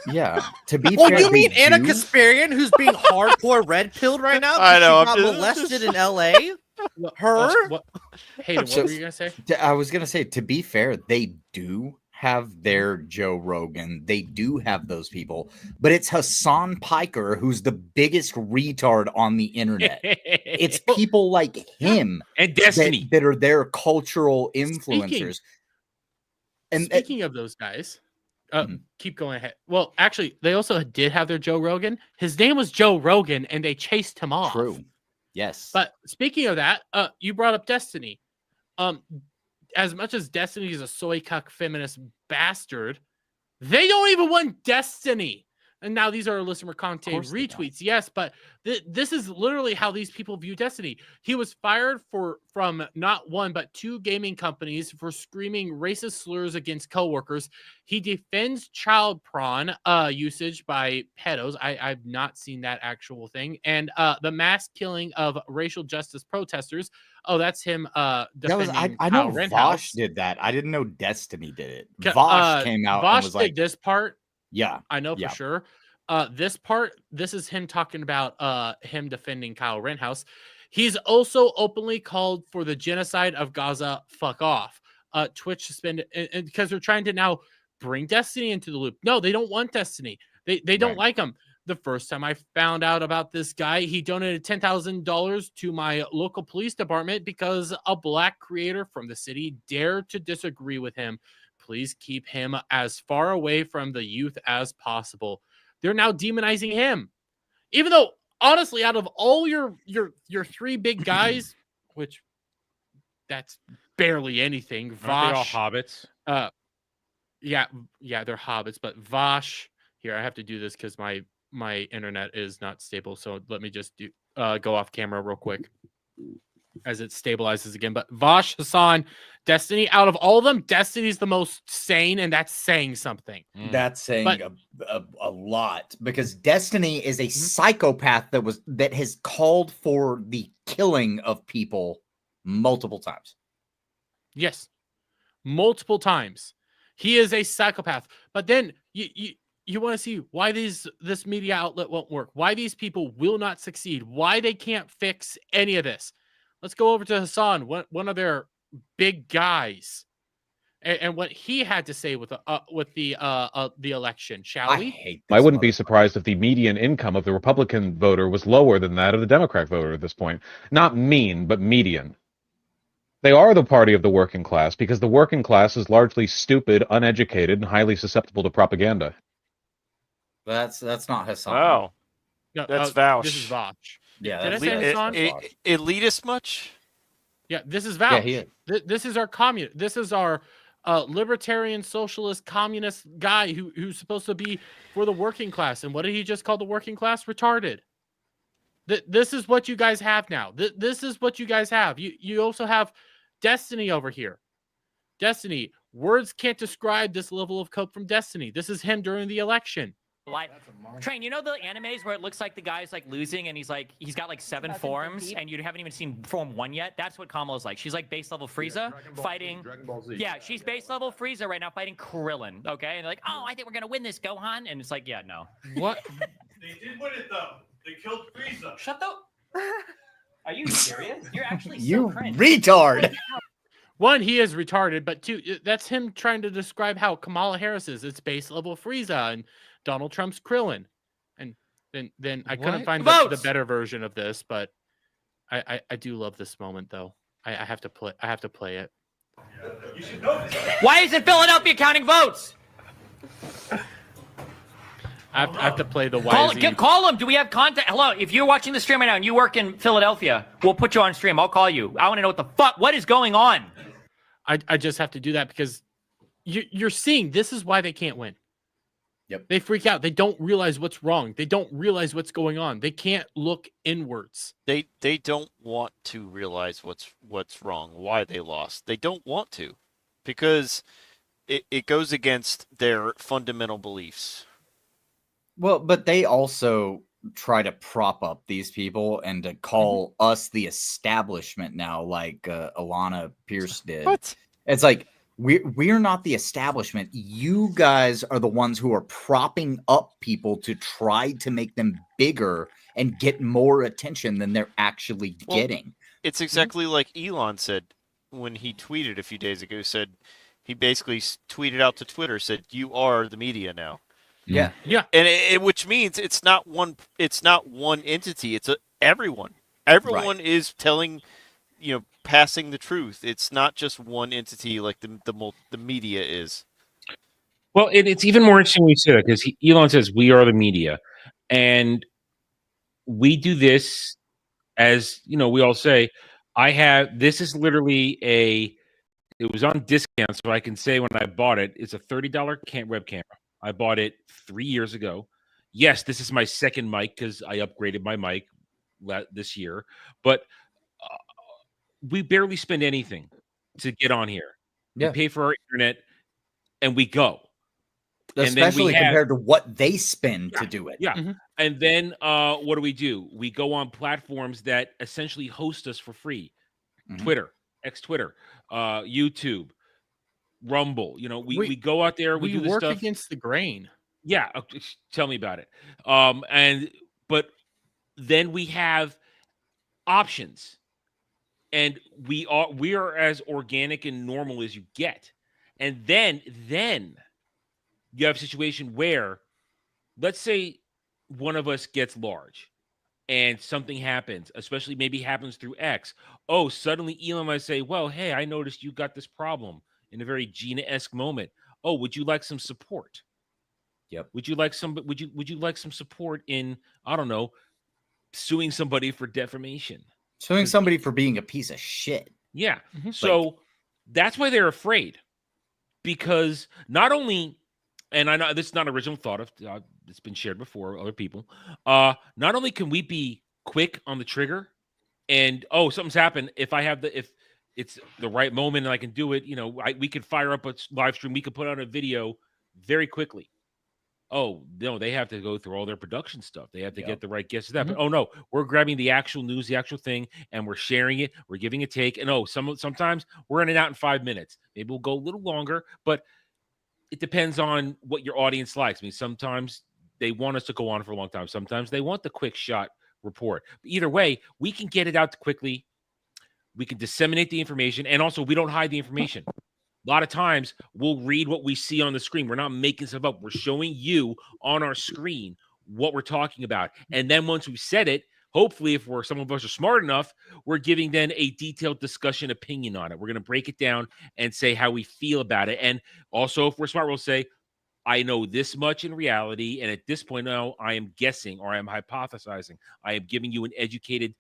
yeah. To be Oh, fair, you mean they Anna do- Kasparian, who's being hardcore red pilled right now? I know, She got I'm just- molested in L.A. Her? Hayden, what were you gonna say? I was gonna say, to be fair, they do have their Joe Rogan. They do have those people, but it's Hassan Piker who's the biggest retard on the internet. It's people like him and Destiny that are their cultural influencers. Speaking of those guys, keep going ahead. Well, actually, they also did have their Joe Rogan. His name was Joe Rogan, and they chased him off. True. Yes. But speaking of that, you brought up Destiny. As much as Destiny is a soy cuck feminist bastard, they don't even want Destiny. And now these are listener Conte retweets, yes, but this is literally how these people view Destiny. He was fired from not one but two gaming companies for screaming racist slurs against coworkers. He defends child prawn usage by pedos. I've not seen that actual thing. And the mass killing of racial justice protesters. Oh, that's him defending I know Kyle Rittenhouse. Vosh did that. I didn't know Destiny did it. Vosh came out Vosh and was like, did this part. Yeah, I know for sure. This part, this is him talking about him defending Kyle Rittenhouse. He's also openly called for the genocide of Gaza. Fuck off. Twitch suspended and because they're trying to now bring Destiny into the loop. No, they don't want Destiny. They don't like him. The first time I found out about this guy, he donated $10,000 to my local police department because a black creator from the city dared to disagree with him. Please keep him as far away from the youth as possible. They're now demonizing him. Even though, honestly, out of all your three big guys, which that's barely anything. Aren't they all Vosh, hobbits? Yeah, they're hobbits, but Vosh, here, I have to do this because my internet is not stable. So let me just go off camera real quick as it stabilizes again. But Vosh, Hassan, Destiny, out of all of them, Destiny's the most sane, and that's saying something. That's saying a lot because Destiny is a psychopath that has called for the killing of people multiple times. Yes, multiple times. He is a psychopath. But then you want to see why this media outlet won't work, why these people will not succeed, why they can't fix any of this. Let's go over to Hassan, one of their big guys, and what he had to say with the election. Shall we? I wouldn't be surprised if the median income of the Republican voter was lower than that of the Democrat voter at this point. Not mean, but median. They are the party of the working class because the working class is largely stupid, uneducated, and highly susceptible to propaganda. That's not Hassan. Wow. No, That's Vouch. This is Vosh. Yeah, Did I say Hassan? Elitist much? Yeah, this is Vouch. he is. This is our communist. This is our libertarian, socialist, communist guy who's supposed to be for the working class. And what did he just call the working class? Retarded. This is what you guys have now. This is what you guys have. You also have Destiny over here. Destiny. Words can't describe this level of cope from Destiny. This is him during the election. Like, Train, you know the animes where it looks like the guy's like losing and he's got like 7 forms and you haven't even seen form 1 yet? That's what Kamala's like. She's like base level Frieza fighting. Dragon Ball Z. Yeah, she's base level Frieza right now fighting Krillin. Okay, and they're like, oh, I think we're gonna win this, Gohan. And it's like, yeah, no. What? They did win it though. They killed Frieza. Shut the. Are you serious? You're actually so You cringe. retard. One, he is retarded, but two, that's him trying to describe how Kamala Harris is. It's base level Frieza and Donald Trump's Krillin. And then I couldn't What? find the Votes! better version of this, but I do love this moment though. I have to play it. You should know this. Why isn't Philadelphia counting votes? I have to play the Call him. Do we have contact? Hello, if you're watching the stream right now and you work in Philadelphia, we'll put you on stream. I'll call you. I want to know what is going on. I just have to do that because you're seeing this is why they can't win. Yep. They freak out. They don't realize what's wrong. They don't realize what's going on. They can't look inwards. They don't want to realize what's wrong, why they lost. They don't want to, because it goes against their fundamental beliefs. Well, but they also try to prop up these people and to call us the establishment now, like Alana Pierce did. What? It's like we're not the establishment. You guys are the ones who are propping up people to try to make them bigger and get more attention than they're actually getting. It's exactly like Elon said when he tweeted a few days ago. Said he basically tweeted out to Twitter, said, "You are the media now." Yeah, yeah, and which means it's not one entity. It's everyone. Everyone is telling, passing the truth. It's not just one entity like the media is. Well, it's even more interesting when you say that because Elon says we are the media, and we do this as we all say. This is literally it was on discount, so I can say when I bought it, it's a $30 web camera. I bought it 3 years ago. Yes, this is my second mic because I upgraded my mic this year, but we barely spend anything to get on here. Yeah. We pay for our internet and we go. Especially compared to what they spend to do it. Yeah. And then what do? We go on platforms that essentially host us for free. Twitter, X-Twitter, YouTube, Rumble. We go out there, we do this work stuff against the grain. Yeah, tell me about it. But then we have options, and we are as organic and normal as you get. And then you have a situation where, let's say, one of us gets large, and something happens, especially maybe happens through X. Oh, suddenly Elon might say, "Well, hey, I noticed you got this problem." In a very Gina-esque moment. Oh, would you like some support? Yep. Would you like some support in, I don't know, suing somebody for defamation? Suing somebody for being a piece of shit. Yeah. So that's why they're afraid. Because not only, and I know this is not an original thought of it's been shared before other people. Not only can we be quick on the trigger and something's happened, if it's the right moment and I can do it, we could fire up a live stream. We could put on a video very quickly. Oh, no, they have to go through all their production stuff. They have to get the right guests to that. But, no, we're grabbing the actual news, the actual thing, and we're sharing it. We're giving a take. And, sometimes we're in and out in 5 minutes. Maybe we'll go a little longer, but it depends on what your audience likes. I mean, sometimes they want us to go on for a long time. Sometimes they want the quick shot report. But either way, we can get it out quickly. We can disseminate the information, and also we don't hide the information. A lot of times we'll read what we see on the screen. We're not making stuff up. We're showing you on our screen what we're talking about. And then once we've said it, hopefully if some of us are smart enough, we're giving then a detailed discussion opinion on it. We're going to break it down and say how we feel about it. And also if we're smart, we'll say, I know this much in reality. And at this point now I am guessing or I am hypothesizing. I am giving you an educated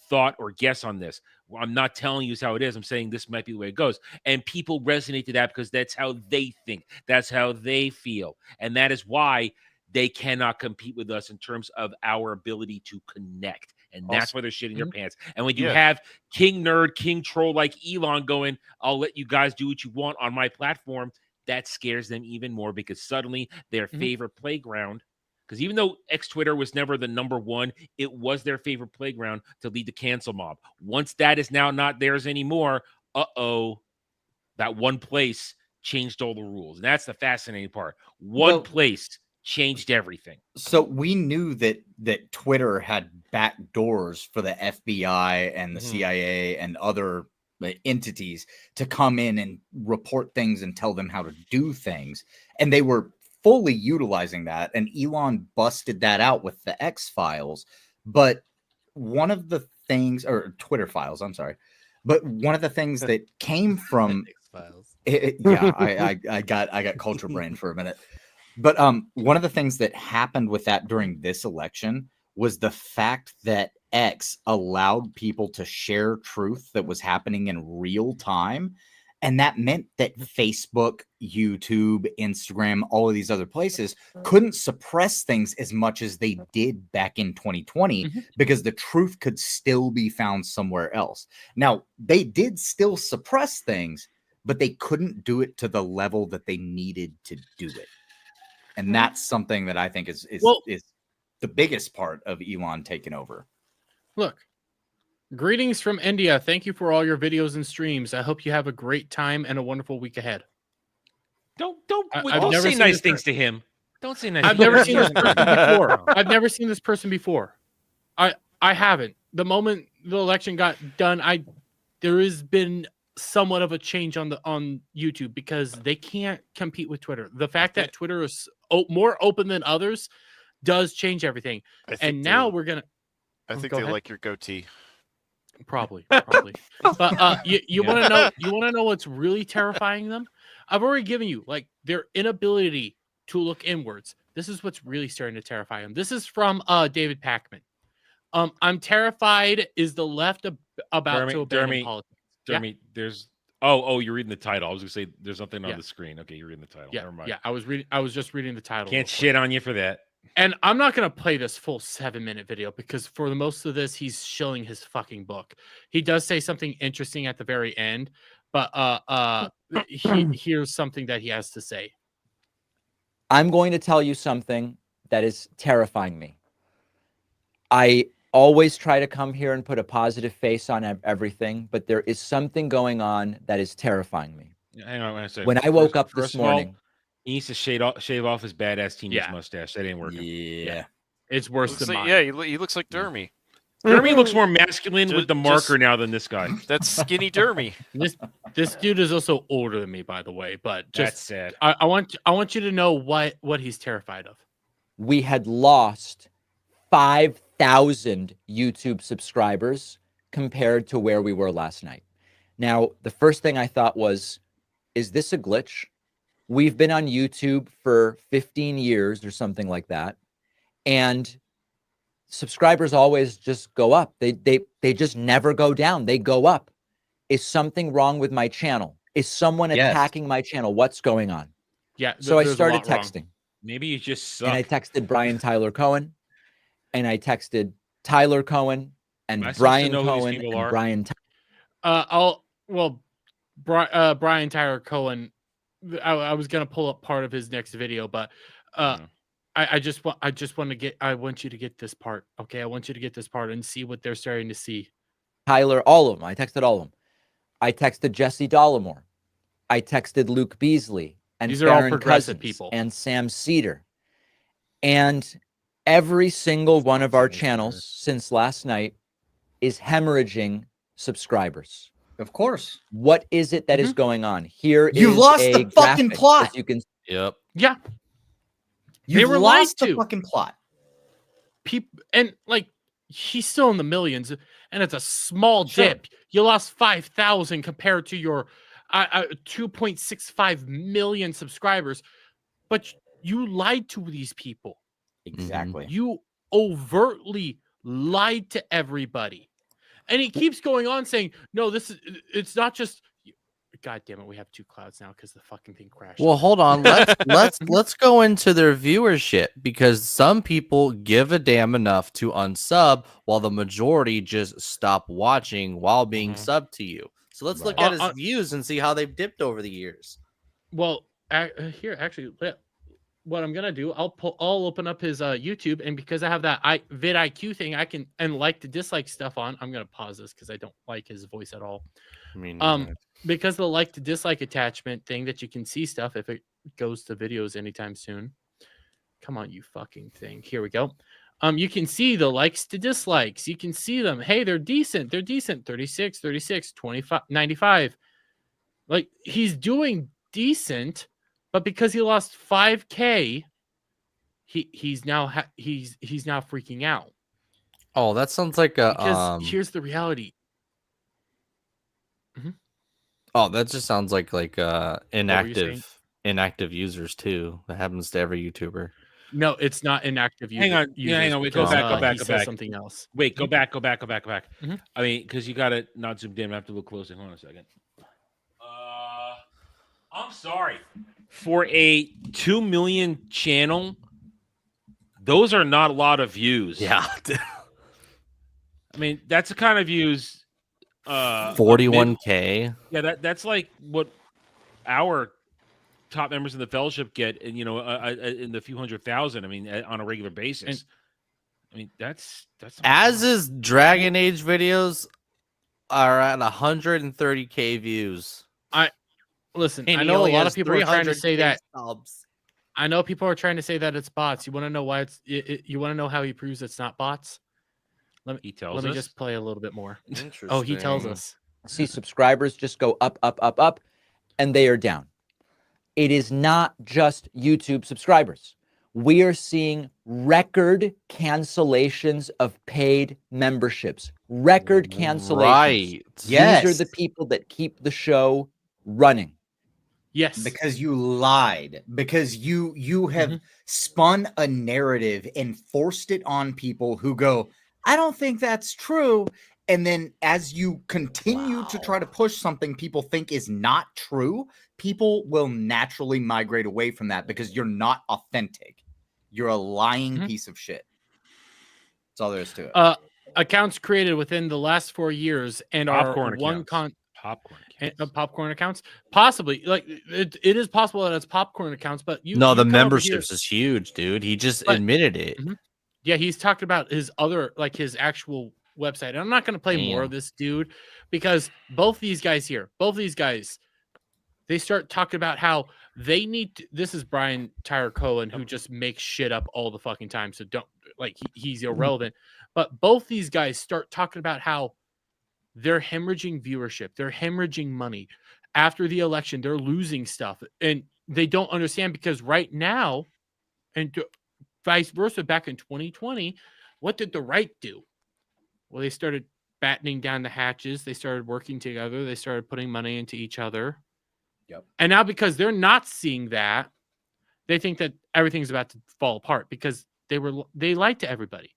thought or guess on this. Well, I'm not telling you how it is. I'm saying this might be the way it goes. And people resonate to that because that's how they think. That's how they feel. And that is why they cannot compete with us in terms of our ability to connect. And that's why they're shitting their pants. And when you have King Nerd, King Troll like Elon going, I'll let you guys do what you want on my platform, that scares them even more because suddenly their favorite playground, because even though X-Twitter was never the number one, it was their favorite playground to lead the cancel mob. Once that is now not theirs anymore, that one place changed all the rules. And that's the fascinating part. One place changed everything. So we knew that Twitter had back doors for the FBI and the CIA and other entities to come in and report things and tell them how to do things. And they were fully utilizing that, and Elon busted that out with the X files. But one of the things, or Twitter files, I'm sorry, but one of the things that came from X files, I got culture brain for a minute. But one of the things that happened with that during this election was the fact that X allowed people to share truth that was happening in real time. And that meant that Facebook, YouTube, Instagram, all of these other places couldn't suppress things as much as they did back in 2020 because the truth could still be found somewhere else. Now, they did still suppress things, but they couldn't do it to the level that they needed to do it. And that's something that I think is the biggest part of Elon taking over. Look, greetings from India. Thank you for all your videos and streams. I hope you have a great time and a wonderful week ahead. Don't never say seen nice this things to him. Don't say nice. I've never seen this person before. I've never seen this person before. I haven't. The moment the election got done, there has been somewhat of a change on YouTube because they can't compete with Twitter. The fact that Twitter is more open than others does change everything. And now we're gonna. I think go they ahead. like your goatee. Probably. But you want to know? You want to know what's really terrifying them? I've already given you like their inability to look inwards. This is what's really starting to terrify them. This is from David Pacman. I'm terrified. Is the left about to abandon politics? Jeremy, there's you're reading the title. I was gonna say there's nothing on the screen. Okay, you're reading the title. Never mind. Yeah, I was just reading the title. Can't shit on you for that. And I'm not gonna play this full 7-minute video because for the most of this, he's shilling his fucking book. He does say something interesting at the very end, but here's something that he has to say. I'm going to tell you something that is terrifying me. I always try to come here and put a positive face on everything, but there is something going on that is terrifying me. Hang on a second. When I woke up First this of all, morning, he needs to shave off his badass teenage mustache. That ain't working. Yeah. It's worse Looks than like- mine. yeah, he looks like Dermy. Dermy looks more masculine with Just- the marker now than this guy. That's skinny Dermy. This dude is also older than me, by the way. But just That's sad. I want you to know what he's terrified of. we had lost 5,000 YouTube subscribers compared to where we were last night. Now, the first thing I thought was, is this a glitch? We've been on YouTube for 15 years or something like that. And subscribers always just go up. They just never go down. They go up. Is something wrong with my channel? Is someone attacking my channel? What's going on? Yeah. So I there's a started lot wrong. texting. Maybe you just suck. And I texted Brian Tyler Cohen. And I texted Tyler Cohen and Am I supposed to Brian know who these Cohen people and are? Brian Brian Tyler Cohen. I was gonna pull up part of his next video, but I want you to get this part. Okay, I want you to get this part and see what they're starting to see. Tyler, all of them. I texted all of them. I texted Jesse Dollamore. I texted Luke Beasley and These are all Farron progressive Cousins people. and Sam Cedar. And every single one of our channels since last night is hemorrhaging subscribers. Of course. What is it that is going on? Here You is lost a the fucking graphic, plot. as you can Yep. Yeah. You They were lost lied the to. fucking plot. People and like he's still in the millions, and it's a small dip. You lost 5,000 compared to your 2.65 million subscribers, but you lied to these people. Exactly. You overtly lied to everybody, and he keeps going on saying, "No, it's not just." God damn it, we have 2 clouds now because the fucking thing crashed. Well, hold on. Let's go into their viewership because some people give a damn enough to unsub while the majority just stop watching while being subbed to you. So let's look at his views and see how they've dipped over the years. Well, here actually, what I'm gonna do, I'll open up his YouTube, and because I have that vidIQ thing, I can like to dislike stuff on. I'm gonna pause this because I don't like his voice at all. I mean, Because the like to dislike attachment thing that you can see stuff if it goes to videos anytime soon. Come on, you fucking thing. Here we go. You can see the likes to dislikes. You can see them. Hey, they're decent. They're decent. 36, 36, 25, 95. Like he's doing decent, but because he lost 5K, he's now freaking out. Oh, that sounds like a Because here's the reality. Oh, that just sounds like were you saying? inactive users too. That happens to every YouTuber. No, it's not inactive. Hang on. Yeah, hang on. Wait, go back. He says something else. Wait, go back. Mhm. I mean, because you got to not zoomed in. I have to look closer. Hold on a second. I'm sorry. For a 2 million channel, those are not a lot of views. Yeah. I mean, that's the kind of views. 41K. Yeah, that's like what our top members in the fellowship get, and in the few 100,000. I mean, on a regular basis. I mean, that's As is Dragon Age videos are at 130K views. Listen. And I he know a only lot has of people are trying to say 300K that. subs. I know people are trying to say that it's bots. You want to know why you want to know how he proves it's not bots? Let me us. just play a little bit more. Interesting. Oh, he tells us. See subscribers just go up, up, up, up, and they are down. It is not just YouTube subscribers. We are seeing record cancellations of paid memberships. Record cancellations. Right. Yes. These are the people that keep the show running. Yes. Because you lied. Because you have spun a narrative and forced it on people who go, I don't think that's true. And then as you continue to try to push something people think is not true, people will naturally migrate away from that because you're not authentic. You're a lying piece of shit. That's all there is to it. Accounts created within the last 4 years and Popcorn are accounts. popcorn accounts. Possibly, like it is possible that it's popcorn accounts, but The come over here- memberships is huge, dude. He just admitted it. Yeah, he's talked about his other, like his actual website. And I'm not going to play more of this dude because both these guys, they start talking about how they need to, this is Brian Tyler Cohen who just makes shit up all the fucking time. So don't like he's irrelevant. But both these guys start talking about how they're hemorrhaging viewership, they're hemorrhaging money. After the election, they're losing stuff. And they don't understand because right now, and vice versa, back in 2020, what did the right do? Well, they started battening down the hatches. They started working together. They started putting money into each other. Yep. And now because they're not seeing that, they think that everything's about to fall apart because they lied to everybody.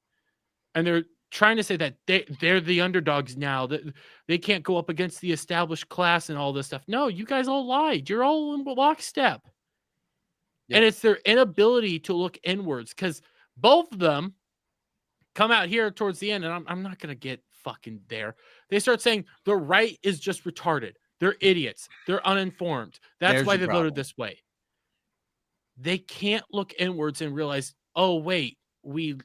And they're trying to say that they're the underdogs now, that they can't go up against the established class and all this stuff. No, you guys all lied. You're all in lockstep. Yeah. And it's their inability to look inwards because both of them come out here towards the end, and I'm not going to get fucking there. They start saying the right is just retarded. They're idiots. They're uninformed. That's why they voted this way. They can't look inwards and realize, oh, wait, we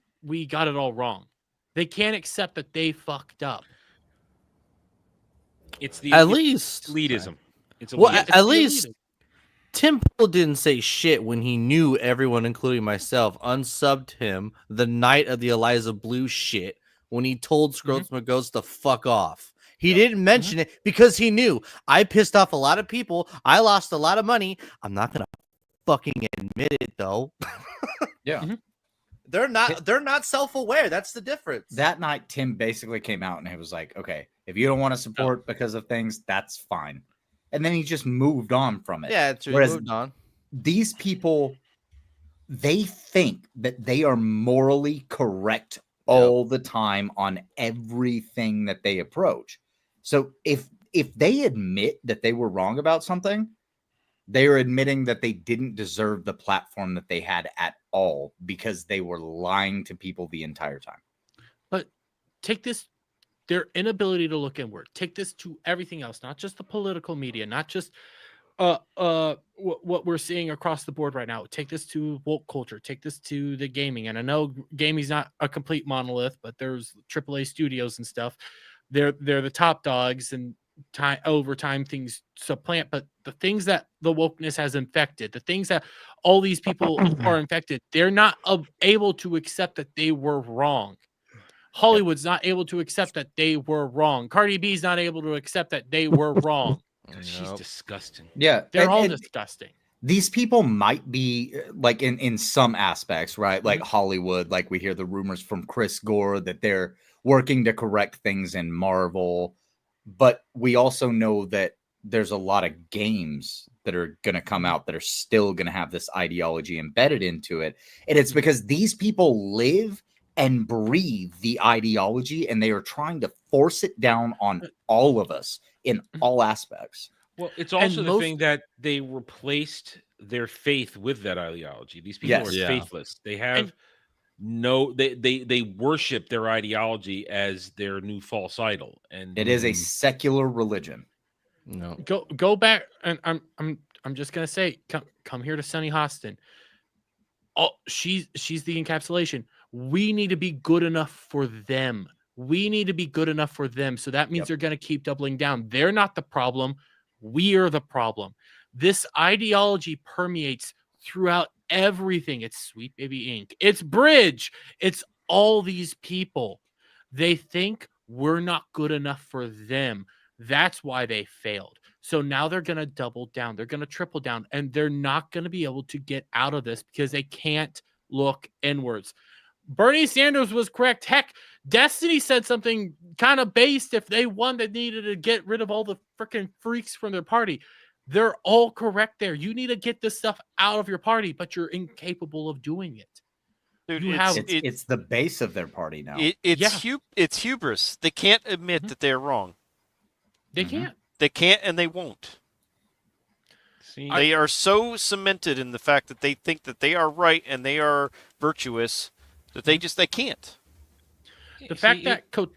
got it all wrong. They can't accept that they fucked up. It's the least elitism. It's at least Tim Pool didn't say shit when he knew everyone, including myself, unsubbed him the night of the Eliza Blue shit when he told Scroats McGhost to fuck off. He didn't mention it because he knew I pissed off a lot of people. I lost a lot of money. I'm not gonna fucking admit it though. Yeah. They're not self-aware. That's the difference. That night, Tim basically came out and he was like, okay, if you don't want to support because of things, that's fine. And then he just moved on from it. Yeah, it's moved on. These people, they think that they are morally correct all the time on everything that they approach. So if they admit that they were wrong about something, they are admitting that they didn't deserve the platform that they had at all because they were lying to people the entire time. But take this, their inability to look inward. Take this to everything else, not just the political media, not just what we're seeing across the board right now. Take this to woke culture. Take this to the gaming. And I know gaming's not a complete monolith, but there's AAA studios and stuff. They're the top dogs, and over time things supplant. But the things that the wokeness has infected, the things that all these people are infected, they're not able to accept that they were wrong. Hollywood's not able to accept that they were wrong. Cardi B's not able to accept that they were wrong. She's disgusting. Yeah, they're all disgusting. These people might be like in some aspects, right? Like Hollywood, like we hear the rumors from Chris Gore that they're working to correct things in Marvel. But we also know that there's a lot of games that are going to come out that are still going to have this ideology embedded into it. And it's because these people live and breathe the ideology, and they are trying to force it down on all of us in all aspects. Well, it's also the thing that they replaced their faith with that ideology. These people are faithless. They have they worship their ideology as their new false idol, and it is a secular religion. No, go back, and I'm just gonna say, come here to Sunny Hostin. Oh, she's the encapsulation. We need to be good enough for them. We need to be good enough for them. So that means they're going to keep doubling down. They're not the problem. We are the problem. This ideology permeates throughout everything. It's Sweet Baby Inc. It's Bridge. It's all these people. They think we're not good enough for them. That's why they failed. So now they're going to double down. They're going to triple down. And they're not going to be able to get out of this because they can't look inwards. Bernie Sanders was correct. Heck, Destiny said something kind of based. If they won, they needed to get rid of all the freaking freaks from their party. They're all correct there. You need to get this stuff out of your party, but you're incapable of doing it. Dude, You it's the base of their party now. It's hubris. They can't admit that they're wrong. They can't. They can't, and they won't. They are so cemented in the fact that they think that they are right and they are virtuous that they can't. The fact that go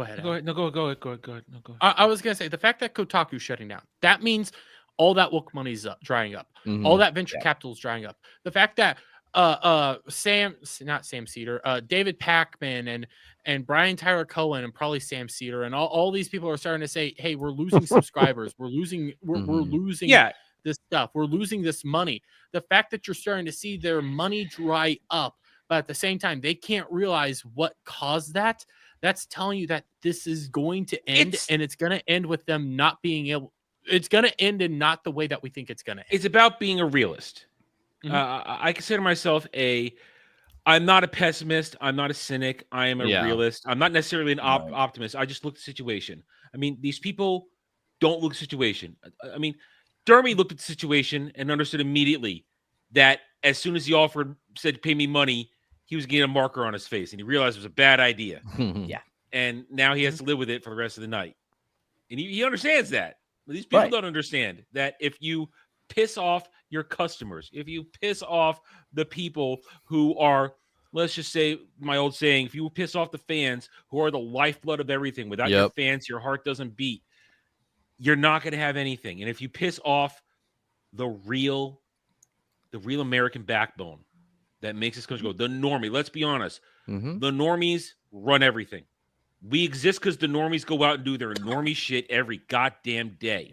ahead. Go ahead. No, go ahead. No, go ahead. I was gonna say the fact that Kotaku's shutting down. That means all that woke money's drying up. Mhm. All that venture capital's drying up. The fact that Sam Cedar, David Pacman and Brian Tyler Cohen and probably Sam Cedar and all these people are starting to say, hey, we're losing subscribers. We're losing this stuff. We're losing this money. The fact that you're starting to see their money dry up, but at the same time, they can't realize what caused that. That's telling you that this is going to end, and it's going to end with them not being able. It's going to end in not the way that we think it's going to end. It's about being a realist. I consider myself I'm not a pessimist. I'm not a cynic. I am a realist. I'm not necessarily an optimist. I just look at the situation. I mean, these people don't look at the situation. I mean, Dermy looked at the situation and understood immediately that as soon as the said, pay me money, he was getting a marker on his face, and he realized it was a bad idea. And now he has to live with it for the rest of the night. And he understands that. These people don't understand that if you piss off your customers, if you piss off the people who are, let's just say my old saying, if you piss off the fans who are the lifeblood of everything, without your fans, your heart doesn't beat, you're not going to have anything. And if you piss off the real American backbone that makes this country go, the normie, let's be honest, the normies run everything. We exist because the normies go out and do their normie shit every goddamn day.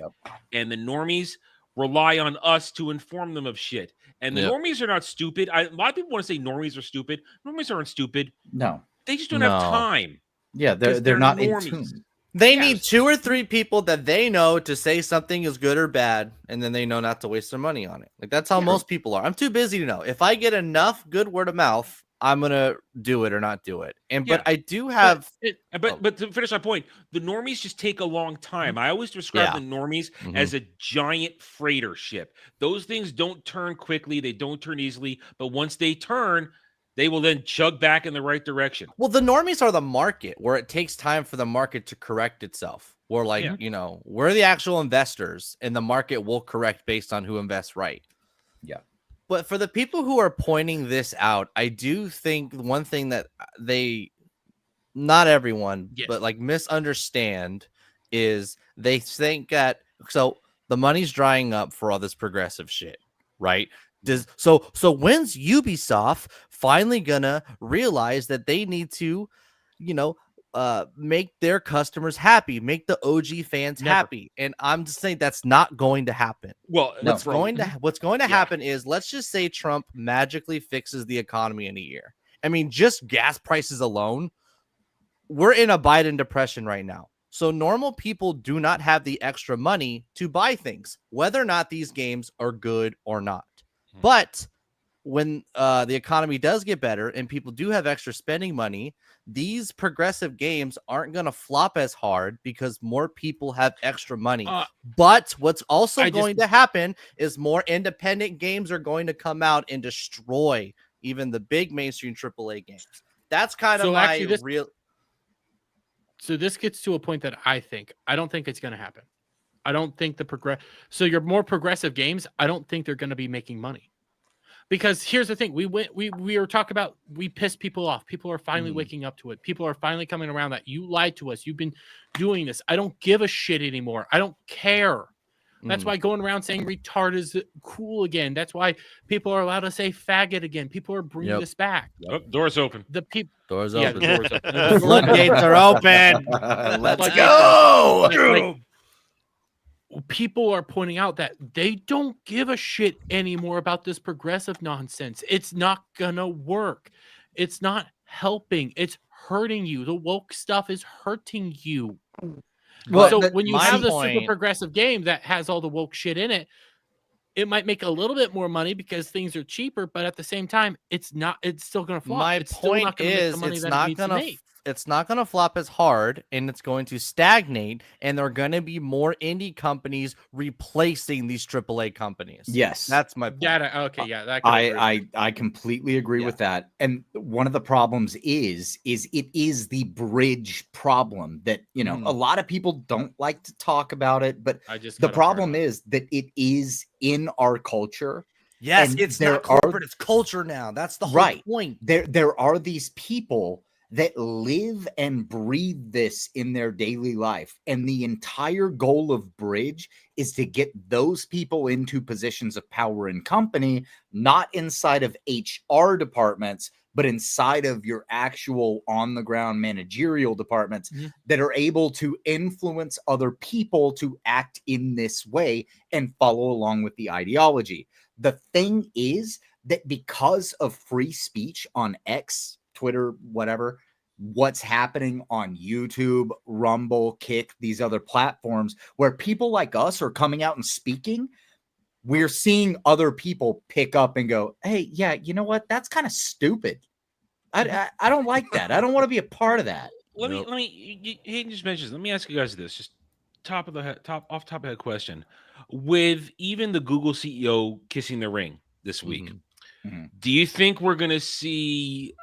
And the normies rely on us to inform them of shit. And the normies are not stupid. A lot of people want to say normies are stupid. Normies aren't stupid. No. They just don't have time. Yeah, they're not in tune. They need 2 or 3 people that they know to say something is good or bad, and then they know not to waste their money on it. Like, that's how most people are. I'm too busy to know. If I get enough good word of mouth, I'm gonna do it or not do it. But I do have. But to finish my point, the normies just take a long time. I always describe the normies as a giant freighter ship. Those things don't turn quickly. They don't turn easily. But once they turn, they will then chug back in the right direction. Well, the normies are the market, where it takes time for the market to correct itself. We're like, we're the actual investors, and the market will correct based on who invests right. Yeah. But for the people who are pointing this out, I do think one thing that not everyone, but like misunderstand is they think that, so the money's drying up for all this progressive shit, right? So when's Ubisoft finally gonna realize that they need to, make their customers happy, make the OG fans happy? And I'm just saying that's not going to happen. Well, what's going to happen is, let's just say Trump magically fixes the economy in a year. I mean, just gas prices alone, we're in a Biden depression right now. So normal people do not have the extra money to buy things, whether or not these games are good or not. But when the economy does get better and people do have extra spending money, these progressive games aren't going to flop as hard because more people have extra money. But what's also going to happen is more independent games are going to come out and destroy even the big mainstream AAA games. That's kind of real. So this gets to a point that I don't think it's going to happen. I don't think so your more progressive games, I don't think they're going to be making money. Because here's the thing, we were talking about, we pissed people off. People are finally waking up to it. People are finally coming around that you lied to us. You've been doing this. I don't give a shit anymore. I don't care. That's why going around saying retard is cool again. That's why people are allowed to say faggot again. People are bringing Yep. this back. Yep, doors open. The people. Doors Yeah, open. the doors open. The floodgates are open. Let's Floodgates go. are open. People are pointing out that they don't give a shit anymore about this progressive nonsense. It's not gonna work. It's not helping. It's hurting you. The woke stuff is hurting you. Well, So when you my have the super point- progressive game that has all the woke shit in it, it might make a little bit more money because things are cheaper, but at the same time, it's not. It's still gonna flop. My It's still not point gonna make the is, money it's that it not needs to gonna make. it's not gonna flop as hard, and it's going to stagnate, and there are going to be more indie companies replacing these AAA companies. Yes. That's my point. Okay, yeah, that I could agree. I completely agree with that. And one of the problems is it is the bridge problem that, you know, a lot of people don't like to talk about it, but I just the got a hard problem is that it is in our culture. Yes, and it's there not corporate; it's culture now. That's the whole point. There are these people that live and breathe this in their daily life, and the entire goal of Bridge is to get those people into positions of power and company, not inside of HR departments, but inside of your actual on-the-ground managerial departments that are able to influence other people to act in this way and follow along with the ideology. The thing is that because of free speech on X, Twitter, whatever, what's happening on YouTube, Rumble, Kick, these other platforms where people like us are coming out and speaking, we're seeing other people pick up and go, hey, yeah, you know what? That's kind of stupid. I don't like that. I don't want to be a part of that. Let me Hayden just mentions, let me ask you guys this, just off the top of the head question. With even the Google CEO kissing the ring this week, do you think we're going to see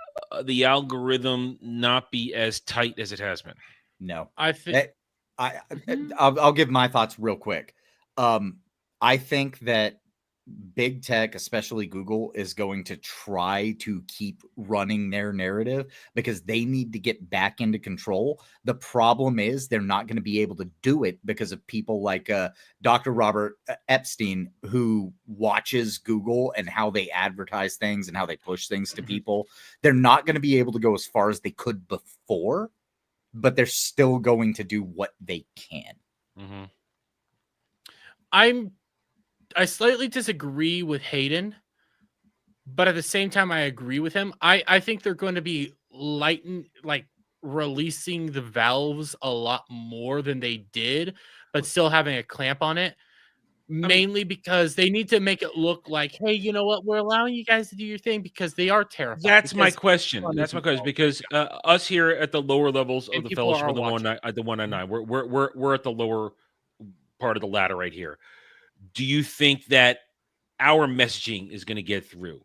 the algorithm not be as tight as it has been? No, I think I'll give my thoughts real quick. I think that big tech, especially Google, is going to try to keep running their narrative because they need to get back into control. The problem is they're not going to be able to do it because of people like Dr. Robert Epstein, who watches Google and how they advertise things and how they push things to people. They're not going to be able to go as far as they could before, but they're still going to do what they can. I slightly disagree with Hayden, but at the same time, I agree with him. I think they're going to be releasing the valves a lot more than they did, but still having a clamp on it. Mainly because they need to make it look like, hey, you know what? We're allowing you guys to do your thing because they are terrified. That's my question. That's my question because us here at the lower levels of the fellowship, the 199, we're at the lower part of the ladder right here. Do you think that our messaging is going to get through?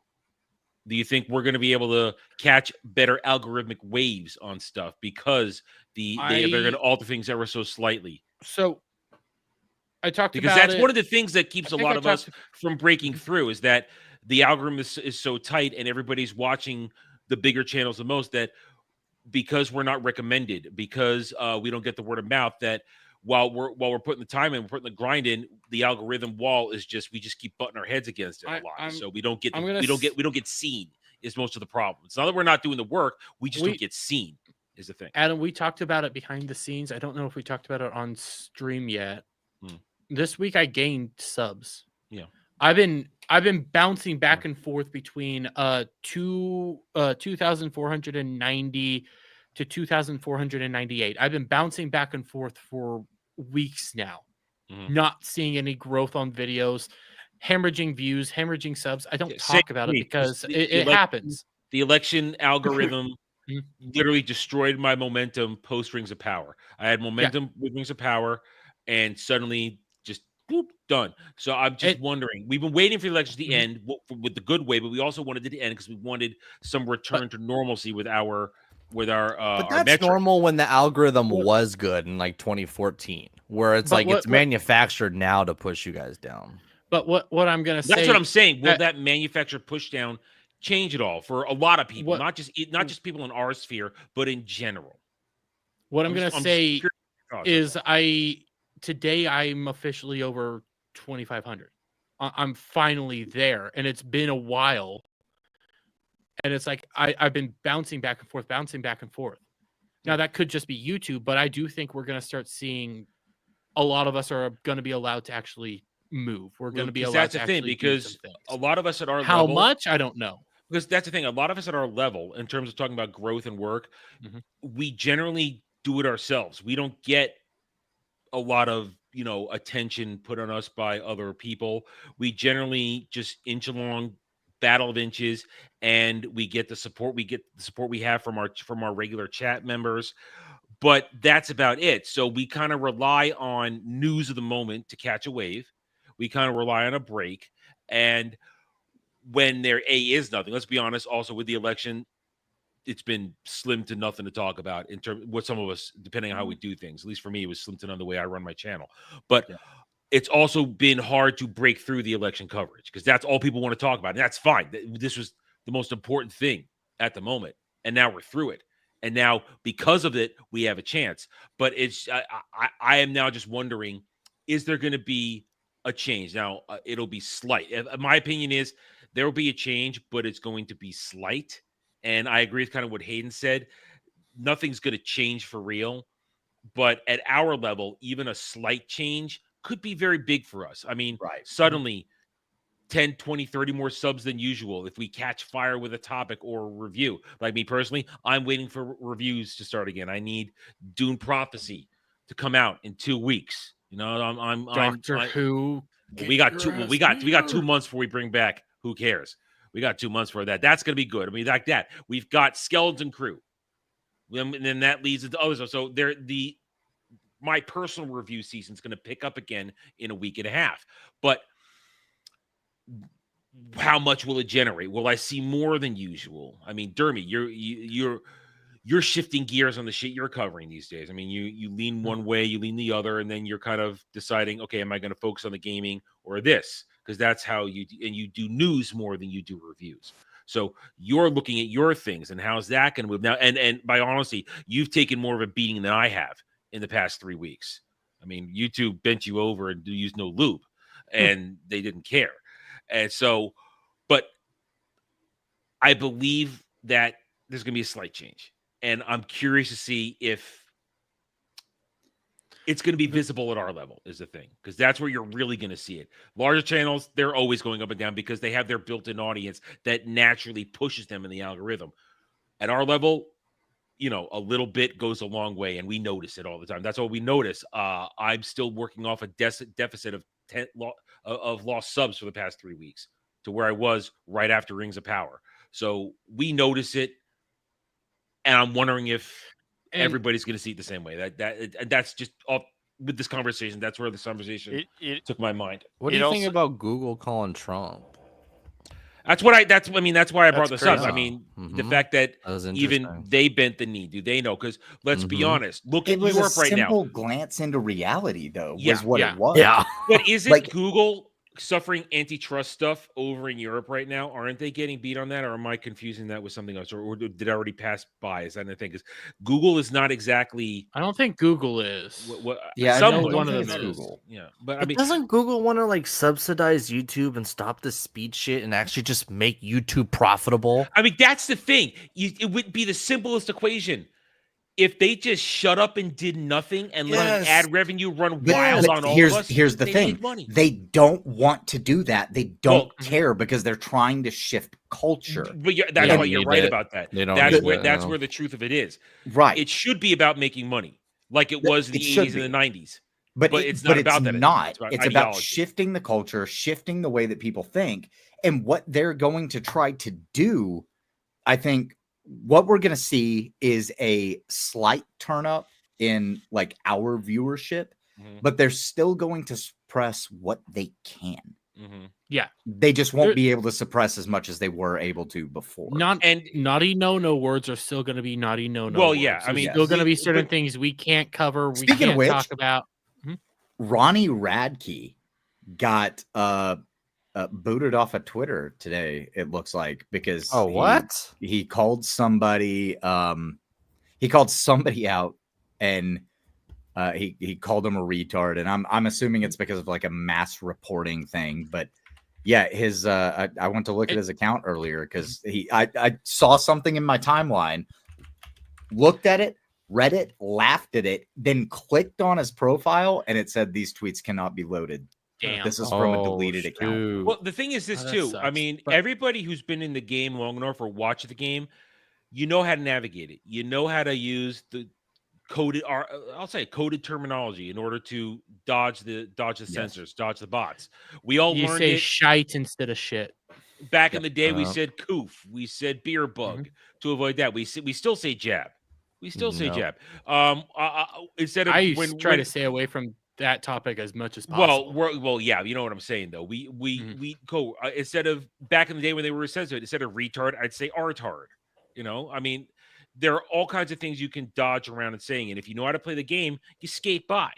Do you think we're going to be able to catch better algorithmic waves on stuff because they're going to alter things ever so slightly? So I talked because about that's one of the things that keeps a lot of us from breaking through is that the algorithm is so tight and everybody's watching the bigger channels the most, that because we're not recommended, because we don't get the word of mouth, that while we're putting the time in, we're putting the grind in, the algorithm wall is we just keep butting our heads against it a lot. So we don't get seen is most of the problem. It's not that we're not doing the work, we just don't get seen is the thing. Adam, we talked about it behind the scenes. I don't know if we talked about it on stream yet. This week I gained subs. Yeah. I've been bouncing back and forth between 2,490 to 2,498. I've been bouncing back and forth for weeks now, not seeing any growth on videos, hemorrhaging views, hemorrhaging subs. I don't talk about it because it happens. The election algorithm literally destroyed my momentum post Rings of Power. I had momentum with Rings of Power, and suddenly just boop, done. So I'm just wondering. We've been waiting for the election to the end with the good way, but we also wanted it to end because we wanted some return to normalcy with our. But that's normal when the algorithm was good in like 2014, where it's it's manufactured now to push you guys down. But what I'm gonna say, that's what I'm saying. Will that manufactured push down change it all for a lot of people, not just people in our sphere, but in general? What I'm gonna say is today I'm officially over 2,500. I'm finally there, and it's been a while. And it's like I've been bouncing back and forth. Now that could just be YouTube, but I do think we're going to start seeing a lot of us are going to be allowed to actually move. We're going to be allowed that's to the thing, actually do because some things. a lot of us at our How level, much? I don't know. Because that's the thing. A lot of us at our level, in terms of talking about growth and work, we generally do it ourselves. We don't get a lot of, attention put on us by other people. We generally just inch along, battle of inches, and we get the support. We get the support we have from our regular chat members, but that's about it. So we kind of rely on news of the moment to catch a wave. We kind of rely on a break, and when there is nothing, let's be honest, also with the election, it's been slim to nothing to talk about in terms what some of us, depending on how we do things. At least for me, it was slim to none the way I run my channel. But it's also been hard to break through the election coverage, because that's all people want to talk about. And that's fine. This was the most important thing at the moment. And now we're through it. And now because of it, we have a chance. But it's I am now just wondering, is there going to be a change? Now, it'll be slight. My opinion is there will be a change, but it's going to be slight. And I agree with kind of what Hayden said. Nothing's going to change for real. But at our level, even a slight change could be very big for us. I mean, suddenly 10, 20, 30 more subs than usual if we catch fire with a topic or a review. Like me personally, I'm waiting for reviews to start again. I need Dune Prophecy to come out in 2 weeks. Doctor Who. We got 2 months before we bring back Who Cares. We got 2 months for that. That's going to be good. I mean, like that. We've got Skeleton Crew. And then that leads into others. So my personal review season is going to pick up again in a week and a half. But how much will it generate? Will I see more than usual? I mean, Dermy, you're shifting gears on the shit you're covering these days. I mean, you lean one way, you lean the other, and then you're kind of deciding, okay, am I going to focus on the gaming or this? Because that's how you do news more than you do reviews. So you're looking at your things and how's that going to move now? And by honesty, you've taken more of a beating than I have in the past 3 weeks. I mean, YouTube bent you over and used no lube, and they didn't care. And so, but I believe that there's going to be a slight change, and I'm curious to see if it's going to be visible at our level is the thing, because that's where you're really going to see it. Larger channels, they're always going up and down because they have their built-in audience that naturally pushes them in the algorithm. At our level, a little bit goes a long way, and we notice it all the time. That's all we notice. I'm still working off a deficit of 10 of lost subs for the past 3 weeks to where I was right after Rings of Power. So we notice it, and I'm wondering if everybody's going to see it the same way. That's just off with this conversation. That's where this conversation took my mind. What do you think about Google calling Trump? That's why I brought this up. crazy. I mean, the fact that even they bent the knee. Do they know? Because let's be honest. Look at Europe right now. It was a simple glance into reality, though. Yeah, was what yeah. it was. Yeah. But isn't Google suffering antitrust stuff over in Europe right now? Aren't they getting beat on that, or am I confusing that with something else, or did it already pass by? Is that the thing? Because Google is not exactly. I don't think Google is. Yeah, one of them is. Google. Yeah, but I But mean, doesn't Google want to like subsidize YouTube and stop the speed shit and actually just make YouTube profitable? I mean, that's the thing. It would be the simplest equation. If they just shut up and did nothing and let ad revenue run wild on all of us, here's the they thing. make money. They don't want to do that. They don't care because they're trying to shift culture. But that's why you're right about that. They don't That's need where it, that's no. where the truth of it is. Right. It should be about making money, like it was in the It should 80s and the 90s. But it's not about that. Not. It's about ideology. shifting the culture, shifting the way that people think, and what they're going to try to do. I think what we're going to see is a slight turn up in like our viewership, but they're still going to suppress what they can. Yeah, they just won't be able to suppress as much as they were able to before. Naughty no words are still going to be naughty no. Well, words. yeah, I There's mean, still going to be certain things we can't cover. We Speaking can't of which, talk about. Ronnie Radke got booted off of Twitter today. It looks like because he called somebody out, and He called him a retard, and I'm assuming it's because of like a mass reporting thing. But yeah, his I went to look at his account earlier because I saw something in my timeline, looked at it, read it, laughed at it, then clicked on his profile, and it said these tweets cannot be loaded. Damn. This is from a deleted account. Well, the thing is this that too. I sucks, mean, but- everybody who's been in the game long enough or watched the game, you know how to navigate it. You know how to use the coded, or I'll say coded terminology in order to dodge the sensors, dodge the bots. We all You learned say it shite instead of shit. back in the day. We Uh-huh. said coof, we said beer bug to avoid that. We still say jab. We still say No. jab. Instead of I used when to try when- to stay away from that topic as much as possible. well, yeah, you know what I'm saying though. We go instead of back in the day when they were sensitive, instead of retard, I'd say artard. You know, I mean, there are all kinds of things you can dodge around and saying, and if you know how to play the game, you skate by.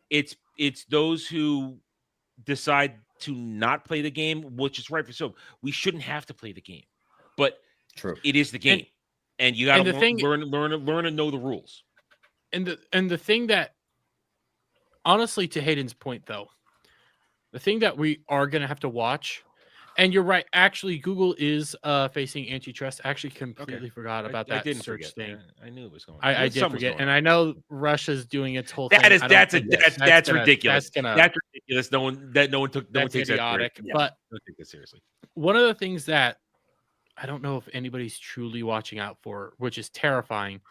It's those who decide to not play the game, which is right for so. We shouldn't have to play the game, but true, it is the game, and you got to the learn and know the rules. And the thing that, honestly, to Hayden's point though, the thing that we are gonna have to watch, and you're right, actually, Google is facing antitrust. I actually completely forgot about that I didn't search forget. thing. I knew it was going. I did Something was forget, going and on. I know Russia's doing its whole That thing. is I don't that's think that's gonna- ridiculous. That's That's ridiculous. No one that's takes idiotic. that seriously. But don't take that seriously. one of the things that I don't know if anybody's truly watching out for, which is terrifying,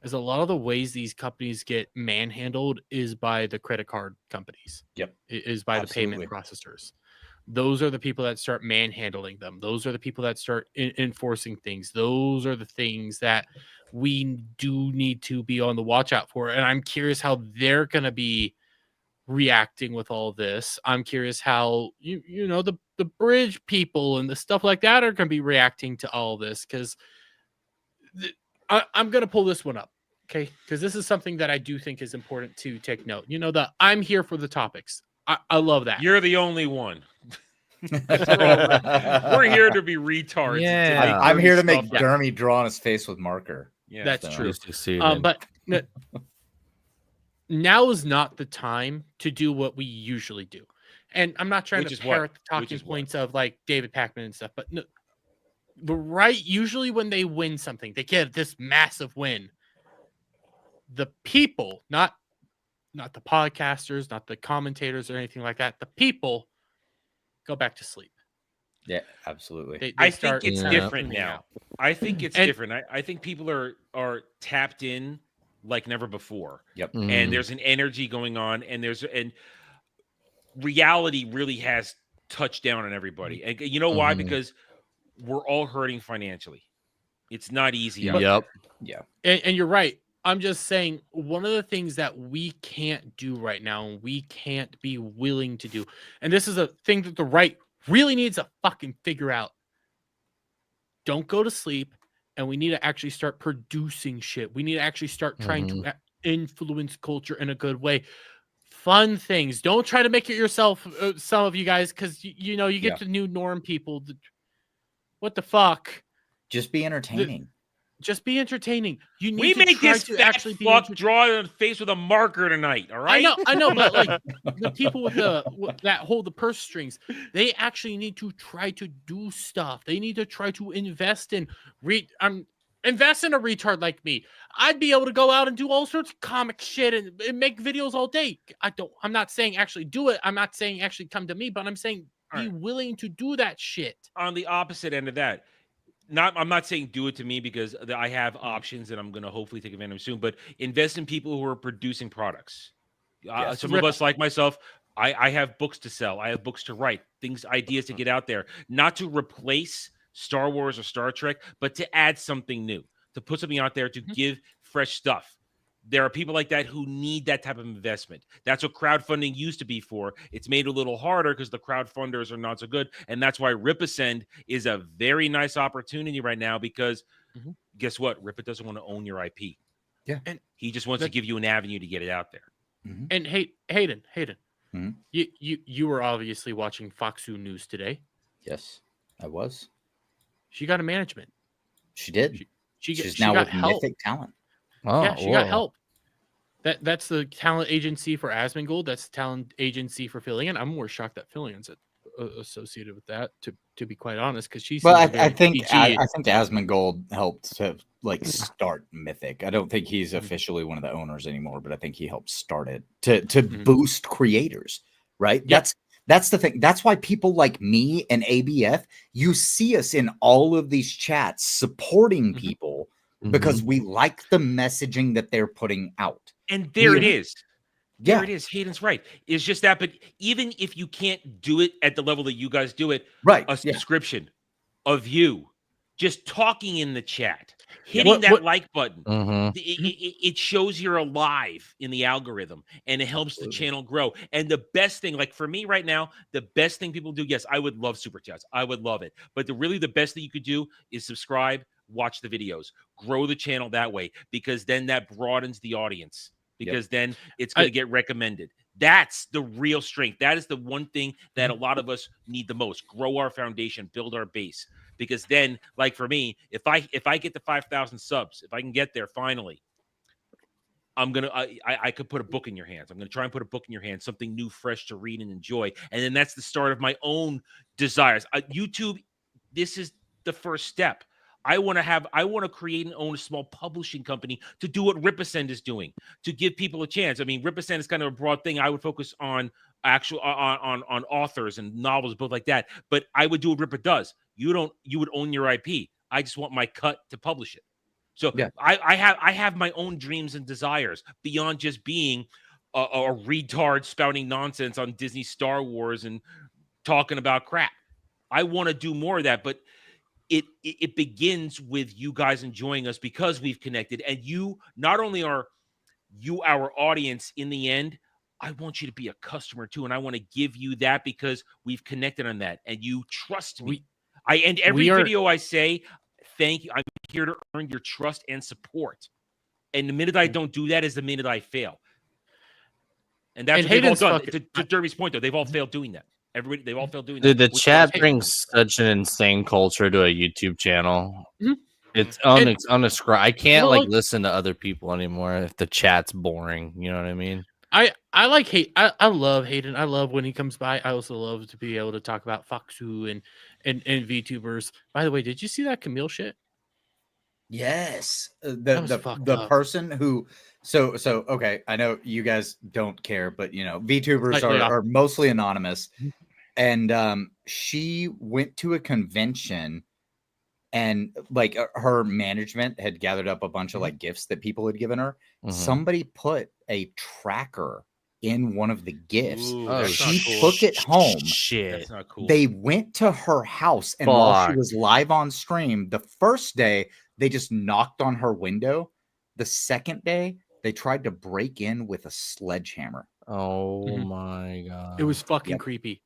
is a lot of the ways these companies get manhandled is by the credit card companies. Yep. Is by the payment processors. Those are the people that start manhandling them. Those are the people that start enforcing things. Those are the things that we do need to be on the watch out for. And I'm curious how they're going to be reacting with all this. I'm curious how you know the bridge people and the stuff like that are going to be reacting to all this, because I'm going to pull this one up, okay? Because this is something that I do think is important to take note. You know, I'm here for the topics. I love that. You're the only one. We're here to be retards. Yeah. I'm here to make stuff up. Dermy draw on his face with marker. Yeah, That's So- true. Succeeded. But now is not the time to do what we usually do. And I'm not trying Which to is what? parrot the Which talking is what? points of like David Pacman and stuff, but no, the right, usually when they win something, they get this massive win. The people, not the podcasters, not the commentators or anything like that, the people go back to sleep. Yeah, absolutely. They I start think it's tuning different now. out. I think it's And- different. I think people are tapped in like never before. Yep. Mhm. And there's an energy going on, and reality really has touched down on everybody. And you know why? Mhm. Because we're all hurting financially. It's not easy. Yeah. out Yep. Yeah. And you're right. I'm just saying, one of the things that we can't do right now, and we can't be willing to do, and this is a thing that the right really needs to fucking figure out. Don't go to sleep, and we need to actually start producing shit. We need to actually start trying to influence culture in a good way. Fun things. Don't try to make it yourself, some of you guys, because you know you get Yeah. the new norm people. What the fuck? Just be entertaining. Just be entertaining. You need We to made try this to fat actually be fuck draw on the face with a marker tonight. All right. I know, but like the people with that hold the purse strings, they actually need to try to do stuff. They need to try to invest in invest in a retard like me. I'd be able to go out and do all sorts of comic shit and make videos all day. I'm not saying actually do it. I'm not saying actually come to me, but I'm saying be willing to do that shit. On the opposite end of that, I'm not saying do it to me because I have options and I'm going to hopefully take advantage of soon, but invest in people who are producing products. Yes. Some of us, like myself, I have books to sell. I have books to write, ideas to get out there, not to replace Star Wars or Star Trek, but to add something new, to put something out there, to give fresh stuff. There are people like that who need that type of investment. That's what crowdfunding used to be for. It's made a little harder because the crowdfunders are not so good. And that's why Ripasend is a very nice opportunity right now because guess what? Rippa doesn't want to own your IP. Yeah. And he just wants to give you an avenue to get it out there. And Hayden, Mhm. you were obviously watching Foxu News today. Yes, I was. She got a management. She did. She's now got with help. Mythic Talent. Oh, Yeah, she got help. That's the talent agency for Asmongold. That's the talent agency for Fillion. I'm more shocked that Fillion's associated with that, to be quite honest, because she's. Well, I think Asmongold helped to like start Mythic. I don't think he's officially one of the owners anymore, but I think he helped start it to boost creators. Right? Yep. That's the thing. That's why people like me and ABF, you see us in all of these chats supporting people because we like the messaging that they're putting out. And there it Yeah. is. There it is. Hayden's right. It's just that, but even if you can't do it at the level that you guys do it, right? A subscription of you just talking in the chat, hitting that like button, it shows you're alive in the algorithm, and it helps the channel grow. And the best thing, like for me right now, the best thing people do, yes, I would love super chats. I would love it. But the best thing you could do is subscribe, watch the videos, grow the channel that way, because then that broadens the audience. Because then it's going to get recommended. That's the real strength. That is the one thing that a lot of us need the most. Grow our foundation, build our base. Because then, like for me, if I get to 5,000 subs, if I can get there finally, I could put a book in your hands. I'm gonna try and put a book in your hands, something new, fresh to read and enjoy. And then that's the start of my own desires. YouTube, this is the first step. I want to create and own a small publishing company to do what Ripasend is doing, to give people a chance. I mean, Ripasend is kind of a broad thing. I would focus on on authors and novels, both like that. But I would do what Rippa does. You would own your IP. I just want my cut to publish it. So I have my own dreams and desires beyond just being a retard spouting nonsense on Disney Star Wars and talking about crap. I want to do more of that, but it begins with you guys enjoying us because we've connected. And you, not only are you our audience in the end, I want you to be a customer too. And I want to give you that because we've connected on that and you trust me. I end every video I say, thank you. I'm here to earn your trust and support. And the minute I don't do that is the minute I fail. And that's what they've all done. To Derby's point, though, they've all failed doing that. Everybody, they've all failed doing Dude, that. the chat brings such an insane culture to a YouTube channel. It's undescribable. I can't listen to other people anymore if the chat's boring. You know what I mean? I like Hayden. I love Hayden. I love when he comes by. I also love to be able to talk about Foxu and VTubers. By the way, did you see that Camille shit? Yes, the person who so okay. I know you guys don't care, but you know VTubers are mostly anonymous, and she went to a convention, and like her management had gathered up a bunch of like gifts that people had given her. Somebody put a tracker in one of the gifts. She took it home. Shit, that's not cool. They went to her house, and while she was live on stream, the first day they just knocked on her window. The second day, they tried to break in with a sledgehammer. Oh my god. It was fucking creepy.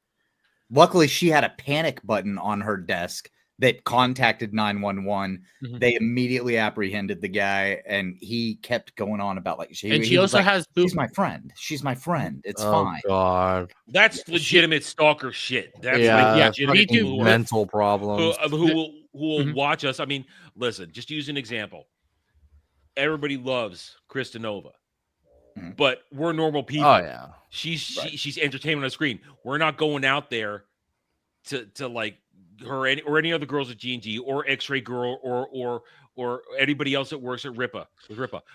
Luckily, she had a panic button on her desk that contacted 911. They immediately apprehended the guy, and he kept going on about like she also has she's my friend. She's my friend. It's fine. God. That's legitimate stalker shit. That's legitimate mental problems. Who will watch us? I mean, listen, just use an example. Everybody loves Krista Nova, but we're normal people. Oh yeah, she's entertainment on the screen. We're not going out there to like her or any other girls at G&G or X-Ray Girl or anybody else that works at Rippa.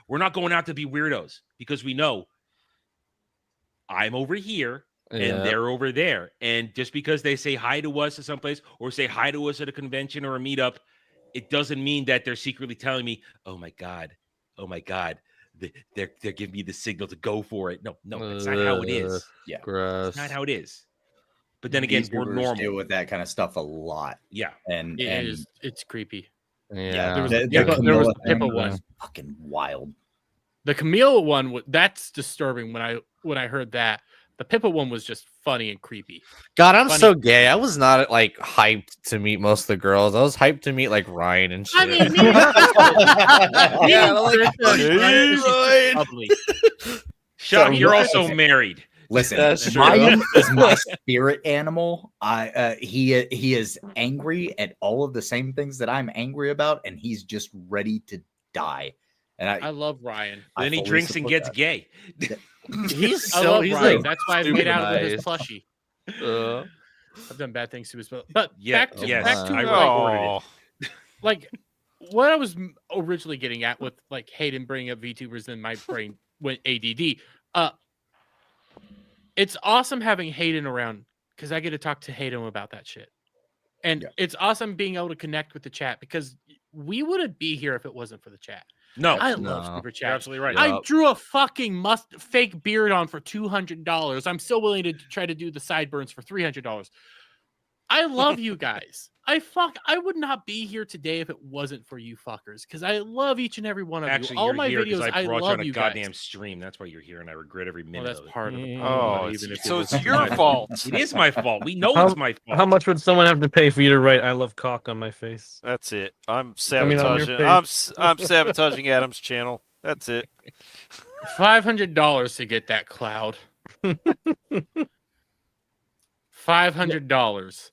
We're not going out to be weirdos because we know I'm over here and they're over there. And just because they say hi to us at someplace or say hi to us at a convention or a meetup, it doesn't mean that they're secretly telling me, oh my God, they're giving me the signal to go for it. No, that's not how it is. Yeah, that's not how it is. But then again, we're normal. Deal with that kind of stuff a lot. Yeah, and it's creepy. Yeah, there was the Pippa one. Fucking wild. The Camille one, that's disturbing. When I heard that, the Pippa one was just funny and creepy. God, I'm so gay. I was not like hyped to meet most of the girls. I was hyped to meet like Ryan and shit. I mean, Ryan. Sean, you're also married. Listen, Ryan is my spirit animal. He is angry at all of the same things that I'm angry about, and he's just ready to die. And I love Ryan. Then he fully drinks and support gets that. gay. He's I so love he's Ryan. like That's why I've made out with his plushie. Uh, I've done bad things to his spell. But Yeah, back to yes, back to I like, recorded it. like what I was originally getting at with like Hayden bringing up VTubers and my brain went ADD. It's awesome having Hayden around because I get to talk to Hayden about that shit. And it's awesome being able to connect with the chat because we wouldn't be here if it wasn't for the chat. No, I love super You're chat. absolutely right. I drew a fucking fake beard on for $200. I'm still willing to try to do the sideburns for $300. I love you guys. I would not be here today if it wasn't for you fuckers because I love each and every one of Actually, you. All you're my here videos, because I brought you love on a you goddamn guys. stream. That's why you're here, and I regret every minute that's of it. part of the Oh, even if so it was it's your my fault. It is my fault. We know How- it's my fault. How much would someone have to pay for you to write "I love cock" on my face? That's it. I'm I mean, on sabotaging. your I'm sabotaging Adam's channel. That's it. $500 to get that cloud. $500.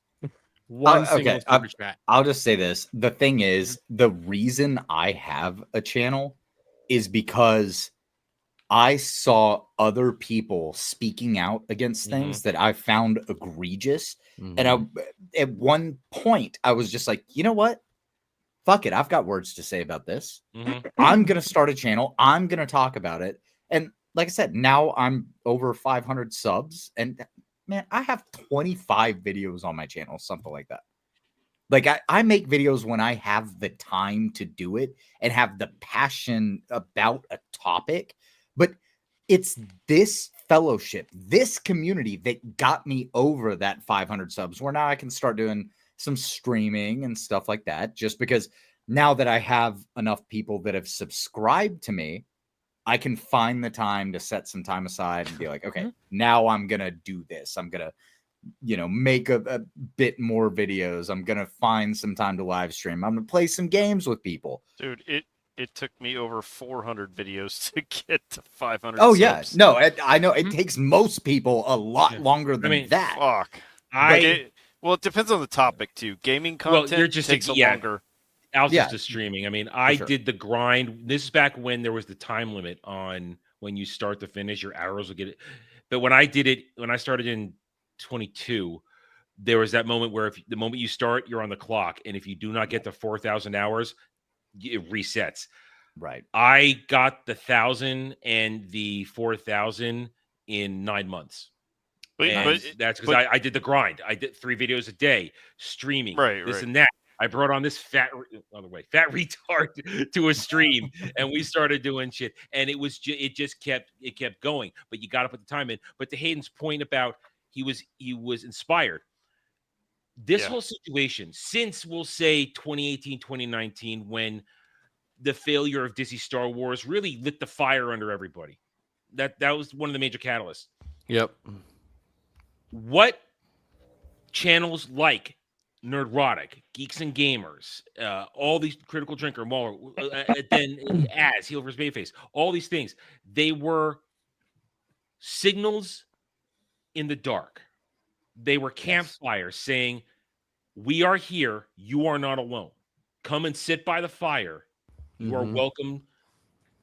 One single super chat. I'll just say this. The thing is, the reason I have a channel is because I saw other people speaking out against things that I found egregious. And at one point, I was just like, you know what? Fuck it. I've got words to say about this. I'm going to start a channel. I'm going to talk about it. And like I said, now I'm over 500 subs. And man, I have 25 videos on my channel, something like that. Like I make videos when I have the time to do it and have the passion about a topic. But it's this fellowship, this community that got me over that 500 subs where now I can start doing some streaming and stuff like that. Just because now that I have enough people that have subscribed to me, I can find the time to set some time aside and be like, okay, now I'm going to do this. I'm going to, make a bit more videos. I'm going to find some time to live stream. I'm going to play some games with people. Dude, it took me over 400 videos to get to 500 Oh, subs. yeah. No, I know it takes most people a lot longer than that. Fuck. Well, it depends on the topic, too. Gaming content you're just takes longer. Al's just streaming. I mean, I sure. did the grind. This is back when there was the time limit on when you start to finish, your arrows will get it. But when I did it, when I started in 22, there was that moment where the moment you start, you're on the clock. And if you do not get to 4,000 hours, it resets. Right. I got the 1,000 and the 4,000 in 9 months. That's because I did the grind. I did 3 videos a day, streaming, this and that. I brought on this fat retard to a stream, and we started doing shit. And it was it kept going. But you got to put the time in. But to Hayden's point about he was inspired. This whole situation since we'll say 2018, 2019, when the failure of Disney Star Wars really lit the fire under everybody. That was one of the major catalysts. Yep. What channels like Nerdrotic, Geeks and Gamers, all these Critical Drinker, Mauler, then Ads, Heel vs. Bayface, all these things, they were signals in the dark. They were campfires saying, we are here. You are not alone. Come and sit by the fire. You are welcome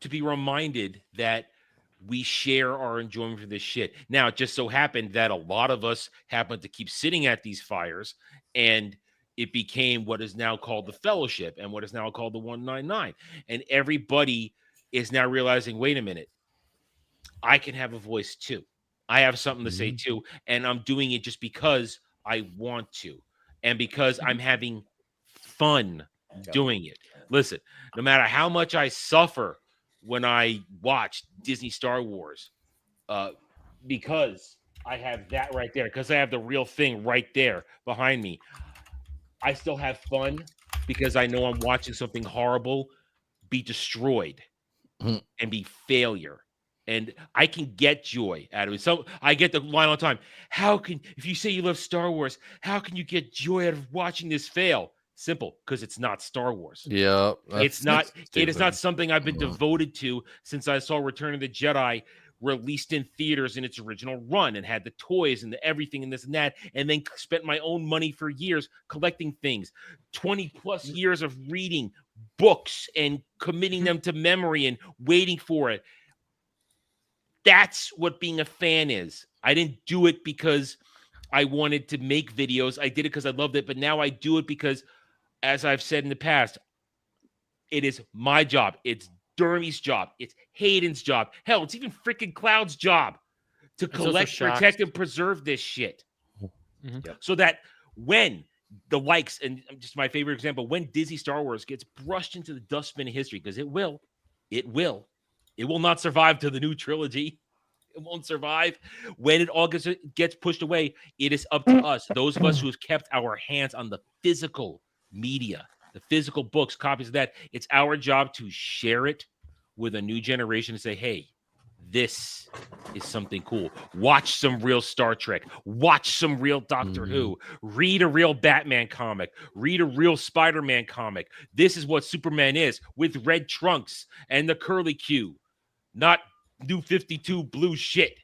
to be reminded that we share our enjoyment for this shit. Now, it just so happened that a lot of us happened to keep sitting at these fires, and it became what is now called the Fellowship and what is now called the 199. And everybody is now realizing, wait a minute, I can have a voice too. I have something to say too, and I'm doing it just because I want to, and because I'm having fun doing it. Listen, no matter how much I suffer when I watch Disney Star Wars, because I have that right there, because I have the real thing right there behind me, I still have fun because I know I'm watching something horrible be destroyed and be failure. And I can get joy out of it. So I get the line all the time. If you say you love Star Wars, how can you get joy out of watching this fail? Simple, because it's not Star Wars. Yeah. It is not something I've been devoted to since I saw Return of the Jedi released in theaters in its original run and had the toys and the everything and this and that, and then spent my own money for years collecting things. 20 plus years of reading books and committing them to memory and waiting for it. That's what being a fan is. I didn't do it because I wanted to make videos. I did it because I loved it. But now I do it because, as I've said in the past, it is my job. It's Dermy's job. It's Hayden's job. Hell, it's even freaking Cloud's job to It's also collect, Shock's. protect, and preserve this shit. So that when the likes, and just my favorite example, when Disney Star Wars gets brushed into the dustbin of history, because it will not survive to the new trilogy. It won't survive. When it all gets pushed away, it is up to us, those of us who have kept our hands on the physical media, the physical books, copies of that. It's our job to share it with a new generation and say, hey, this is something cool. Watch some real Star Trek. Watch some real Doctor Who. Read a real Batman comic. Read a real Spider-Man comic. This is what Superman is, with red trunks and the curly Q, not New 52 blue shit.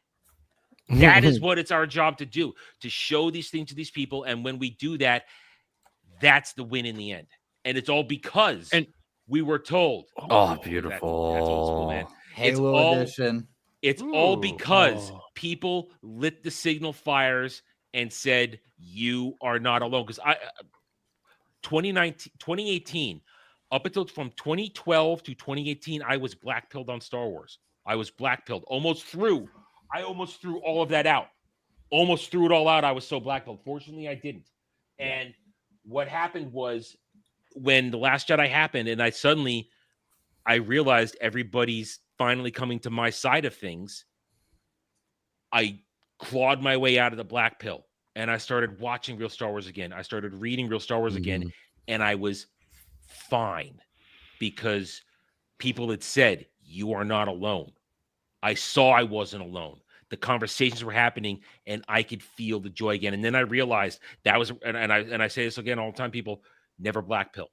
That is what it's our job to do, to show these things to these people. And when we do that, that's the win in the end. And it's all because we were told. Oh, beautiful. That's old school, man. Halo edition. It's all because people lit the signal fires and said, you are not alone. Because 2018, up until from 2012 to 2018, I was black-pilled on Star Wars. I was black-pilled. I almost threw all of that out. Almost threw it all out. I was so black-pilled. Fortunately, I didn't. And what happened was, when The Last Jedi happened, and I realized everybody's finally coming to my side of things, I clawed my way out of the black pill, and I started watching real Star Wars again. I started reading real Star Wars again, and I was fine because people had said, you are not alone. I saw I wasn't alone. The conversations were happening, and I could feel the joy again. And then I realized that was, and I say this again all the time, people, never black pill.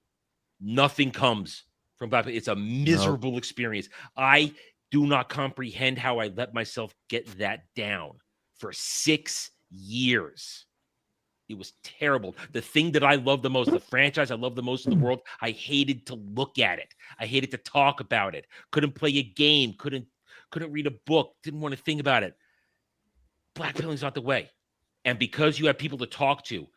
Nothing comes from black pill. It's a miserable experience. I do not comprehend how I let myself get that down for 6 years. It was terrible. The thing that I love the most, the franchise I love the most in the world, I hated to look at it. I hated to talk about it. Couldn't play a game. Couldn't read a book. Didn't want to think about it. Black pilling's not the way. And because you have people to talk to,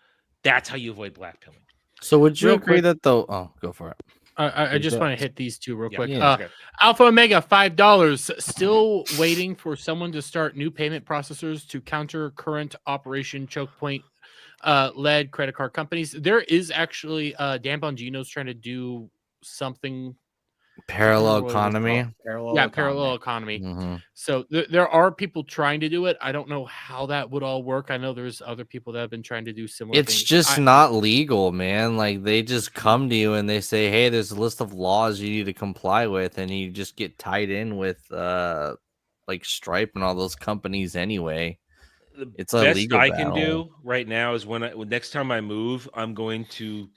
that's how you avoid black pilling. So would you Real agree quick- that though? Oh, go for it. I just go. want to hit these two real Yeah, quick. yeah, okay. Alpha Omega, $5. Still waiting for someone to start new payment processors to counter current Operation Choke Point led credit card companies. There is actually Dan Bongino's trying to do something. Parallel what it was economy. called. Parallel economy. Mm-hmm. So there are people trying to do it. I don't know how that would all work. I know there's other people that have been trying to do similar It's things. just not legal, man. Like they just come to you and they say, "Hey, there's a list of laws you need to comply with," and you just get tied in with like Stripe and all those companies anyway. It's a Best legal I battle. can do right now is when next time I move, I'm going to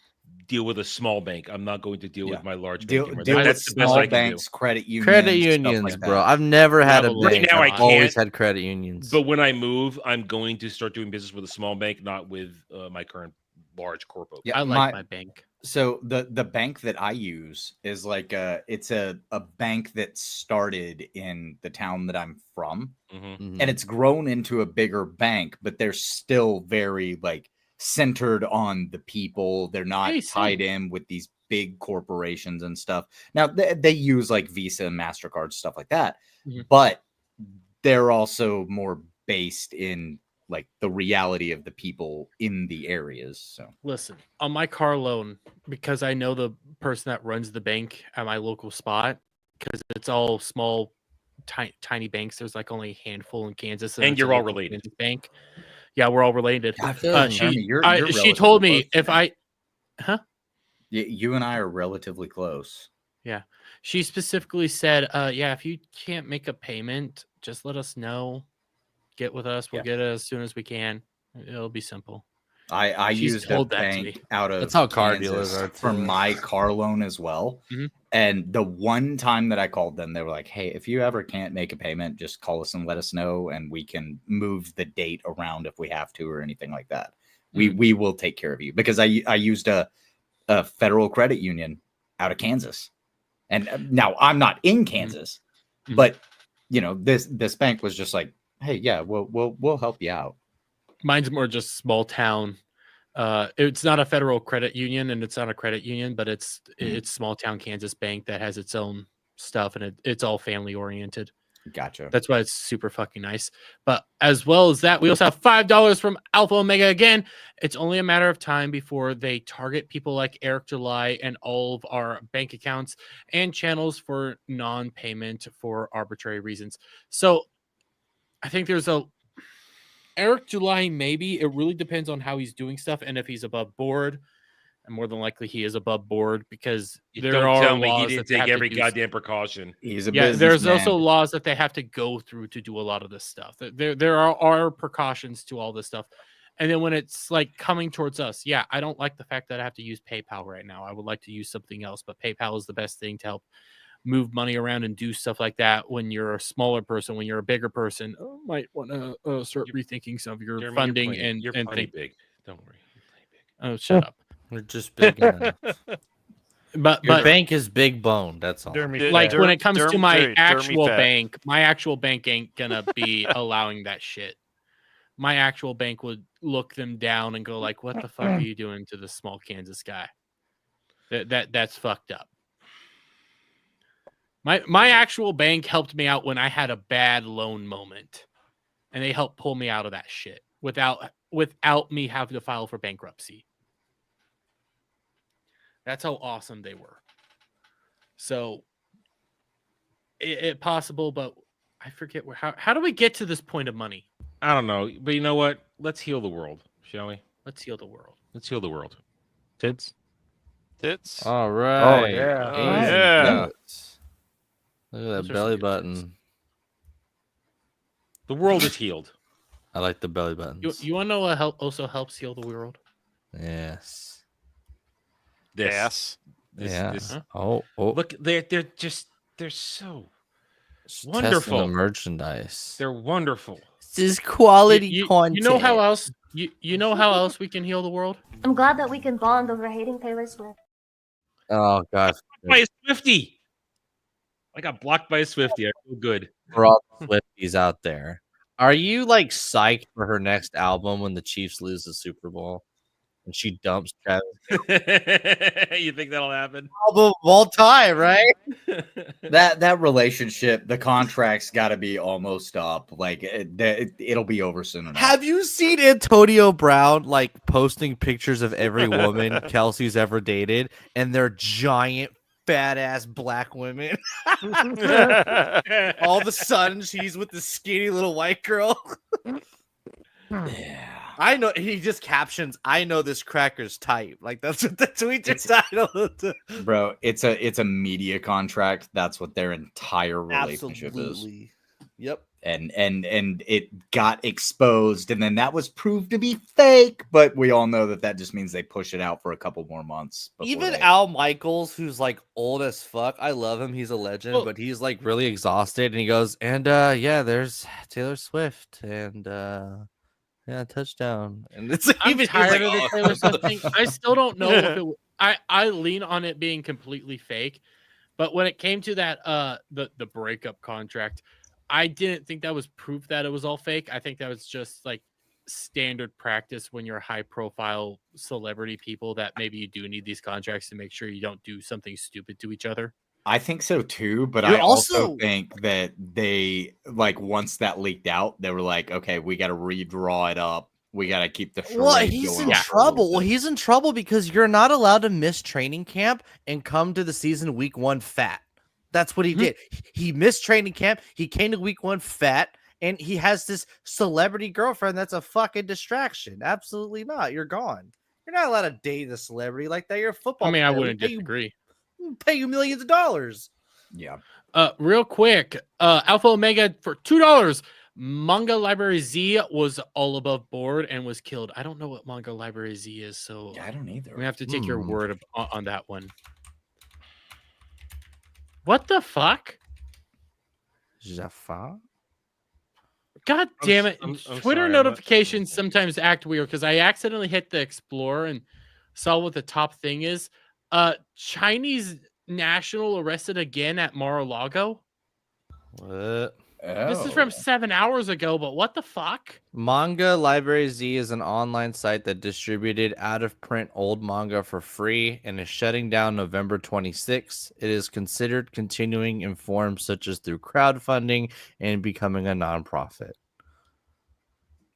deal with a small bank. I'm not going to deal with my large bank. anymore. Deal with That's the best small I can banks, do. credit unions, Credit stuff unions, like bro. that. I've never had a Right bank. now, I've I always can't. had credit unions. But when I move, I'm going to start doing business with a small bank, not with my current large corporate. Yeah, I like my bank. So the bank that I use is like it's a bank that started in the town that I'm from, Mm-hmm. and it's grown into a bigger bank, but they're still very like centered on the people. They're not tied in with these big corporations and stuff. Now they use like Visa and MasterCard, stuff like that, but they're also more based in like the reality of the people in the areas. So Listen, on my car loan, because I know the person that runs the bank at my local spot, because it's all small, tiny banks. There's like only a handful in Kansas, And it's you're a all local related. Kansas bank. Yeah, we're all related. Jeremy, you're She told me relatively if I, huh? You and I are relatively close. Yeah, she specifically said, yeah, if you can't make a payment, just let us know. Get with us. We'll get it as soon as we can. It'll be simple. I She's used a told that to me. bank out of That's how car Kansas dealers are, for too. my car loan as well. And the one time that I called them, they were like, "Hey, if you ever can't make a payment, just call us and let us know, and we can move the date around if we have to or anything like that. We will take care of you." Because I used a federal credit union out of Kansas. And now I'm not in Kansas, but this bank was just like, hey, yeah, we'll help you out. Mine's more just small town. It's not a federal credit union, and it's not a credit union, but it's small town Kansas bank that has its own stuff, and it's all family oriented. Gotcha. That's why it's super fucking nice. But as well as that, we also have $5 from Alpha Omega again. It's only a matter of time before they target people like Eric July and all of our bank accounts and channels for non-payment for arbitrary reasons. So I think there's Eric July, maybe. It really depends on how he's doing stuff and if he's above board. And more than likely, he is above board because there Don't are tell me laws he that didn't they have take to every do goddamn precaution. He's a there's businessman. also laws that they have to go through to do a lot of this stuff. There are precautions to all this stuff. And then when it's like coming towards us, I don't like the fact that I have to use PayPal right now. I would like to use something else, but PayPal is the best thing to help move money around and do stuff like that. When you're a smaller person, when you're a bigger person, might want to start rethinking some of your Jeremy, funding you're and plenty think. big. Don't worry. Oh, shut up. We're just big enough. But Your bank is big boned. That's all. Like when it comes to my actual bank, ain't gonna be allowing that shit. My actual bank would look them down and go like, "What the fuck are you doing to the small Kansas guy?" That's fucked up. My actual bank helped me out when I had a bad loan moment, and they helped pull me out of that shit without me having to file for bankruptcy. That's how awesome they were. So, it possible, but I forget how do we get to this point of money? I don't know, but you know what? Let's heal the world, shall we? Let's heal the world. Let's heal the world. Tits. All right. Oh yeah. Oh, yeah. Look at that belly button. The world is healed. I like the belly buttons. You want to know what also helps heal the world? Yes. This. Oh. Look, they're so wonderful. The merchandise. They're wonderful. This is quality content. You know how else? You know how else we can heal the world? I'm glad that we can bond over hating Taylor Swift. Oh gosh. By a Swiftie. I got blocked by a Swiftie. I feel good. For all the Swifties out there, are you like psyched for her next album when the Chiefs lose the Super Bowl and she dumps Travis? You think that'll happen? Album of all time, right? that relationship, the contract's got to be almost up. Like it'll be over soon enough. Have you seen Antonio Brown like posting pictures of every woman Kelsey's ever dated, and they're giant, fat ass black women? All of a sudden, she's with this skinny little white girl. Yeah. I know he just captions, "I know this cracker's tight." Like that's what the tweet just titled. Bro, it's a media contract. That's what their entire relationship is. Yep. And it got exposed, and then that was proved to be fake. But we all know that just means they push it out for a couple more months. Even Al Michaels, who's like old as fuck, I love him. He's a legend, but he's like really exhausted, and he goes, "And yeah, there's Taylor Swift, and yeah, touchdown." And it's I'm even tired like, of the Taylor Swift thing. I still don't know if I lean on it being completely fake, but when it came to that the breakup contract, I didn't think that was proof that it was all fake. I think that was just like standard practice when you're high profile celebrity people that maybe you do need these contracts to make sure you don't do something stupid to each other. I think so too, but You're I also also- think that they once that leaked out, they were like, okay, we got to redraw it up. We got to keep the well, charade he's going in on for a little trouble. Well, bit. he's in trouble because you're not allowed to miss training camp and come to the season week 1 fat. That's what he did. He missed training camp. He came to week 1 fat, and he has this celebrity girlfriend that's a fucking distraction. Absolutely not. You're gone. You're not allowed to date a celebrity like that. You're a football I mean, I player. We wouldn't disagree. Pay you millions of dollars. Yeah. Real quick, Alpha Omega for $2. Manga Library Z was all above board and was killed. I don't know what Manga Library Z is, so I don't either. We have to take your word on that one. What the fuck? Jaffa? God damn it. I'm Twitter sorry, I'm not- notifications sometimes act weird because I accidentally hit the Explorer and saw what the top thing is. Chinese national arrested again at Mar-a-Lago? What? This is from 7 hours ago, but what the fuck? Manga Library Z is an online site that distributed out-of-print old manga for free and is shutting down November 26. It is considered continuing in forms such as through crowdfunding and becoming a nonprofit.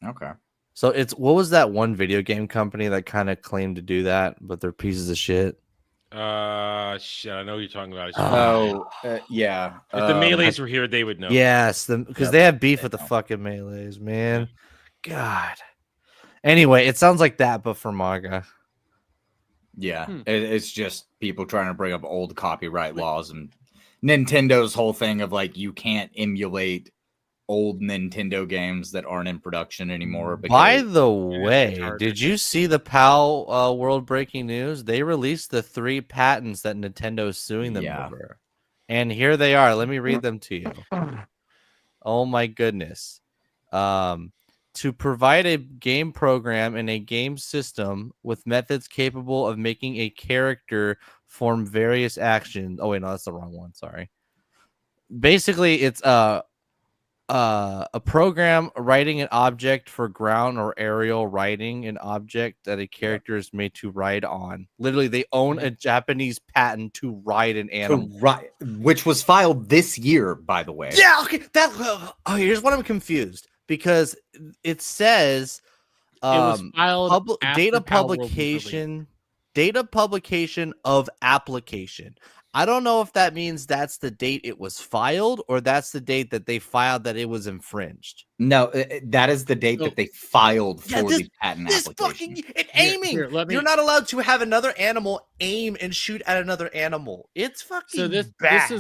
Okay. So it's what was that one video game company that kind of claimed to do that, but they're pieces of shit? Shit, I know what you're talking about. Yeah. If the Melees were here, they would know. Yes, because they have beef with the fucking Melees, man. God. Anyway, it sounds like that, but for manga. Yeah, it's just people trying to bring up old copyright laws and Nintendo's whole thing of like you can't emulate old Nintendo games that aren't in production anymore. By because- the way, did you see the PAL world breaking news? They released the 3 patents that Nintendo is suing them over. And here they are. Let me read them to you. Oh my goodness. To provide a game program and a game system with methods capable of making a character form various actions. Oh wait, no, that's the wrong one. Sorry. Basically, it's a program writing an object for ground or aerial writing an object that a character is made to ride on. Literally, they own a Japanese patent to ride an animal. which was filed this year, by the way. Yeah, okay. Here's what I'm confused because it says was filed after data Power World was publication of application. I don't know if that means that's the date it was filed or that's the date that they filed that it was infringed. No, that is the date that they filed for the patent application. Aiming. Here, You're not allowed to have another animal aim and shoot at another animal. It's fucking So bad.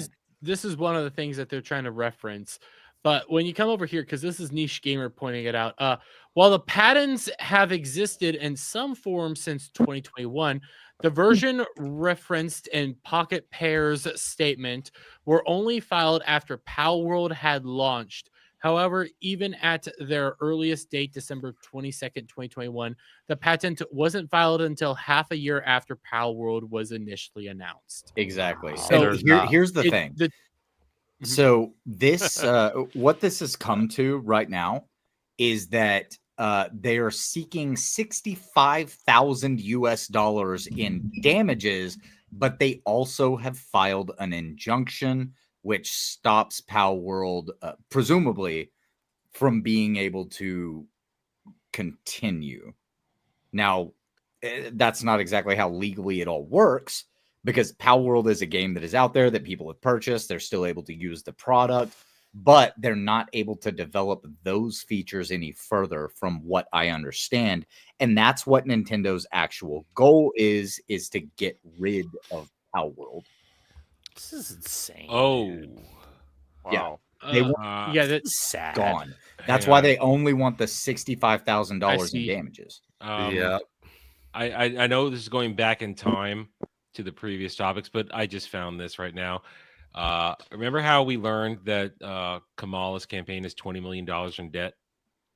this is one of the things that they're trying to reference. But when you come over here, because this is Niche Gamer pointing it out, while the patents have existed in some form since 2021, the version referenced in Pocket Pair's statement were only filed after Power World had launched. However, even at their earliest date, December 22nd, 2021, the patent wasn't filed until half a year after Power World was initially announced. Exactly. So And here's the thing. So this, what this has come to right now is that they are seeking $65,000 in damages, but they also have filed an injunction which stops Power World, presumably, from being able to continue. Now, that's not exactly how legally it all works, because Power World is a game that is out there that people have purchased. They're still able to use the product, but they're not able to develop those features any further from what I understand. And that's what Nintendo's actual goal is to get rid of Power World. This is insane. Oh, wow. They want that's sad. Gone. That's Hang why on. they only want the $65,000 in damages. I know this is going back in time to the previous topics, but I just found this right now. Remember how we learned that Kamala's campaign is $20 million in debt?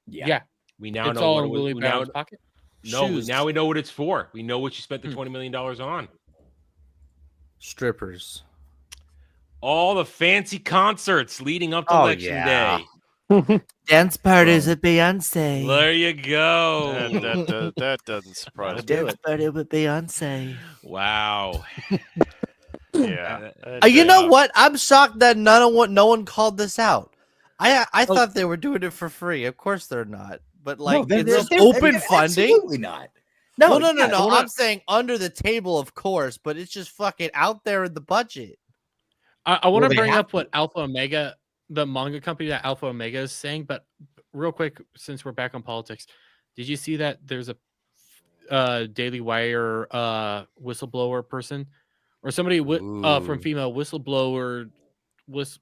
Yeah. We now It's know all what in Willie Brown's pocket? No, Shoes. now we know what it's for. We know what she spent the $20 million on. Strippers. All the fancy concerts leading up to Oh, Election yeah. Day. Dance parties with Beyonce. There you go. That doesn't surprise me. Dance party with Beyonce. Wow. Yeah. You know what? I'm shocked that no one called this out. I thought they were doing it for free. Of course they're not. But like it's open funding. Absolutely not. No. yeah, I'm saying under the table, of course, but it's just fucking out there in the budget. I want Well, to they bring have up what Alpha Omega, the manga company that Alpha Omega is saying, but real quick, since we're back on politics, did you see that there's a Daily Wire whistleblower person or somebody from female whistleblower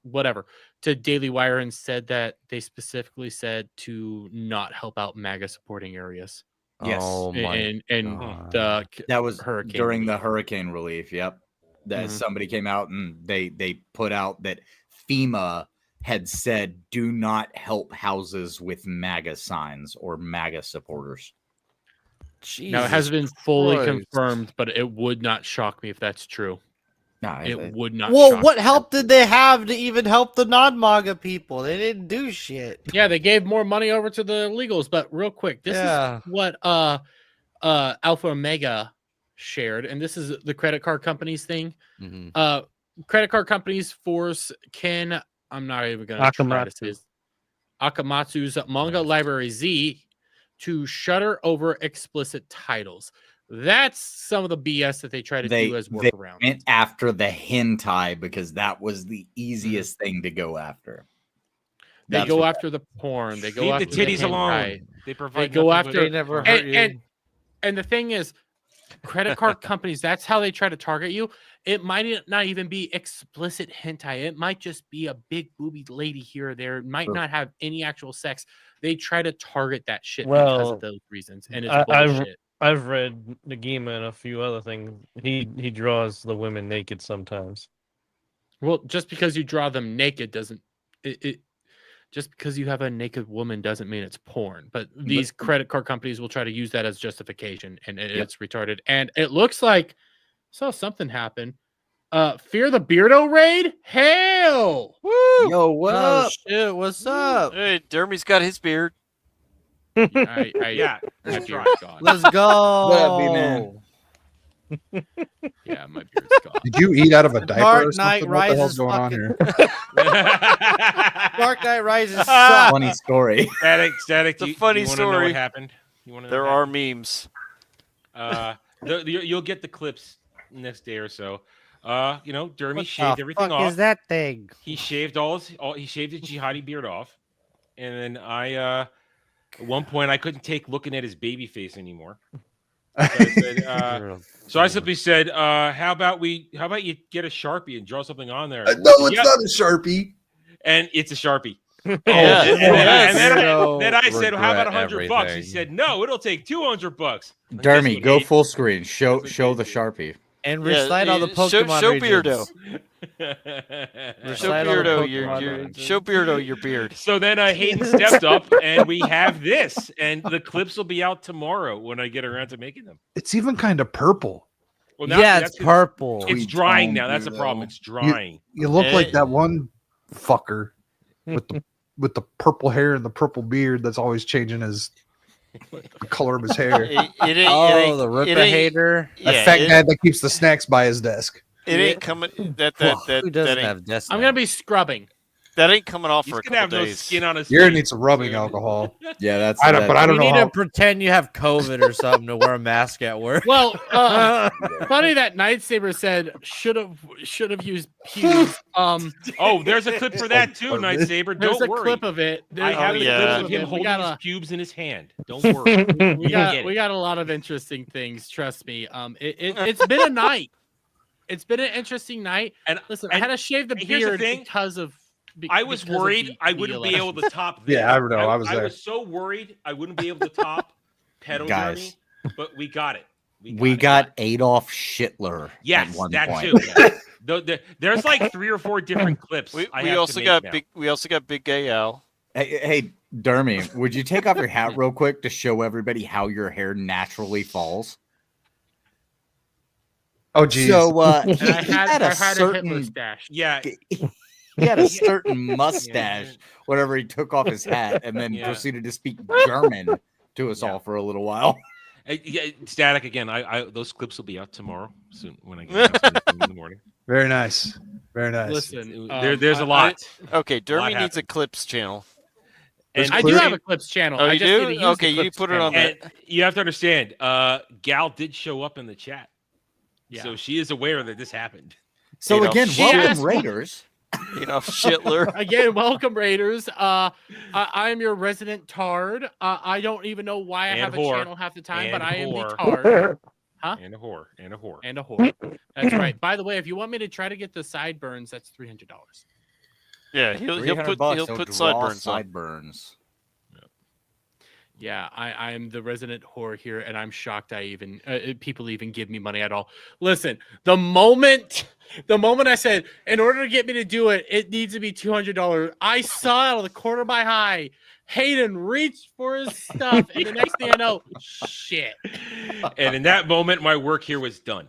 whatever to Daily Wire and said that they specifically said to not help out MAGA supporting areas. Yes. Oh my and God. That was hurricane during the relief. hurricane relief. Yep. That Mhm. somebody came out and they put out that FEMA had said do not help houses with MAGA signs or MAGA supporters. Now it hasn't been fully Christ. confirmed, but it would not shock me if that's true. No, it would not. Well, shock what me. help did they have to even help the non-MAGA people? They didn't do shit. Yeah, they gave more money over to the illegals. But real quick, this Yeah. is what Alpha Omega shared, and this is the credit card companies thing. Mhm. Credit card companies force I'm not even going to try to say this. Akamatsu's manga library Z to shutter over explicit titles. That's some of the BS that they try to do as They workaround. went after the hentai because that was the easiest thing to go after. They That's go what after the porn. They go Leave the after titties hentai. alone. They provide go nothing after. but They never porn. hurt you. And the thing is, credit card companies, that's how they try to target you. It might not even be explicit hentai. It might just be a big booby lady here or there. It might not have any actual sex. They try to target that shit because Well, of those reasons. And it's I've bullshit. I've read Nagima and a few other things. He draws the women naked sometimes. Well, just because you draw them naked doesn't just because you have a naked woman doesn't mean it's porn. But these credit card companies will try to use that as justification, and it's retarded. And it looks like saw something happen. Fear the Beardo raid? Hell! Woo! Yo, what Oh up? shit, what's up? Hey, Dermy's got his beard. Yeah, that's my right. beard's gone. Let's go. What up, B-man? Yeah, my beard's gone. Did you eat out of a diaper Dark or Knight something? What the hell's Rises going on fucking- here? Dark Knight Rises sucks. Funny story. Static. It's a you funny wanna know story. what happened? You want to know There what are happened? memes. You'll get the clips next day or so. Dermy What shaved the everything fuck off. is that thing? He shaved he shaved his jihadi beard off, and then at one point I couldn't take looking at his baby face anymore. So I simply said, how about you get a Sharpie and draw something on there? No, it's not a Sharpie. And it's a Sharpie. Yeah. And then I said, Regret how about $100? He everything. said, no, it'll take $200. Dermy, go full screen. Show the Sharpie. And recite all the Pokemon show regions. Beardo. Show Recite all the Beardo Pokemon your regions. show Beardo your beard. So then Hayden stepped up, and we have this, and the clips will be out tomorrow when I get around to making them. It's even kind of purple. Well, Yeah, that's it's purple. It's drying now. That's the problem. It's drying. You look like that one fucker with the purple hair and the purple beard that's always changing the color of his hair. The Ripper hater. That fat guy that keeps the snacks by his desk. It ain't coming. Who doesn't have desk? I'm gonna be scrubbing. That ain't coming off He's for a gonna couple have days. no skin on his You're gonna face. need some rubbing alcohol. Yeah, that's. I don't You know need how. to pretend you have COVID or something to wear a mask at work. Well, funny that Nightsaber said should have used Hughes. Oh, there's a clip for that too, Nightsaber. There's Don't a worry. clip of it. I have the yeah. clip of him holding his pubes in his hand. Don't worry. We got a lot of interesting things. Trust me. It's been a night. It's been an interesting night. And listen, I had to shave the here's the beard thing. because of. I was worried I wouldn't be able to top this. Yeah, I know. I was I there. was so worried I wouldn't be able to top Pedo Guys. Journey, but we got it. We got Adolf Hitler. Yes, at one that point. too. There's like 3 or 4 different clips. We I have to also make got now. Big Gay Al. Hey, Dermy, would you take off your hat real quick to show everybody how your hair naturally falls? Oh, geez. So And he I had a Hitler certain stash. Yeah. he had a certain mustache whenever he took off his hat and then proceeded to speak German to us all for a little while. Static again. I those clips will be out tomorrow soon when I get in the morning. Very nice. Very nice. Listen, There's a lot. Okay, Dermy lot needs a happened. clips channel. And I do have a clips channel. Oh, I you just do? need to use Okay, the you clips put it channel. on the- And you have to understand, Gal did show up in the chat. Yeah. So she is aware that this happened. So Adolf again, Hitler. welcome Raiders. Adolf Hitler. Again, welcome Raiders. I am your resident tard. I don't even know why I And have whore. a channel half the time, but And I am the whore. tard. Huh? And a whore. And a whore. And a whore. That's right. By the way, if you want me to try to get the sideburns, that's $300. Yeah, he'll $300 put he'll put draw sideburns on. sideburns. Yeah, I am the resident whore here, and I'm shocked I even people even give me money at all. Listen, the moment I said in order to get me to do it, it needs to be $200. I saw out of the corner of my eye, Hayden reached for his stuff, and the next thing I know, shit. And in that moment, my work here was done.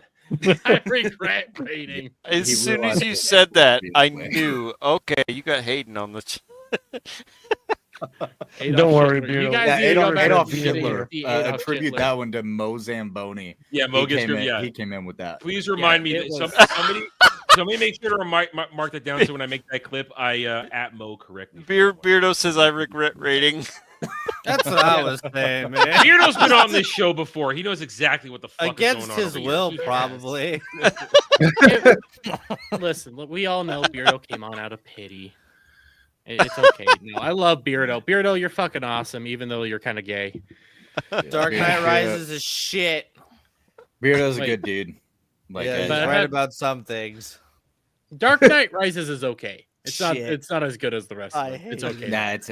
I regret rating. As He soon as realized you it said that, I immediately. knew. Okay, you got Hayden on the. Don't worry, Hitler. You Beardo. guys Yeah, need to go back Adolf and Hitler. see Adolf Attribute Hitler. that one to Mo Zamboni. Yeah, Mo gets good. Yeah, He came in with that. please remind me it that was- somebody make sure to mark that down so when I make that clip, I at Mo correctly. Beardo says I regret rating. That's what I was saying, man. Beardo's been on this show before. He knows exactly what the fuck Against is going on his over here. will, He has. probably. Listen, look, we all know Beardo came on out of pity. It's okay. No, I love Beardo. Beardo, you're fucking awesome, even though you're kind of gay. Dark Knight Rises is shit. Beardo's a Wait. good dude. Like, Yeah, he's but I right had- about some things. Dark Knight Rises is okay. It's Shit. not as good as the rest I of it. It's hate okay. nah, it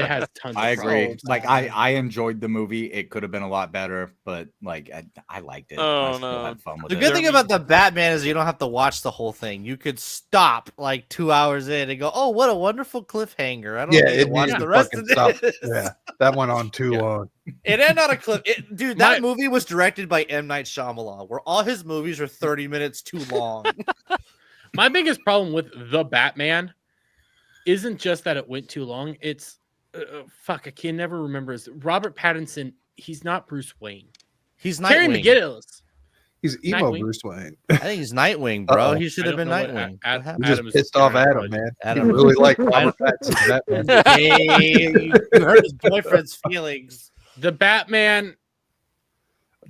has tons of I agree. problems. Like I enjoyed the movie. It could have been a lot better, but like I liked it. Oh, I still no. had fun with The it. good thing about the Batman is you don't have to watch the whole thing. You could stop like 2 hours in and go, "Oh, what a wonderful cliffhanger!" I don't Yeah, need to it watch needed the to rest fucking of stop. this. Yeah, that went on too long. It ended on a cliff. Dude, that movie was directed by M. Night Shyamalan, where all his movies are 30 minutes too long. My biggest problem with the Batman isn't just that it went too long. It's fuck. I can never remember. Is Robert Pattinson? He's not Bruce Wayne. He's Terry Nightwing. McGinnis. He's emo Nightwing? Bruce Wayne. I think he's Nightwing, bro. Uh-oh. He should I have been don't know what Nightwing. Ad- What happened? You just Adam is pissed off scared, Adam, but- man. Adam. He really like Robert Pattinson's Batman. Hey, you hurt his boyfriend's feelings. The Batman.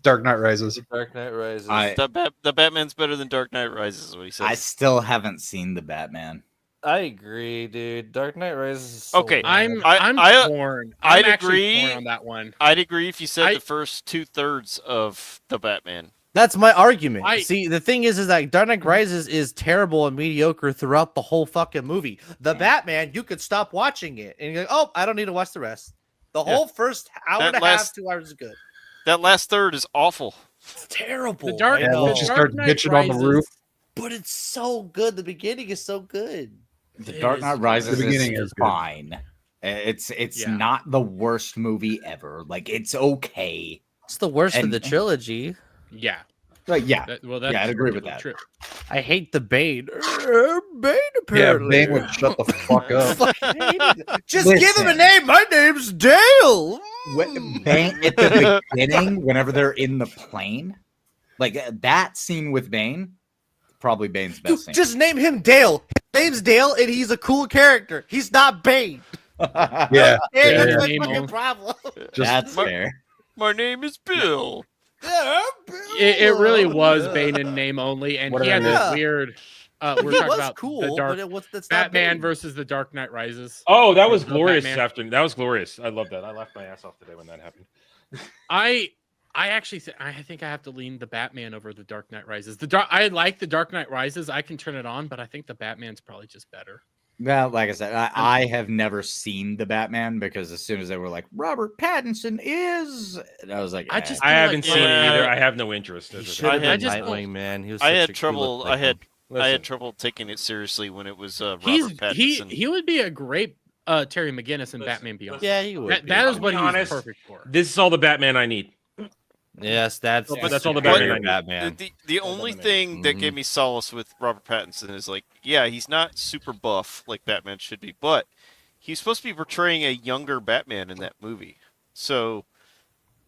Dark Knight Rises. Dark Knight Rises. The Batman's better than Dark Knight Rises, is what he says. I still haven't seen the Batman. I agree, dude. Dark Knight Rises. Is so Okay, bad. I'm torn. I'm I'd actually agree torn on that one. I'd agree if you said the first 2/3 of the Batman. That's my argument. I- See, the thing is that Dark Knight Rises is terrible and mediocre throughout the whole fucking movie. The Batman, you could stop watching it and you're like, oh, I don't need to watch the rest. The Yeah. whole first hour That and a half, last- 2 hours is good. That last third is awful. It's terrible. The Dark, I know. Once you start Knight bitching on the Rises- roof, But it's so good. The beginning is so good. The It Dark is Knight good. Rises The beginning is is good. fine. It's Yeah. not the worst movie ever. Like it's okay. It's the worst of And- the trilogy. Yeah. Like yeah, Well, that's yeah, I'd agree with that. true. I hate the Bane. Bane, yeah, apparently. Bane would shut the fuck up. Fucking hate it. Just give him a Listen. name. My name's Dale. Bane at the beginning, whenever they're in the plane, like that scene with Bane, probably Bane's best scene. Just name him Dale. His name's Dale, and he's a cool character. He's not Bane. Yeah, Hey, yeah, that's yeah. my Name fucking only. problem. That's fair. My name is Bill. It really was Bane in name only, and he had this Yeah. weird. But We're he talking was about cool, the but dark it was that's not Batman Bane. versus the Dark Knight Rises. Oh, that was The glorious Batman. afternoon. That was glorious. I love that. I laughed my ass off today when that happened. I actually I think I have to lean the Batman over the Dark Knight Rises. I like the Dark Knight Rises. I can turn it on, but I think the Batman's probably just better. Well, like I said, I have never seen the Batman because as soon as they were like Robert Pattinson is, and I was like, I just I feel haven't like seen it Yeah. either. I have no interest. He as a- should have I been just Nightwing, don't- man. He was I such had a trouble. cool I had Listen. trouble taking it seriously when it was Robert He's Pattinson. he would be a great Terry McGinnis in Batman Beyond. Yeah, he would. be. That is what be he's honest, perfect for. This is all the Batman I need. Yes, that's That's all the superior Batman I need. The, the only thing that gave me solace with Robert Pattinson is like, yeah, he's not super buff like Batman should be, but he's supposed to be portraying a younger Batman in that movie. So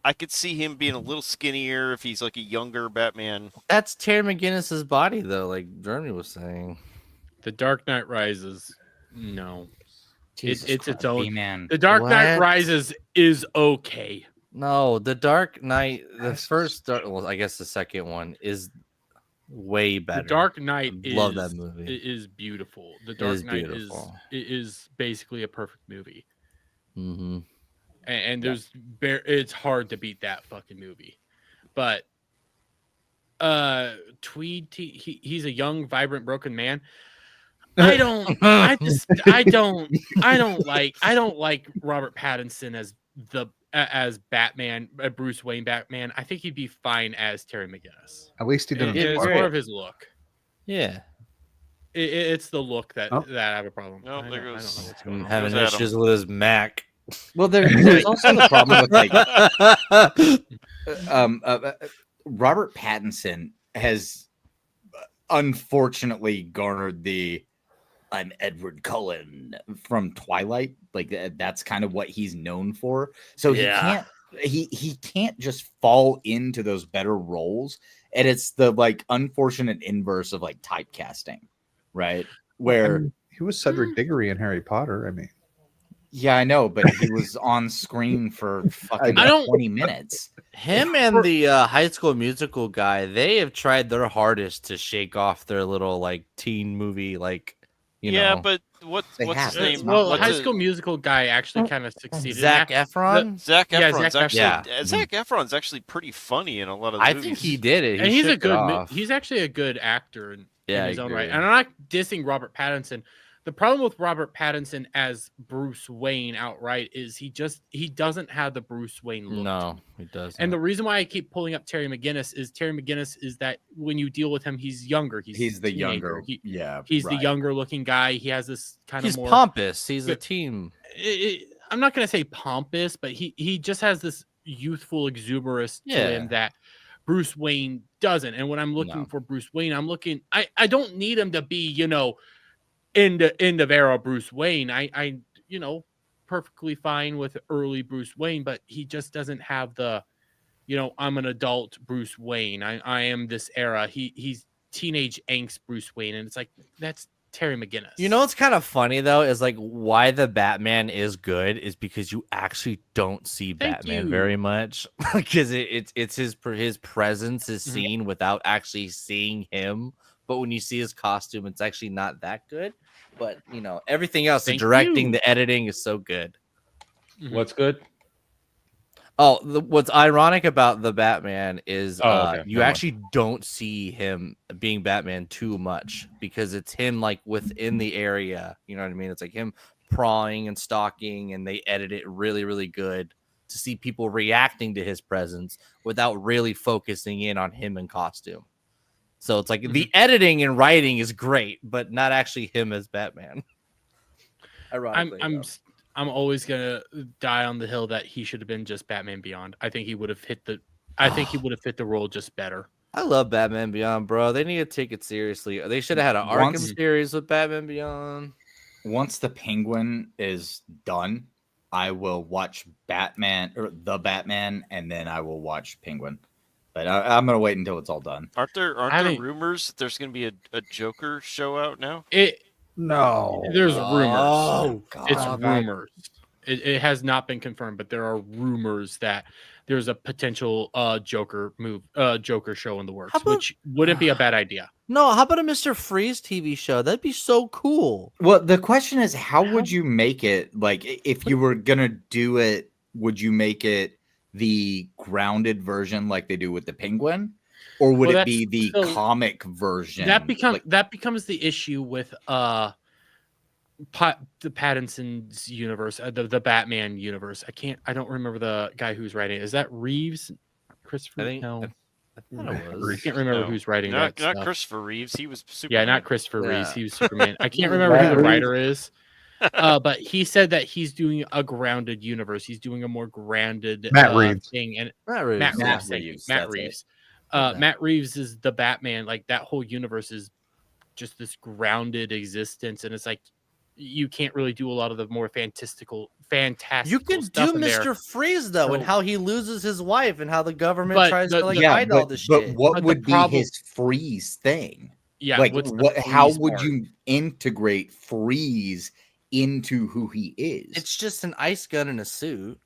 I could see him being a little skinnier if he's like a younger Batman. That's Terry McGinnis's body, though, like Jeremy was saying. The Dark Knight Rises, no, Jesus it's its Christ, own. B-Man. The Dark Knight What? Rises is okay. No, the Dark Knight, the first, well, I guess the second one is way better. The Dark Knight I love is, that movie. is beautiful. The It Dark is Knight beautiful. is basically a perfect movie, Mm-hmm. and there's it's hard to beat that fucking movie. But Tweed, he's a young, vibrant, broken man. I don't like Robert Pattinson as Batman, Bruce Wayne Batman. I think he'd be fine as Terry McGinnis. At least he didn't. It's fuck more up. of his look. Yeah. It's the look that Oh. that I have a problem. Oh, I there don't know goes- what's going I'm on. having There's Adam. issues with his Mac. Well, there's also the problem with like Robert Pattinson has unfortunately garnered the "I'm Edward Cullen" from Twilight. Like that's kind of what he's known for. So he can't just fall into those better roles. And it's the like unfortunate inverse of like typecasting, right? Where he was Cedric Diggory in Harry Potter. I mean, yeah, I know, but he was on screen for fucking 20 minutes. Him and the High School Musical guy, they have tried their hardest to shake off their little like teen movie, like you know. but what's his name? Well, What's High it- School Musical guy actually kind of succeeded. Zac in that. Efron? Zac Yeah, Efron's Zac actually Efron. Zac Efron's actually pretty funny in a lot of the I movies. think he did it. And he's a shook it good. off. He's actually a good actor in Yeah, his I own right. agree. And I'm not dissing Robert Pattinson. The problem with Robert Pattinson as Bruce Wayne outright is he doesn't have the Bruce Wayne look. No, he doesn't. And the reason why I keep pulling up Terry McGinnis is that when you deal with him, he's younger. He's the a teenager. younger. He's the right. younger looking guy. He has this kind He's of more pompous. He's a team. I'm not going to say pompous, but he just has this youthful exuberance to Yeah. him that Bruce Wayne doesn't. And when I'm looking for Bruce Wayne, I don't need him to be, end of era Bruce Wayne. I perfectly fine with early Bruce Wayne, but he just doesn't have the, I'm an adult Bruce Wayne. I am this era. He's teenage angst Bruce Wayne, and it's like that's Terry McGinnis. You know what's kind of funny though is like why the Batman is good is because you actually don't see Batman you. very much because it's his presence is seen without actually seeing him. But when you see his costume, it's actually not that good. But everything else, the directing, the editing is so good. What's good? Oh, what's ironic about the Batman is okay. you Never actually don't see him being Batman too much because it's him like within the area. You know what I mean? It's like him prying and stalking, and they edit it really, really good to see people reacting to his presence without really focusing in on him in costume. So it's like the editing and writing is great, but not actually him as Batman. Ironically, I'm always gonna die on the hill that he should have been just Batman Beyond. I think he would have hit the role just better. I love Batman Beyond, bro. They need to take it seriously. They should have had an Arkham series with Batman Beyond. Once the Penguin is done, I will watch Batman or the Batman, and then I will watch Penguin. But I'm gonna wait until it's all done. Aren't there rumors that there's going to be a Joker show out now? No, There's rumors. Oh, It's God. rumors. It has not been confirmed, but there are rumors that there's a potential Joker show in the works, which wouldn't be a bad idea. No, how about a Mr. Freeze TV show? That'd be so cool. Well, the question is, how would you make it? Like, if you were gonna do it, would you make it the grounded version like they do with the Penguin, or would it be the comic version? That becomes the issue with the Pattinson's universe, the Batman universe. I don't remember the guy who's writing it. Is that Reeves? Christopher? I can't remember who's writing not, that. Not stuff. Christopher Reeves. He was Superman. Yeah, not Christopher Reeves. Yeah. He was Superman. I can't remember who the writer is. But he said that he's doing a grounded universe. He's doing a more grounded Matt Reeves. thing. And Matt Reeves. Matt Matt Reeves. Reeves, Matt that's Reeves. it. Matt Reeves is the Batman. Like that whole universe is just this grounded existence, and it's like you can't really do a lot of the more fantastical. You can stuff do in there. Mr. Freeze though, and how he loses his wife, and how the government But tries to like yeah, hide all this but shit. what But the would be problem- his freeze thing? Yeah, like what's the how freeze would part? you integrate freeze into who he is? It's just an ice gun in a suit.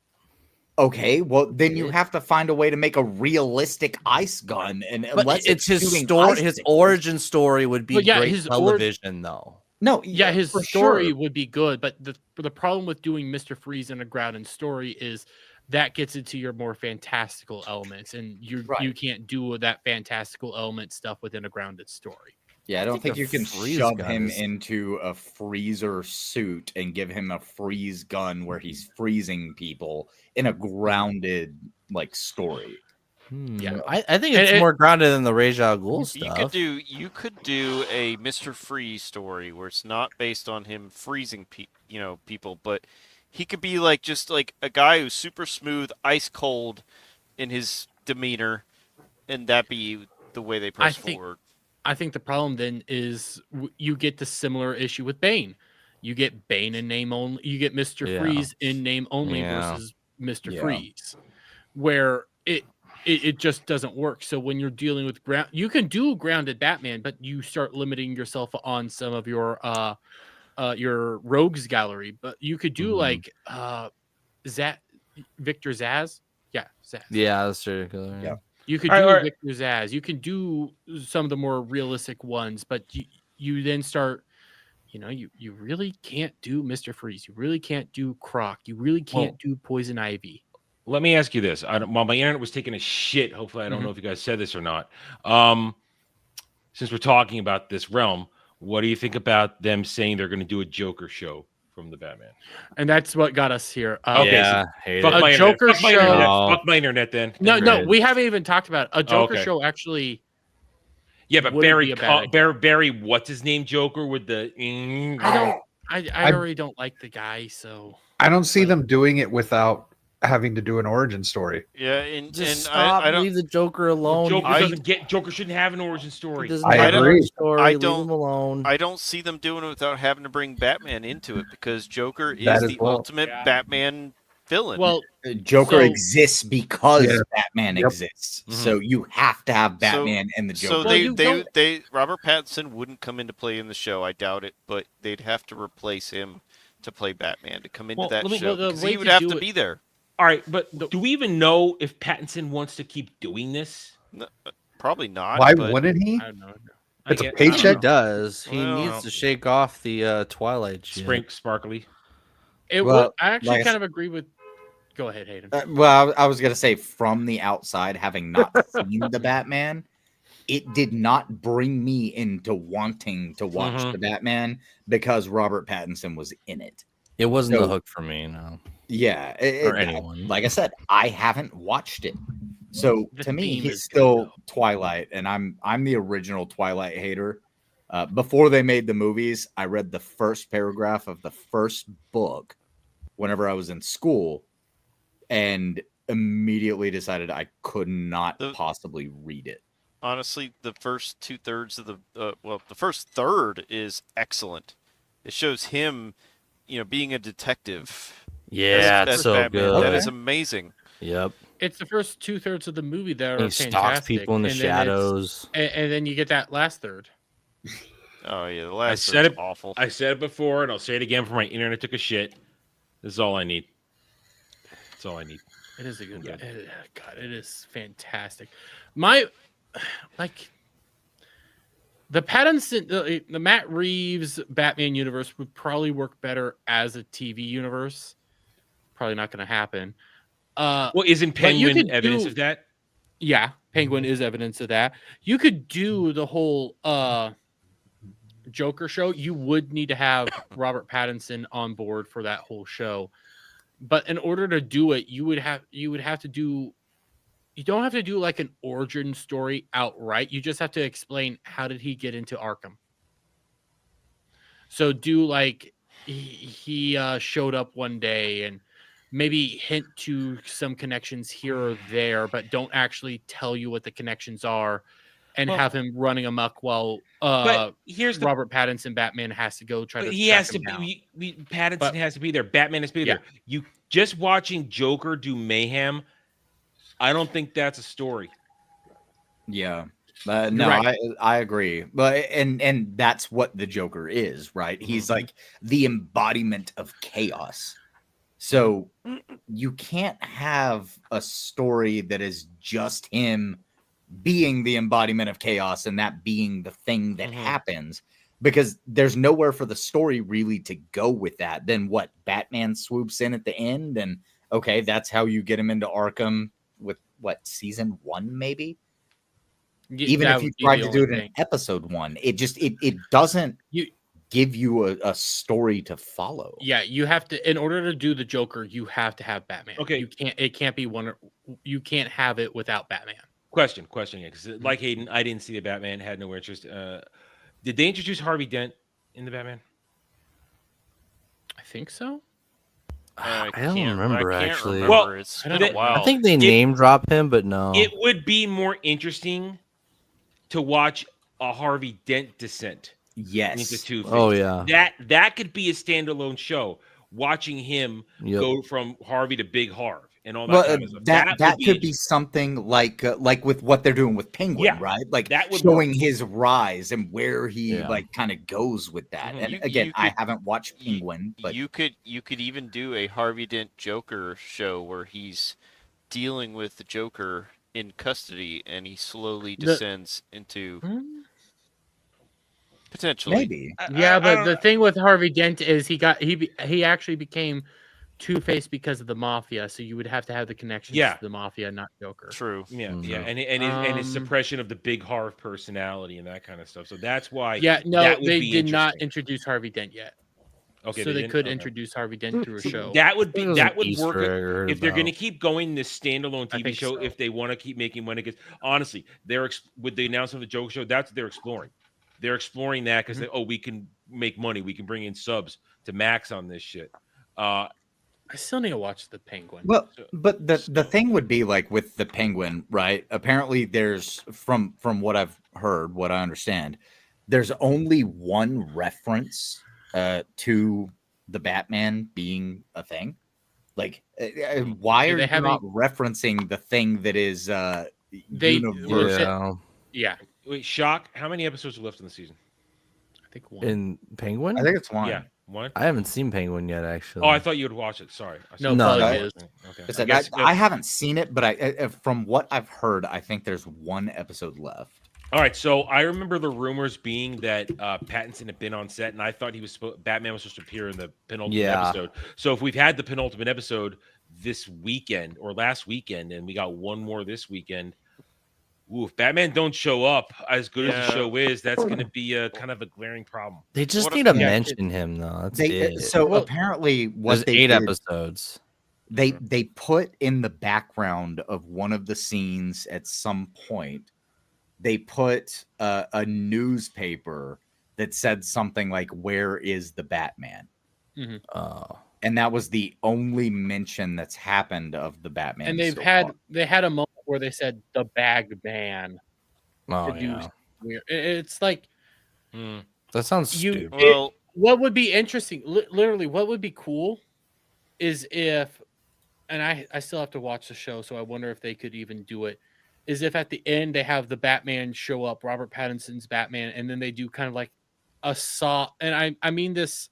Okay, well then you have to find a way to make a realistic ice gun, and But unless it's his shooting story. ice His things. origin story would be But yeah, great his television, though. No, Yeah, his for story sure. would be good, but the problem with doing Mr. Freeze in a grounded story is that gets into your more fantastical elements, and you can't do that fantastical element stuff within a grounded story. Yeah, I don't think the you can freeze shove gun him is- into a freezer suit and give him a freeze gun where he's freezing people in a grounded like story. Yeah, I think it's more grounded than the Ra's al Ghul stuff. You could do a Mr. Freeze story where it's not based on him freezing people, but he could be like just like a guy who's super smooth, ice cold in his demeanor, and that be the way they press think, forward. I think the problem then is you get the similar issue with Bane. You get Bane in name only. You get Mr. Yeah. Freeze in name only Yeah. versus Mr. Yeah. Freeze, where it just doesn't work. So when you're dealing with you can do grounded Batman, but you start limiting yourself on some of your rogues gallery. But you could do like Victor Zsasz. Yeah, Zsasz. Yeah, that's true. Yeah. You could All do right. Victor Zsasz. You can do some of the more realistic ones, but you then start. You really can't do Mr. Freeze. You really can't do Croc. You really can't do Poison Ivy. Let me ask you this. While my internet was taking a shit, hopefully I don't know if you guys said this or not. Since we're talking about this realm, what do you think about them saying they're going to do a Joker show from the Batman? And that's what got us here. Yeah, fuck my Joker internet. Fuck my show. internet. Fuck my internet then. No, we haven't even talked about it. A Joker okay. show actually. Yeah, but wouldn't be a bad idea. Barry, what's his name? Joker with the. I already don't like the guy, so I don't see them doing it without having to do an origin story. Yeah, and Just and stop. I don't. Leave the Joker alone. Joker shouldn't have an origin story. I agree. Leave him alone. I don't see them doing it without having to bring Batman into it because Joker is That as the well. ultimate Batman villain. Well, Joker so- exists because Yeah. Batman Yep. exists. So you have to have Batman and the Joker. So Well, they Robert Pattinson wouldn't come into play in the show. I doubt it, but they'd have to replace him to play Batman to come into Well, that let me- show the because way he would to have do to it- be there. All right, but do we even know if Pattinson wants to keep doing this? No, probably not. Why but wouldn't he? I don't know. It's a I don't paycheck. He does. He Well, needs to shake off the Twilight shit. Sparkly. Well, I actually like I kind of agree with. Go ahead, Hayden. Well, I was gonna say from the outside, having not seen the Batman, it did not bring me into wanting to watch the Batman because Robert Pattinson was in it. It wasn't So- the hook for me, no. Yeah, Or anyone. Like I said, I haven't watched it, so The to me, theme he's is good, still though. Twilight, and I'm the original Twilight hater. Before they made the movies, I read the first paragraph of the first book whenever I was in school, and immediately decided I could not possibly read it. honestly, the first 2/3 of the first third is excellent. It shows him, being a detective. Yeah, as it's so Batman. good. That is amazing. Yep. It's the first 2/3 of the movie that He are stalks fantastic. people in the and then it's- shadows. And then you get that last third. Oh yeah, the I last said third's it. awful. I said it before, and I'll say it again. For my internet took a shit. This is all I need. That's all I need. It is a good. Yeah. God, it is fantastic. My, like, the Pattinson, the Matt Reeves Batman universe would probably work better as a TV universe. Probably not going to happen. Well, isn't but you Penguin could evidence do- of that? Yeah, Penguin is evidence of that. You could do the whole Joker show. You would need to have Robert Pattinson on board for that whole show. But in order to do it, you would have to do. You don't have to do like an origin story outright. You just have to explain how did he get into Arkham. So do like he showed up one day and maybe hint to some connections here or there, but don't actually tell you what the connections are, and Well- have him running amok while But here's the Robert Pattinson Batman has to go try to. But he track has to him down. be. Pattinson But- has to be there. Batman has to be Yeah. there. You just watching Joker do mayhem. I don't think that's a story. Yeah. No, right. I agree. But and that's what the Joker is, right? He's like the embodiment of chaos. So you can't have a story that is just him being the embodiment of chaos and that being the thing that happens, because there's nowhere for the story really to go with that. Then what? Batman swoops in at the end, and okay, that's how you get him into Arkham with what, season 1 maybe? Even that if you would be tried the to do it only in thing. episode 1, it just it doesn't give you a story to follow. Yeah, you have to, in order to do the Joker, you have to have Batman. Okay. It can't be one. You can't have it without Batman. Question, yeah, because like Hayden, I didn't see the Batman, had no interest. Did they introduce Harvey Dent in the Batman? I think so. I don't remember actually. Remember. Well, It's I been don't a know. while. I think they name drop him, but no. It would be more interesting to watch a Harvey Dent descent Yes. into Two-Face. Oh, yeah. That could be a standalone show. Watching him Yep. go from Harvey to Big Harv and all that Well, kind of stuff. that would could be something like with what they're doing with Penguin, Yeah, right? Like that would showing work. his rise and where he Yeah. like kind of goes with that. Mhm. And You- again, you I could- haven't watched Penguin, but you could even do a Harvey Dent Joker show where he's dealing with the Joker in custody and he slowly descends into potentially maybe. Yeah, but the thing with Harvey Dent is he actually became Two-Face because of the mafia, so you would have to have the connections Yeah. to the mafia, not Joker. True. Yeah, Mhm. yeah, and his Um, suppression of the Big Harv personality and that kind of stuff. So that's why. Yeah, no, that would they be did not interesting. introduce Harvey Dent yet. Okay, so they they didn't? could Okay. introduce Harvey Dent through a show. That would be It was that an would Easter work egg I heard if they're going to about. keep going this standalone I TV think show. so. If they want to keep making money, because honestly, they're with the announcement of the Joke Show. That's what they're exploring. They're exploring that because we can make money. We can bring in subs to Max on this shit. I still need to watch the Penguin. Well, but the thing would be like with the Penguin, right? Apparently, there's from what I've heard, what I understand, there's only one reference to the Batman being a thing. Like, why Do are they you have not referencing the thing that is They- universal? Yeah, Wait, Shock. How many episodes are left in the season? I think one. In Penguin? I think it's one. Yeah, one. I haven't seen Penguin yet, actually. Oh, I thought you would watch it. Sorry. No, No, probably no. is. Okay. I said, guess- I haven't seen it, but from what I've heard, I think there's one episode left. All right, so I remember the rumors being that Pattinson had been on set, and I thought Batman was supposed to appear in the penultimate Yeah. episode. So if we've had the penultimate episode this weekend or last weekend, and we got one more this weekend, if Batman don't show up as good as the show is, that's going to be a kind of a glaring problem. They just What need if- to Yeah, mention him, though. That's They it. so Well, apparently what There's they 8 did, episodes. they put in the background of one of the scenes at some point, they put a newspaper that said something like, "Where is the Batman?" Oh. And that was the only mention that's happened of the Batman. And they've so had far. they had a moment where they said the bag man. Oh, to do yeah. weird. It's like That sounds you. stupid. Well- What would be interesting? Literally, what would be cool is if, and I still have to watch the show, so I wonder if they could even do it. Is if at the end they have the Batman show up, Robert Pattinson's Batman, and then they do kind of like a Saw. And I mean this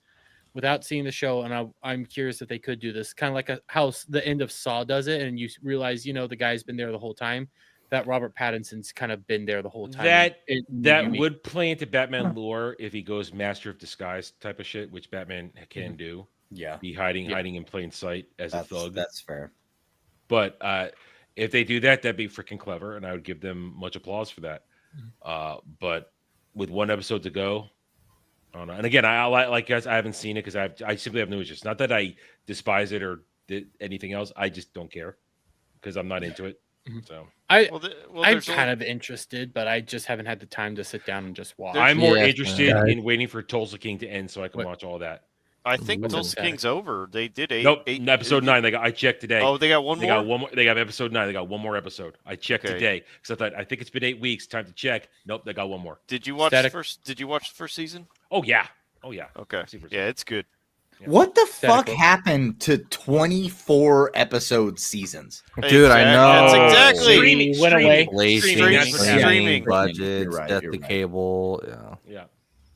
without seeing the show, and I'm curious if they could do this, kind of like how the end of Saw does it, and you realize the guy's been there the whole time. That Robert Pattinson's kind of been there the whole time. That Unique. would play into Batman lore if he goes Master of Disguise type of shit, which Batman can do. Yeah, be hiding in plain sight as a thug. That's fair. But if they do that, that'd be freaking clever, and I would give them much applause for that. But with one episode to go, I don't know. And again, I like guys, I haven't seen it because I simply have no interest. Not that I despise it or did anything else. I just don't care because I'm not into it. So I'm there's kind of interested, but I just haven't had the time to sit down and just watch. I'm more Yeah. interested Yeah. in waiting for Tulsa King to end so I can watch all that. I think What's Tulsa that? King's over. They did eight. Nope, eight episode 9. I checked today. Oh, they got one They more. got one more. They got episode 9. They got one more episode. I checked Okay. today because I think it's been 8 weeks. Time to check. Nope, they got one more. Did you watch Static. the first? Did you watch the first season? Oh yeah. Oh yeah. Okay. Super Yeah, it's good. What the fuck Static. happened to 24 episode seasons? Dude, I know. That's exactly. Streaming went away. Inflation, That's what happened. streaming Streaming. budgets, You're right, death you're to right. cable. Yeah. Yeah.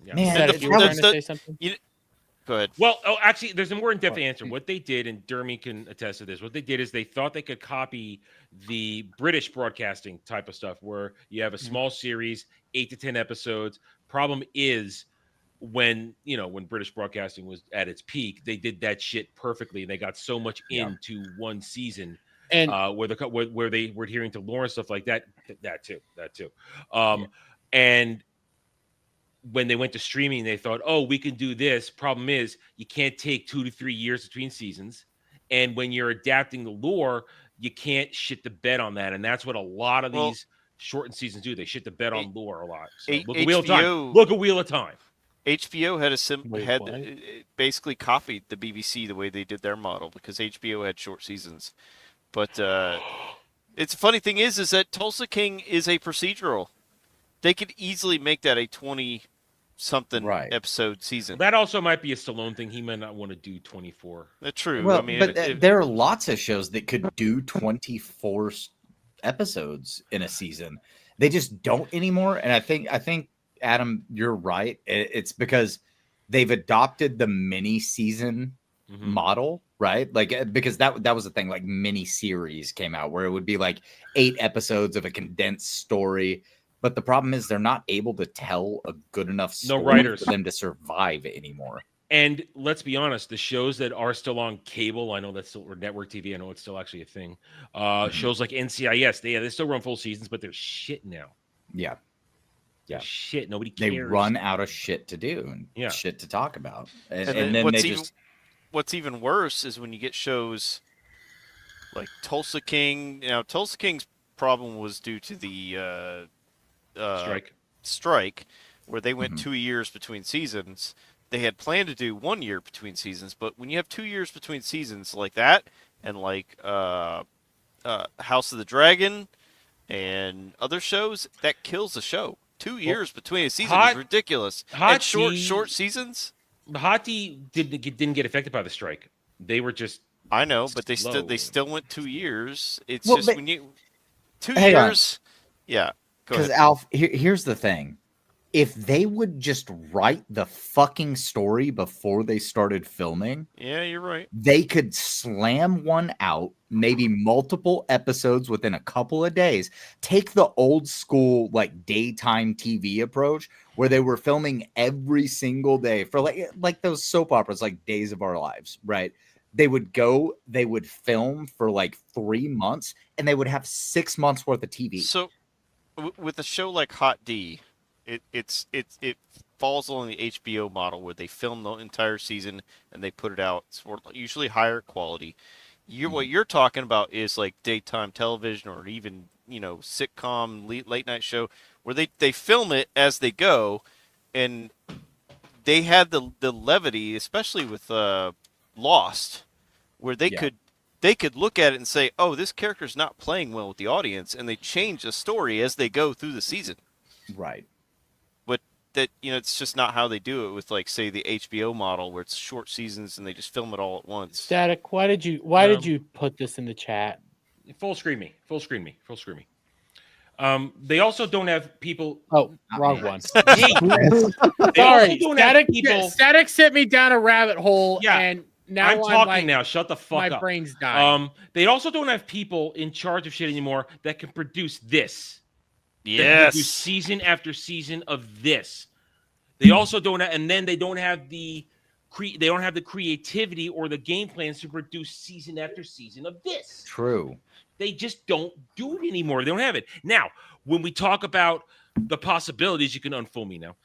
Yeah. Man, And Static, the- you were the- trying to the- say something? Go ahead. Well, actually, there's a more in-depth answer. What they did, and Dermy can attest to this, what they did is they thought they could copy the British broadcasting type of stuff where you have a small series, 8 to 10 episodes. Problem is when British broadcasting was at its peak, they did that shit perfectly. And they got so much into one season And where they were adhering to lore and stuff like that. That too. And when they went to streaming, they thought, oh, we can do this. Problem is, you can't take 2 to 3 years between seasons. And when you're adapting the lore, you can't shit the bed on that. And that's what a lot of these shortened seasons do. They shit the bed on lore a lot. So look at Wheel of Time. HBO Look at Wheel of Time. HBO had Wait, what? basically copied the BBC the way they did their model because HBO had short seasons. But it's a funny thing is that Tulsa King is a procedural. They could easily make that a 20-something Right. episode season. That also might be a Stallone thing. He might not want to do 24. That's true. Well, I mean, but there are lots of shows that could do 24 episodes in a season. They just don't anymore. And I think Adam, you're right. It's because they've adopted the mini season model, right? Like, because that was the thing. Like, mini series came out where it would be like 8 episodes of a condensed story. But the problem is they're not able to tell a good enough story writers. for them to survive anymore. And let's be honest, the shows that are still on cable, I know that's still, or network TV, I know it's still actually a thing. Shows like NCIS, they still run full seasons, but they're shit now. Yeah. They're shit. Nobody They cares. run out of shit to do and shit to talk about. And then what's even worse is when you get shows like Tulsa King. You know, Tulsa King's problem was due to the strike, where they went 2 years between seasons. They had planned to do 1 year between seasons, but when you have 2 years between seasons like that, and like House of the Dragon and other shows, that kills the show. 2 years between a season is ridiculous. And short seasons. Hot Tea didn't get affected by the strike. They were just. I know, but they slow. still went 2 years. It's Well, just but- when you 2 Hang on. years. Yeah, go Because ahead. Alf, here's the thing: if they would just write the fucking story before they started filming, Yeah, you're right. they could slam one out, maybe multiple episodes within a couple of days. Take the old school like daytime TV approach where they were filming every single day for like those soap operas like Days of Our Lives, right? They would film for like 3 months and they would have 6 months worth of TV. So with a show like Hot D, it falls on the HBO model where they film the entire season and they put it out. It's usually higher quality. What you're talking about is like daytime television or even, sitcom late night show where they film it as they go, and they had the levity, especially with Lost, where they could look at it and say, oh, this character's not playing well with the audience, and they change the story as they go through the season. Right. But that, it's just not how they do it with, like, say, the HBO model where it's short seasons and they just film it all at once. Static, why did you put this in the chat? Full screen me. They also don't have people. Oh, wrong one. They also Sorry, don't have people. Static sent me down a rabbit hole, and now I'm talking like, now. Shut the fuck my up. brain's dying. They also don't have people in charge of shit anymore that can produce this. That can Yes. produce season after season of this. They also don't have, and then they don't have the creativity or the game plans to produce season after season of this. True. They just don't do it anymore. They don't have it. Now, when we talk about the possibilities, you can unfool me now.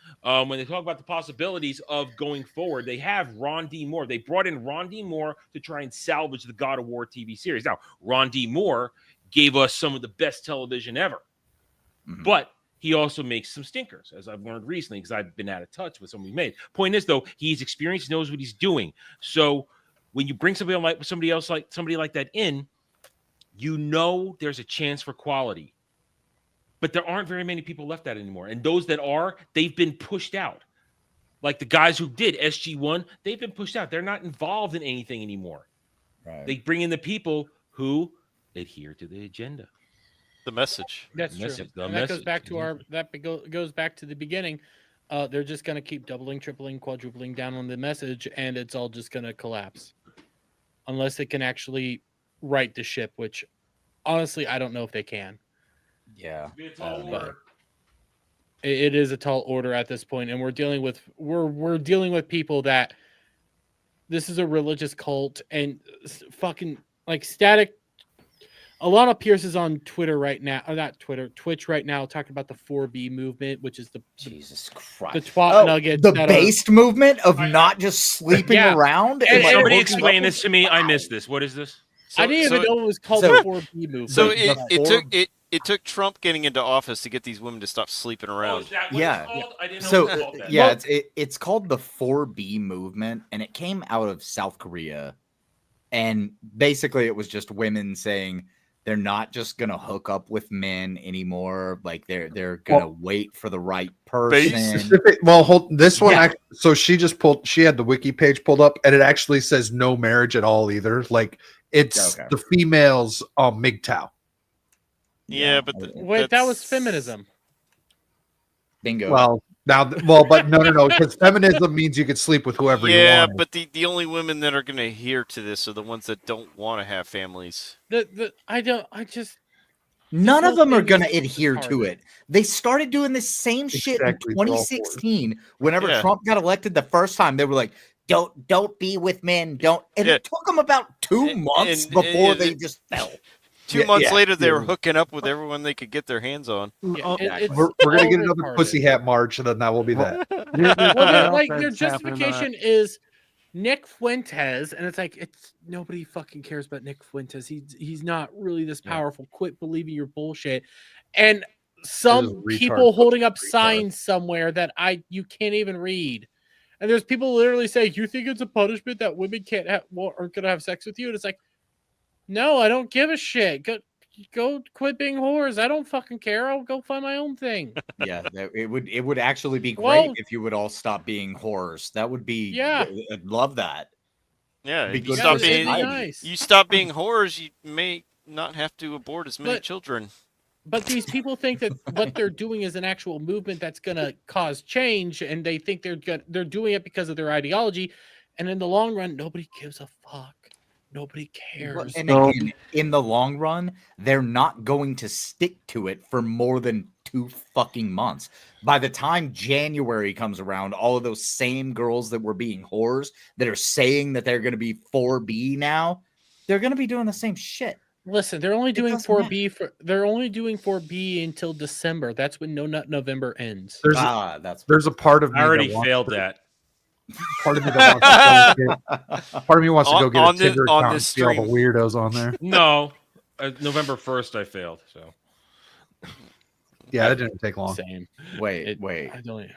When they talk about the possibilities of going forward, they have Ron D. Moore. They brought in Ron D. Moore to try and salvage the God of War TV series. Now, Ron D. Moore gave us some of the best television ever. But he also makes some stinkers, as I've learned recently, because I've been out of touch with some we made. Point is, though, he's experienced, knows what he's doing. So when you bring somebody like that in, there's a chance for quality. But there aren't very many people left out anymore. And those that are, they've been pushed out. Like the guys who did SG1, they've been pushed out. They're not involved in anything anymore. Right. They bring in the people who adhere to the agenda. The message. That's true. And that goes back to goes back to the beginning. They're just going to keep doubling, tripling, quadrupling down on the message, and it's all just going to collapse. Unless it can actually right the ship, which honestly, I don't know if they can. Yeah. But it is a tall order at this point, and we're dealing with people that this is a religious cult, and fucking like Static. Alana Pierce is on Twitter right now, or not Twitter, Twitch right now, talking about the 4B movement, which is the Jesus Christ, the twat nuggets, the based movement of not just sleeping around. And like somebody hooking explain up this to me. I missed this. What is this? I didn't even know it was called the 4B movement. So it took Trump getting into office to get these women to stop sleeping around. It's called the 4B movement, and it came out of South Korea, and basically it was just women saying They're not just gonna hook up with men anymore. Like they're gonna wait for the right person. Well, this one. Yeah. So she had the wiki page pulled up, and it actually says no marriage at all either. Like it's the females MGTOW. Yeah, but Wait, that was feminism. Bingo. Well, but no, because feminism means you could sleep with whoever you yeah, want. but the only women that are going to adhere to this are the ones that don't want to have families. None of them are going to thing is adhere to retarded. it. They started doing the same shit Exactly, in they're all for it. 2016. Whenever Yeah. Trump got elected the first time, they were like, "Don't be with men." Don't. And it took them about 2 months before they just fell. 2 months later, they were hooking up with everyone they could get their hands on. We're gonna get another pussy hat march, and then that will be that. Their justification is Nick Fuentes, and it's like nobody fucking cares about Nick Fuentes. He's not really this powerful. Quit believing your bullshit. And some retard people holding up fucking retard. signs somewhere that you can't even read. And there's people literally say, "You think it's a punishment that women aren't gonna have sex with you?" And it's like, no, I don't give a shit. Go quit being whores. I don't fucking care. I'll go find my own thing. Yeah, it would actually be great Well- if you would all stop being horrors. That would be Yeah. I'd love that. Yeah, Be if good you stop for being society. you stop being whores, you may not have to abort as many children. But these people think that what they're doing is an actual movement that's going to cause change, and they think they're doing it because of their ideology. And in the long run, nobody gives a fuck. Nobody cares. And again, in the long run, they're not going to stick to it for more than 2 fucking months. By the time January comes around, all of those same girls that were being whores that are saying that they're going to be 4B now, they're going to be doing the same shit. Listen, they're only doing doesn't 4B they're only doing 4B until December. That's when No Nut November ends. There's a part of me I already that wants failed to- that. Part of me that wants to go, part of me wants to go get On a this- Tinder on account and this see all the stream. weirdos on there. No, November 1st I failed. So Yeah, that didn't take long. Same. Wait. I don't.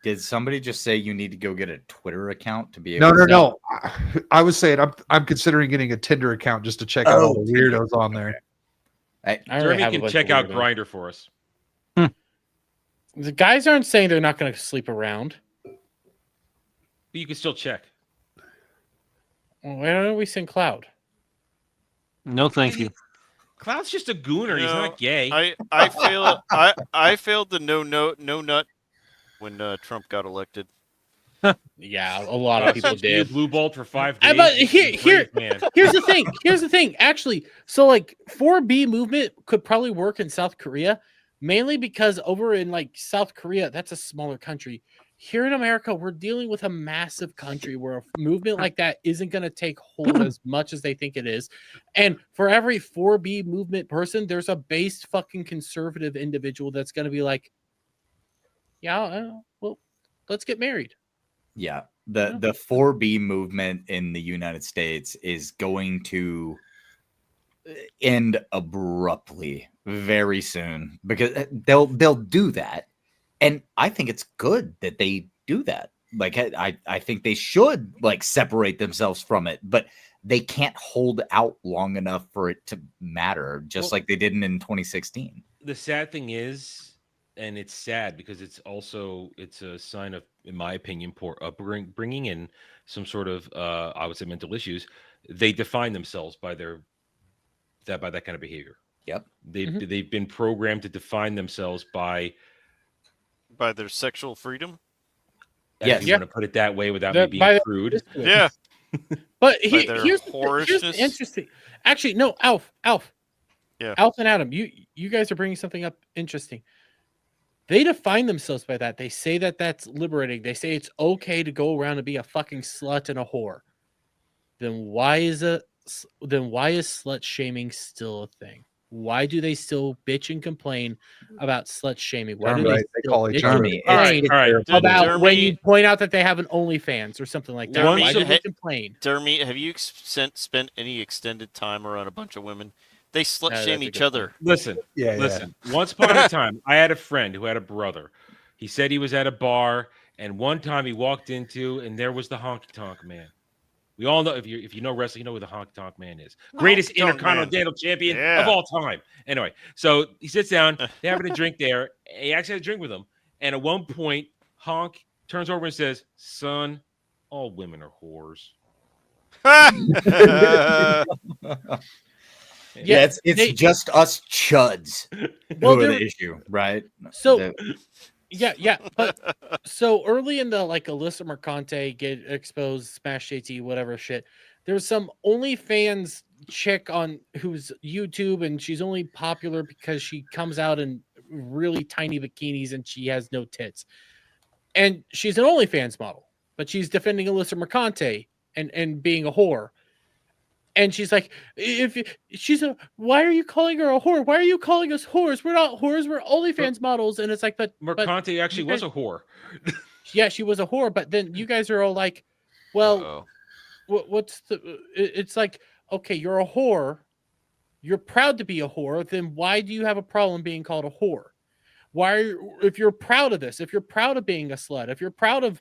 Did somebody just say you need to go get a Twitter account to be able No. to I was saying I'm considering getting a Tinder account just to check out all the weirdos on there. Jeremy can check out Grindr for us. The guys aren't saying they're not going to sleep around. But you can still check. Well, why don't we send Cloud? No, thank you. Cloud's just a gooner. He's not gay. I failed the no nut when Trump got elected. Yeah, a lot of people did. Blue Bolt for 5 days. But He's a brave man. here's the thing. Here's the thing. Actually, so like 4B movement could probably work in South Korea, mainly because over in like South Korea, that's a smaller country. Here in America, we're dealing with a massive country where a movement like that isn't going to take hold as much as they think it is. And for every 4B movement person, there's a base fucking conservative individual that's going to be like, yeah, well, let's get married. Yeah, the 4B movement in the United States is going to end abruptly very soon because they'll do that, and I think it's good that they do that. Like I think they should like separate themselves from it, but they can't hold out long enough for it to matter, just like they didn't in 2016. The sad thing is, and it's sad because it's a sign of, in my opinion, poor upbringing and some sort of I would say mental issues. They define themselves by that kind of behavior. Yep. They've been programmed to define themselves by their sexual freedom. If you want to put it that way without me By being their- crude. Yeah. But By their here's the whorishness. interesting. Actually, no, Alf. Yeah. Alf and Adam, you guys are bringing something up interesting. They define themselves by that. They say that that's liberating. They say it's okay to go around and be a fucking slut and a whore. Then why is slut shaming still a thing? Why do they still bitch and complain about slut shaming? Why do Jeremy, they they still call each bitch other- and complain All right. about when Jeremy- you point out that they have an OnlyFans or something like that? Why do they complain? Jeremy, have you spent any extended time around a bunch of women? They slut shame that's a each good other. Listen. Once upon a time, I had a friend who had a brother. He said he was at a bar, and one time he walked into, and there was the honky tonk man. We all know if you know wrestling, you know who the Honky Tonk Man is. Greatest intercontinental champion of all time. Anyway, so he sits down. They're having a drink there. He actually had a drink with him. And at one point, Honk turns over and says, "Son, all women are whores." Yeah, it's just us chuds who are the issue, right? So, yeah, but so early in the Alyssa Mercante get exposed, Smash JT, whatever shit. There's some OnlyFans chick on who's YouTube, and she's only popular because she comes out in really tiny bikinis and she has no tits, and she's an OnlyFans model, but she's defending Alyssa Mercante and being a whore. And she's like, why are you calling her a whore? Why are you calling us whores? We're not whores. We're OnlyFans models. And it's like, but Mercante actually was a whore. Yeah, she was a whore. But then you guys are all like, well, what's the? It's like, okay, you're a whore. You're proud to be a whore. Then why do you have a problem being called a whore? If you're proud of this, if you're proud of being a slut, if you're proud of,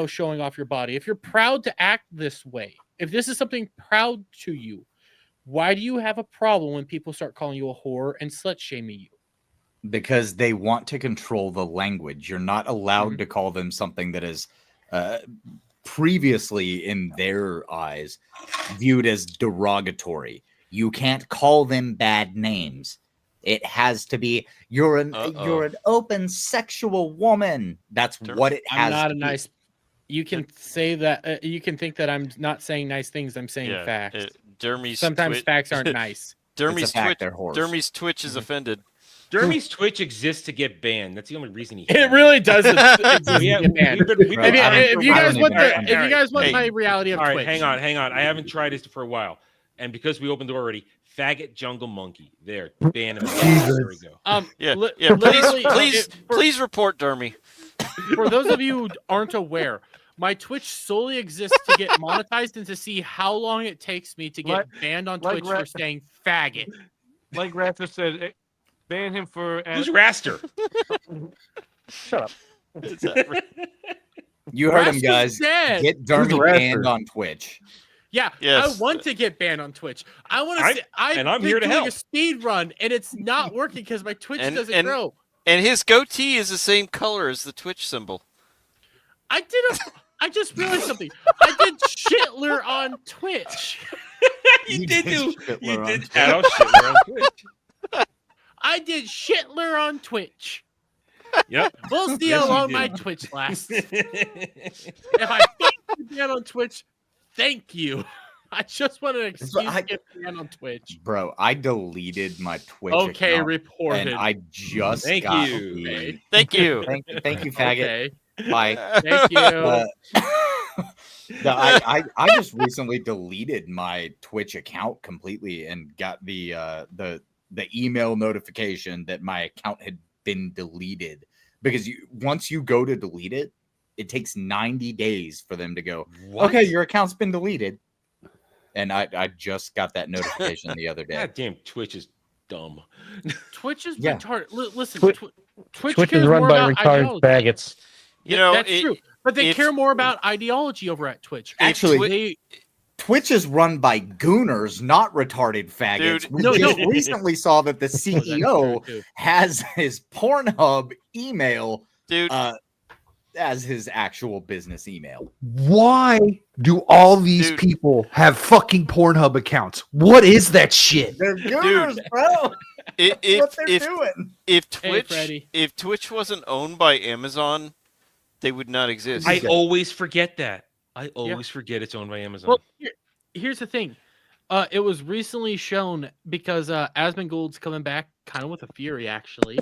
showing off your body, if you're proud to act this way, if this is something proud to you, why do you have a problem when people start calling you a whore and slut shaming you? Because they want to control the language. You're not allowed to call them something that is previously, in their eyes, viewed as derogatory. You can't call them bad names. It has to be you're an open sexual woman. That's what it has. I'm not to a be. nice. You can say that. You can think that I'm not saying nice things. I'm saying facts. Sometimes facts aren't nice. Dermy's Twitch is offended. Dermy's Twitch exists to get banned. That's the only reason he. It really does exist to get banned. We've been- If you guys want my reality of all right, Twitch, hang on. I haven't tried this for a while, and because we opened the door already, faggot jungle monkey. There, ban him. There we go. Please report Dermy. For those of you who aren't aware, my Twitch solely exists to get monetized and to see how long it takes me to get banned on Twitch for saying faggot. Like Raptor said, ban him for. Who's Raster? Shut up. You heard him, Raster's guys. dead. Get Dermy banned on Twitch. Yeah, Yes. I want to get banned on Twitch. I want I'm- to. I've and I'm been here to doing help. a speed run, and it's not working because my Twitch doesn't grow. And his goatee is the same color as the Twitch symbol. I just realized something. I did Shitler on Twitch. You did Shitler on Twitch. I did Shitler on Twitch. Yep. We'll see Yes, how you long did. my Twitch lasts. If I fucking get on Twitch, thank you. I just wanted an excuse to get banned on Twitch. Bro, I deleted my Twitch Okay, account, reported. and I just Thank got you. the- Thank you. Thank you, faggot. Okay. Bye. Thank you. No, I just recently deleted my Twitch account completely and got the email notification that my account had been deleted, because once you go to delete it, it takes 90 days for them to go, okay, your account's been deleted. And I just got that notification the other day. God damn, Twitch is dumb. Twitch is Yeah. retarded. Listen, Twitch Twitch is cares run more by about retarded ideology. faggots. That's true. But they care more about ideology over at Twitch. Actually, Twitch is run by gooners, not retarded faggots. Dude, we no, just no. recently saw that the Oh, that's CEO true, too. has his Pornhub email Dude. As his actual business email. Why do all these people have fucking Pornhub accounts? What is that shit? They're gooners, bro. If, what they're doing. If Hey, Twitch, Freddie. if Twitch wasn't owned by Amazon, they would not exist. I always forget that. I always forget it's owned by Amazon. Well, here's the thing. It was recently shown because Asmongold's coming back kind of with a fury, actually.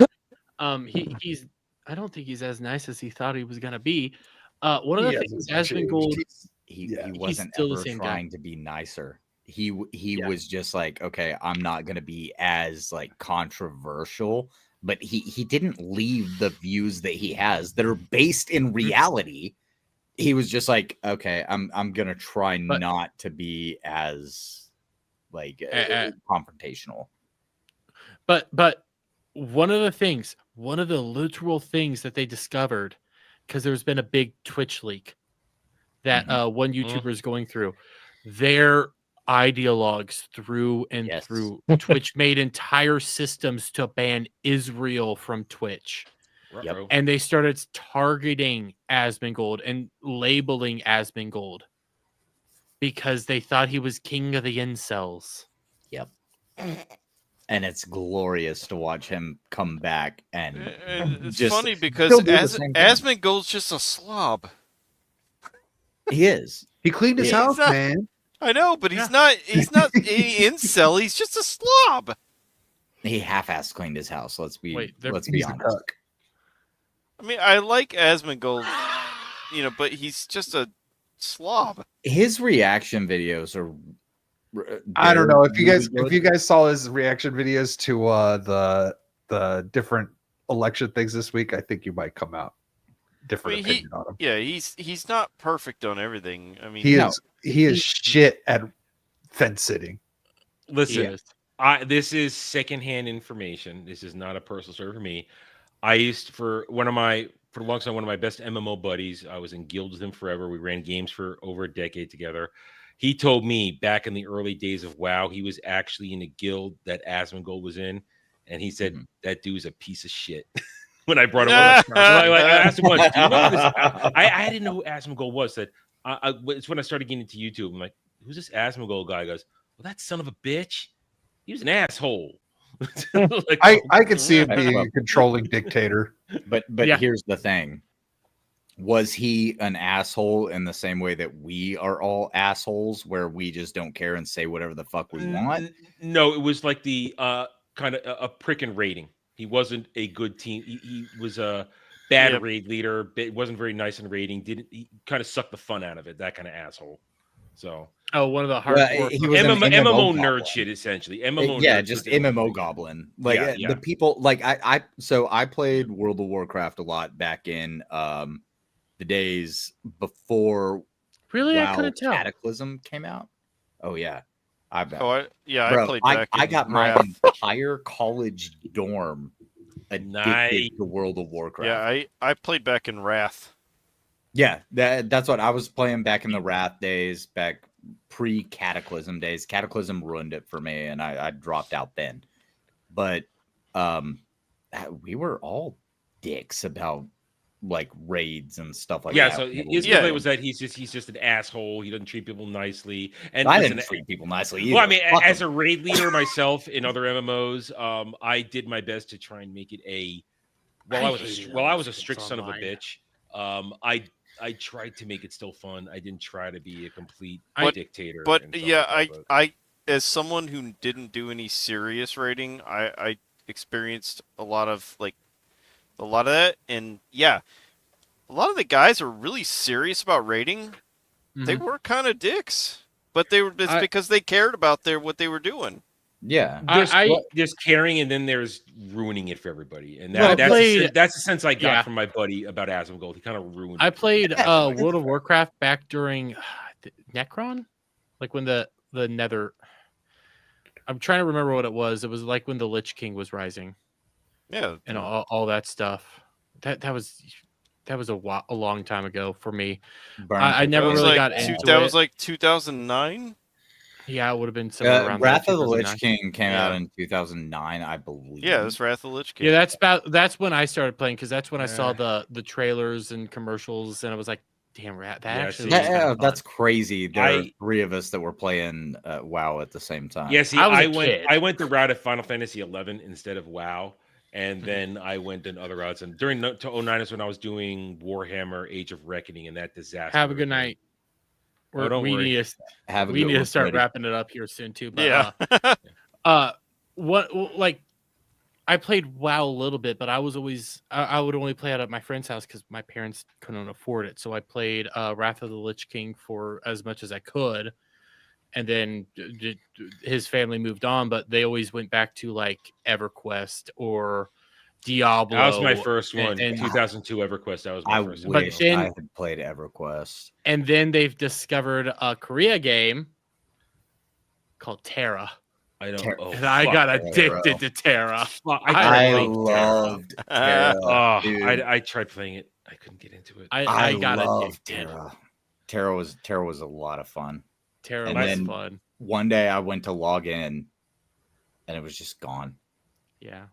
He's I don't think he's as nice as he thought he was gonna be. One of the things Asmongold He wasn't still the ever same guy. trying to be nicer. He was just like, okay, I'm not gonna be as like controversial, but he didn't leave the views that he has that are based in reality. He was just like, okay, I'm gonna try not to be as like confrontational. But one of the literal things that they discovered, because there's been a big Twitch leak that one YouTuber is going through. Their ideologues through and Yes. through. Twitch made entire systems to ban Israel from Twitch. Ruh-roh. And they started targeting Asmongold and labeling Asmongold because they thought he was king of the incels. Yep. And it's glorious to watch him come back and It's just funny because still do the same thing. Asmongold's just a slob. He is. He cleaned his He's house, not- man. I know, but he's not a incel. He's just a slob. He half-ass cleaned his house. Let's be Wait, they're- let's be He's a honest. cuck. I mean, I like Asmongold, but he's just a slob. His reaction videos are. I don't know if you they're guys really if you guys saw his reaction videos to the different election things this week. I think you might come out different opinion on him. Yeah, he's not perfect on everything. I mean, He is shit at fence sitting. Listen, this is secondhand information. This is not a personal story for me. I used for a long time, one of my best MMO buddies. I was in guilds with him forever. We ran games for over a decade together. He told me back in the early days of WoW, he was actually in a guild that Asmongold was in, and he said that dude's a piece of shit. When I brought him up, I asked him once, "Do you know who this?" I didn't know who Asmongold was. Said it's when I started getting into YouTube. I'm like, "Who's this Asmongold guy?" He goes, "Well, that son of a bitch. He was an asshole." Like, I could see him being a controlling dictator. But here's the thing. Was he an asshole in the same way that we are all assholes, where we just don't care and say whatever the fuck we want? No, it was like the kind of a prick in raiding. He wasn't a good team. He was a bad raid leader. Wasn't very nice in raiding. He kind of sucked the fun out of it. That kind of asshole. So one of the hardcore he was an MMO nerd goblin. shit essentially. MMO yeah, nerd just shit. MMO goblin. Like Yeah. the people like I played World of Warcraft a lot back in the days before Really? I WoW couldn't tell. Cataclysm came out. Oh yeah. I bet. Oh, I Bro, played back I in got my Wrath. entire college dorm addicted to World of Warcraft. Yeah, I played back in Wrath. Yeah, that's what I was playing back in the Wrath days, back pre-Cataclysm days. Cataclysm ruined it for me, and I dropped out then. But we were all dicks about like raids and stuff like Yeah, that. so his complaint was that he's just an asshole. He doesn't treat people nicely. And I listen, didn't treat people nicely either. Well, I mean, Fuck as them. a raid leader myself in other MMOs, I did my best to try and make it I was a strict son of a bitch. I tried to make it still fun. I didn't try to be a complete dictator. But and stuff yeah, like that, I as someone who didn't do any serious raiding, I experienced a lot of that, and yeah, a lot of the guys are really serious about raiding. They were kind of dicks, but it's because they cared about what they were doing. Yeah, there's caring, and then there's ruining it for everybody, and Well, that's the sense I got from my buddy about Asmongold. He kind of ruined. I played World of Warcraft back during Necron, like when the Nether. I'm trying to remember what it was. It was like when the Lich King was rising. Yeah, and all that stuff. That was a long time ago for me. I never really got into it. That was like 2009. Yeah, it would have been somewhere around Wrath there, of the Lich 2009. King came out in 2009, I believe. Yeah, that's Wrath of the Lich King. Yeah, that's when I started playing, because that's when I saw the trailers and commercials, and I was like, "Damn, that's crazy." There are three of us that were playing WoW at the same time. Yeah, see, I went the route of Final Fantasy 11 instead of WoW, and then I went in other routes. And during 09 is when I was doing Warhammer: Age of Reckoning, and that disaster. Have a good night. Don't we worry. need to Have a we good need to one, start buddy. wrapping it up here soon too. But, yeah. I played WoW a little bit, but I was always I would only play it at my friend's house because my parents couldn't afford it. So I played Wrath of the Lich King for as much as I could, and then his family moved on, but they always went back to like EverQuest or Diablo. That was my first one. And 2002 EverQuest. That was my first one. Wish I had played EverQuest. And then they've discovered a Korea game called Terra. I don't. And I got addicted to Terra. I loved Terra. I tried playing it. I couldn't get into it. I got loved addicted. Terra. Terra was a lot of fun. Terra And was then fun. one day I went to log in, and it was just gone. Yeah,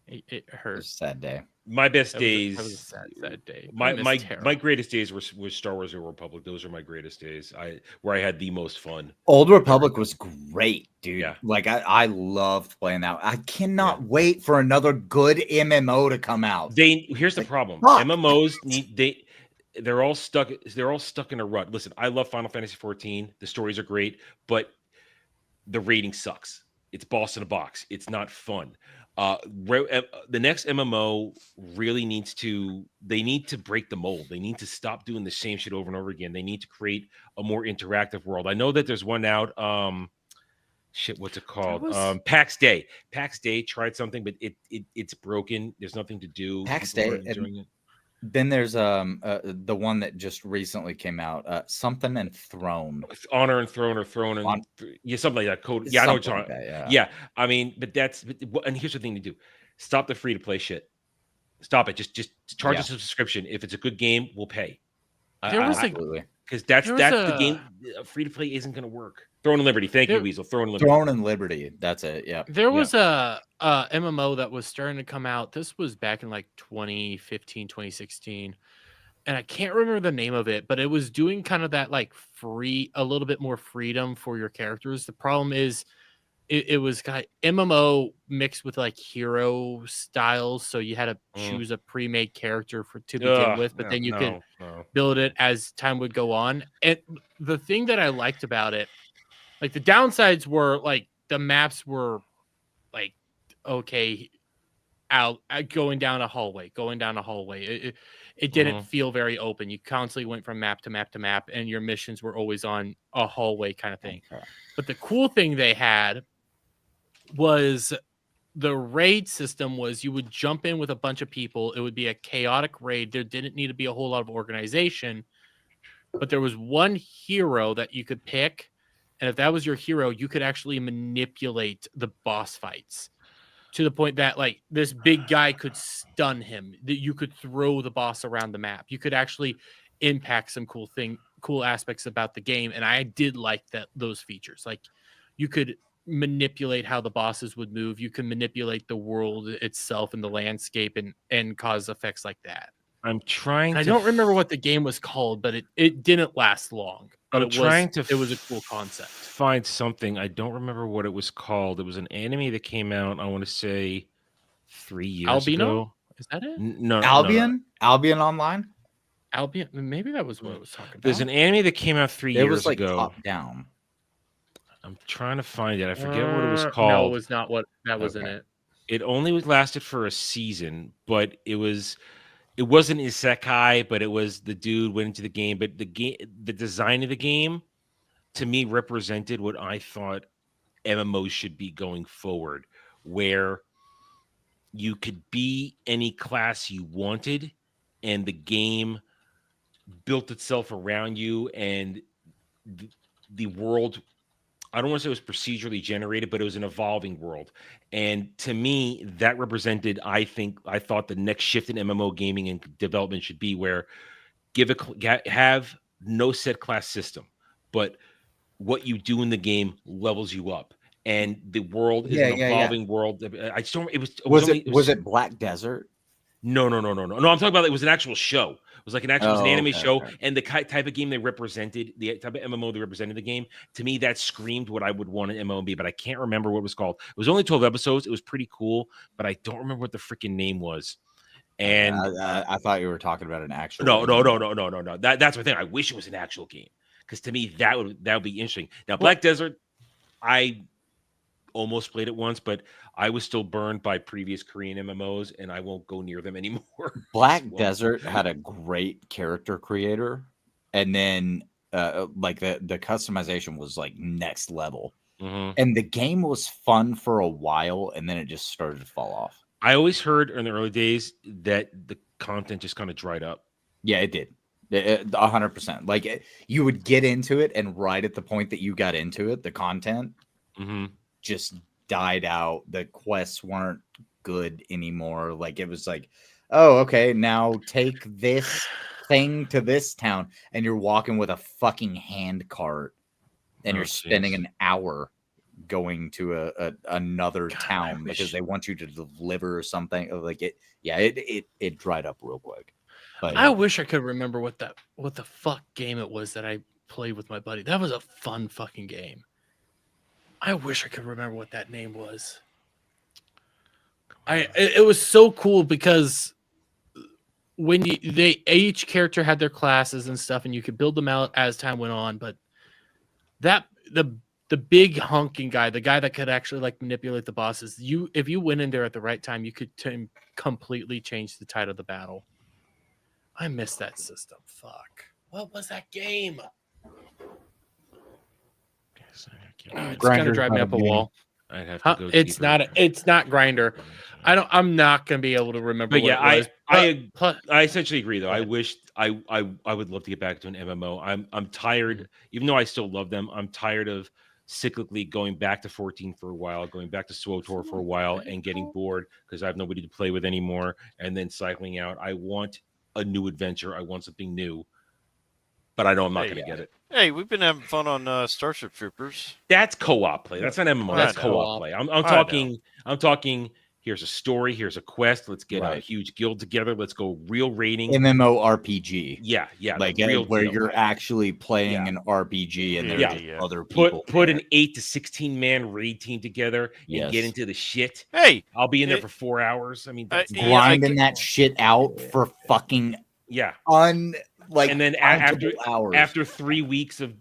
it It hurt. was a sad day. My best That was days. a sad day. I My miss my Terra. my greatest days were Star Wars: The Old Republic. Those are my greatest days. Where I had the most fun. Old Republic was great, dude. Yeah. Like I loved playing that. I cannot wait for another good MMO to come out. Here's the problem. fuck. MMOs they're all stuck in a rut. Listen, I love Final Fantasy 14. The stories are great, but the rating sucks. It's boss in a box. It's not fun. The next MMO really needs to break the mold. They need to stop doing the same shit over and over again. They need to create a more interactive world. I know that there's one out. What's it called? PAX Day. PAX Day tried something, but it's broken. There's nothing to do. PAX People Day. aren't enjoying it. Then there's the one that just recently came out. Something and Throne. Honor and Throne, or Throne and something like that. Code. Yeah, I know what you're Something talking. like that, yeah. I mean, and here's the thing to do: stop the free to play shit. Stop it. Just charge us a subscription. If it's a good game, we'll pay. Because that's the game. Free to play isn't going to work. Throne and Liberty. Thank you, Weasel. Throne and Liberty. Throne and Liberty. That's it. Yeah. There was a MMO that was starting to come out. This was back in like 2015, 2016. And I can't remember the name of it, but it was doing kind of that like a little bit more freedom for your characters. The problem is it was got MMO mixed with like hero styles. So you had to choose a pre-made character to begin with, but then you could build it as time would go on. And the thing that I liked about it, like the downsides were like the maps were like, okay, out going down a hallway. It didn't feel very open. You constantly went from map to map to map, and your missions were always on a hallway kind of thing. Okay. But the cool thing they had was the raid system was you would jump in with a bunch of people. It would be a chaotic raid. There didn't need to be a whole lot of organization, but there was one hero that you could pick. And if that was your hero, you could actually manipulate the boss fights to the point that like this big guy could stun him, that you could throw the boss around the map. You could actually impact some cool aspects about the game. And I did like those features. Like you could manipulate how the bosses would move. You can manipulate the world itself and the landscape and cause effects like that. I don't remember what the game was called, but it didn't last long. But it was a cool concept. Find something. I don't remember what it was called. It was an anime that came out, I want to say 3 years Albino? ago. Is that it? No. Albion? Albion Online? Albion? Maybe that was what I was talking about. There's an anime that came out 3 years ago. It was like top down. I'm trying to find it. I forget what it was called. No, it was not what that was in it. It only lasted for a season, but it wasn't isekai, but it was the dude went into the game. But the design of the game, to me, represented what I thought MMOs should be going forward, where you could be any class you wanted, and the game built itself around you, and the world. I don't want to say it was procedurally generated, but it was an evolving world. And to me, that represented, I thought the next shift in MMO gaming and development should be where have no set class system, but what you do in the game levels you up. And the world is an evolving world. I just don't, Was it Black Desert? No. I'm talking about it was an actual show. It was like an anime show, and the type of game they represented, the type of MMO they represented the game. To me, that screamed what I would want an MMO to be, but I can't remember what it was called. It was only 12 episodes. It was pretty cool, but I don't remember what the freaking name was. And I thought you were talking about an actual. No. That's my thing. I wish it was an actual game, because to me that would be interesting. Now, Black Desert, I almost played it once, but I was still burned by previous Korean MMOs, and I won't go near them anymore. Black Desert had a great character creator, and then like the customization was like next level, and the game was fun for a while, and then it just started to fall off. I always heard in the early days that the content just kind of dried up. Yeah, it did. 100%. Like you would get into it, and right at the point that you got into it, the content just died out. The quests weren't good anymore. Like it was like, oh, okay, now take this thing to this town, and you're walking with a fucking hand cart and Oh, you're spending jeez. an hour going to another town because they want you to deliver something. Like it dried up real quick. But I wish I could remember what the fuck game it was that I played with my buddy. That was a fun fucking game. I wish I could remember what that name was. It was so cool because when each character had their classes and stuff, and you could build them out as time went on. But the big honking guy, the guy that could actually like manipulate the bosses, if you went in there at the right time, you could completely change the tide of the battle. I miss that system. Fuck. What was that game? It's gonna drive me up a wall. I'd have to go. It's deeper. not. It's not Grinder. I'm not gonna be able to remember. But what yeah, it was. I essentially agree though. I wish I would love to get back to an MMO. I'm tired, even though I still love them. I'm tired of cyclically going back to 14 for a while, going back to SWTOR for a while, and getting bored because I have nobody to play with anymore, and then cycling out. I want a new adventure. I want something new, but I know I'm not going to get it. Hey, we've been having fun on Starship Troopers. That's co-op play. That's not MMO. That's co-op play. I'm talking. Here's a story. Here's a quest. Let's get a huge guild together. Let's go real raiding. MMORPG. Yeah. Like real where deal. you're actually playing an RPG and there's other people. Put an 8 to 16 man raid team together and get into the shit. Hey, I'll be in there for 4 hours. I mean, that's grinding that shit out for fucking and then hours. after 3 weeks of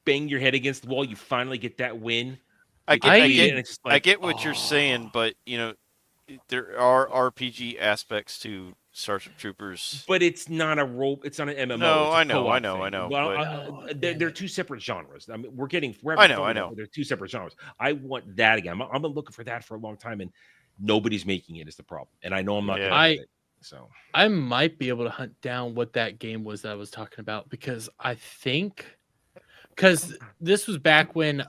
banging your head against the wall, you finally get that win. I get what you're saying, but there are RPG aspects to Starship Troopers. But it's not a role. It's not an MMO. No, it's a I co-op know. thing. Well, they're two separate genres. I mean, I know. They're two separate genres. I want that again. I've been looking for that for a long time, and nobody's making it. Is the problem? And I know I'm not going to get it. So I might be able to hunt down what that game was that I was talking about because this was back when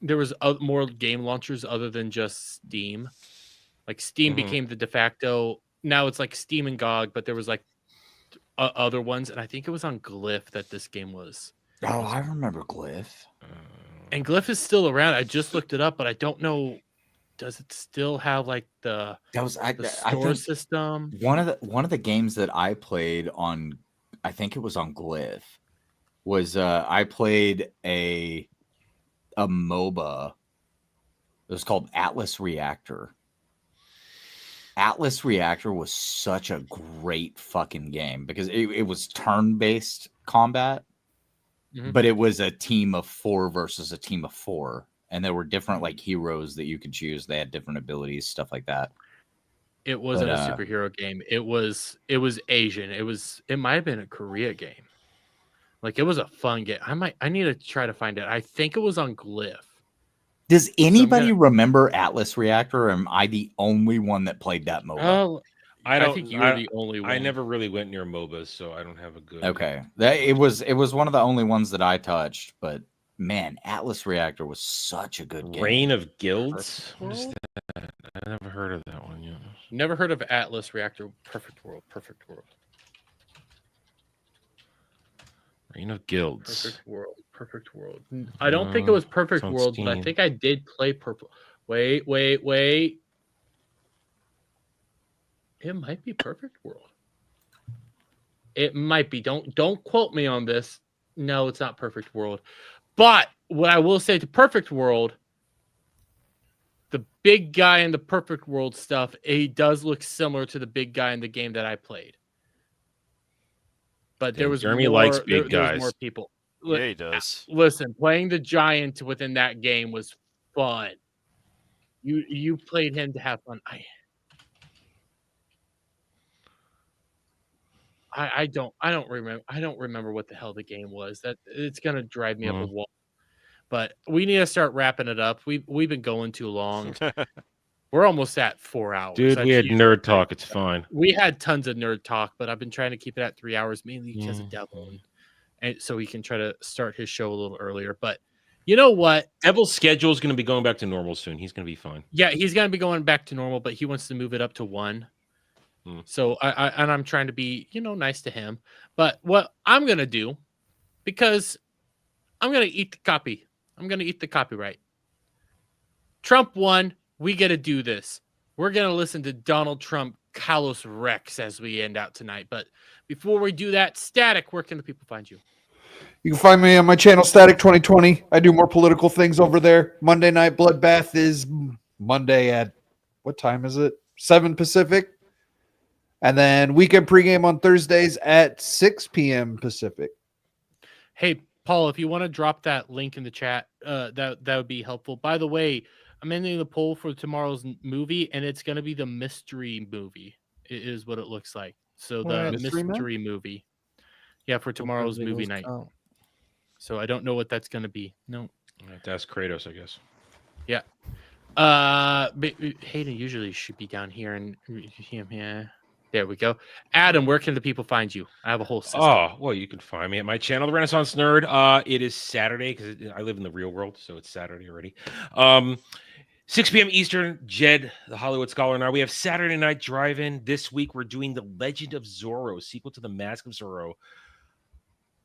there was more game launchers other than just Steam. Like Steam became the de facto. Now it's like Steam and GOG, but there was like other ones, and I think it was on Glyph that this game was. Oh, I remember Glyph. And Glyph is still around. I just looked it up, but I don't know. Does it still have like the store system? One of the games that I played on, I think it was on Glyph, was I played a MOBA. It was called Atlas Reactor. Atlas Reactor was such a great fucking game because it was turn-based combat, but it was a team of 4 versus a team of 4. And there were different like heroes that you could choose. They had different abilities, stuff like that. It wasn't a superhero game. It was Asian. It might have been a Korea game. Like it was a fun game. I need to try to find it. I think it was on Glyph. Does anybody remember Atlas Reactor? Or am I the only one that played that MOBA? Oh, I think you were the only one. I never really went near MOBAs, so I don't have a good. Okay, it was one of the only ones that I touched, but man, Atlas Reactor was such a good game. Reign of Guilds? What is that? I never heard of that one yet. Never heard of Atlas Reactor. Perfect World. Reign of Guilds. Perfect World. I don't think it was Perfect World, but I think I did play Purple. Wait. It might be Perfect World. It might be. Don't quote me on this. No, it's not Perfect World. But what I will say to Perfect World, the big guy in the Perfect World stuff, he does look similar to the big guy in the game that I played. But there was Jeremy more, likes big there guys. was more people. Yeah, he does. Listen, playing the giant within that game was fun. You played him to have fun. I don't remember what the hell the game was. That it's gonna drive me up a wall. But we need to start wrapping it up. We've been going too long. We're almost at 4 hours. Dude, we had nerd talk. It's fine. We had tons of nerd talk, but I've been trying to keep it at 3 hours, mainly because of Devil, and so he can try to start his show a little earlier. But you know what? Devil's schedule is going to be going back to normal soon. He's going to be fine. Yeah, he's going to be going back to normal, but he wants to move it up to 1. So I'm trying to be, nice to him. But what I'm going to do, because I'm gonna eat the copy. I'm gonna eat the copyright. Trump won. We gotta do this. We're gonna listen to Donald Trump, Carlos Rex as we end out tonight. But before we do that, Static, where can the people find you? You can find me on my channel, Static 2020. I do more political things over there. Monday Night Bloodbath is Monday at what time is it? 7 Pacific. And then weekend pregame on Thursdays at 6 p.m. Pacific. Hey, Paul, if you want to drop that link in the chat, that would be helpful. By the way, I'm ending the poll for tomorrow's movie, and it's going to be the mystery movie. It is what it looks like. So the mystery movie. Yeah, for tomorrow's movie night. So I don't know what that's going to be. No. I have to ask Kratos, I guess. Yeah. Hayden usually should be down here, and yeah. There we go. Adam, where can the people find you? I have a whole system. Oh, well, you can find me at my channel, The Renaissance Nerd. It is Saturday because I live in the real world, so it's Saturday already. 6 p.m. Eastern, Jed, the Hollywood Scholar, and I. We have Saturday Night Drive-In. This week, we're doing The Legend of Zorro, sequel to The Mask of Zorro.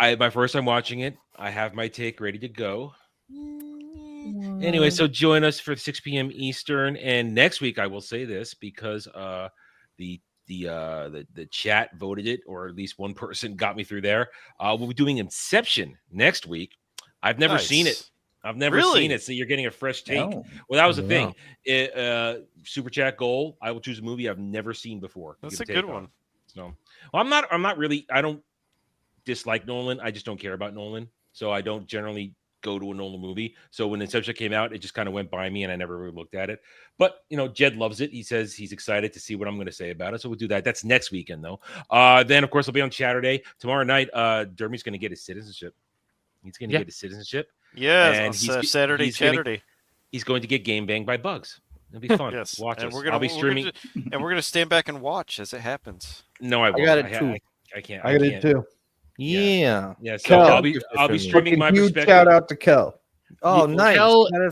My first time watching it. I have my take ready to go. Anyway, so join us for 6 p.m. Eastern. And next week, I will say this because the chat voted it, or at least one person got me through there. We'll be doing Inception next week. I've never seen it. I've never seen it, so you're getting a fresh take. Oh. Well, that was the thing. Super chat goal. I will choose a movie I've never seen before. That's a good one. So, well, I'm not really. I don't dislike Nolan. I just don't care about Nolan, so I don't generally go to a Nolan movie. So when Inception came out, it just kind of went by me, and I never really looked at it. But Jed loves it. He says he's excited to see what I'm going to say about it. So we'll do that. That's next weekend, though. Then of course I'll be on Saturday. Tomorrow night, Dermy's going to get his citizenship. He's going to get his citizenship. Yeah, and Saturday. He's going to get game banged by bugs. It'll be fun. Yes, Watch and us. we're gonna, I'll be streaming. and we're gonna stand back and watch as it happens. No, I won't. I got it too. I can't. I got it too. Yeah. Yeah. So Kel. I'll be streaming my Huge perspective. shout out to Kel. Oh, nice.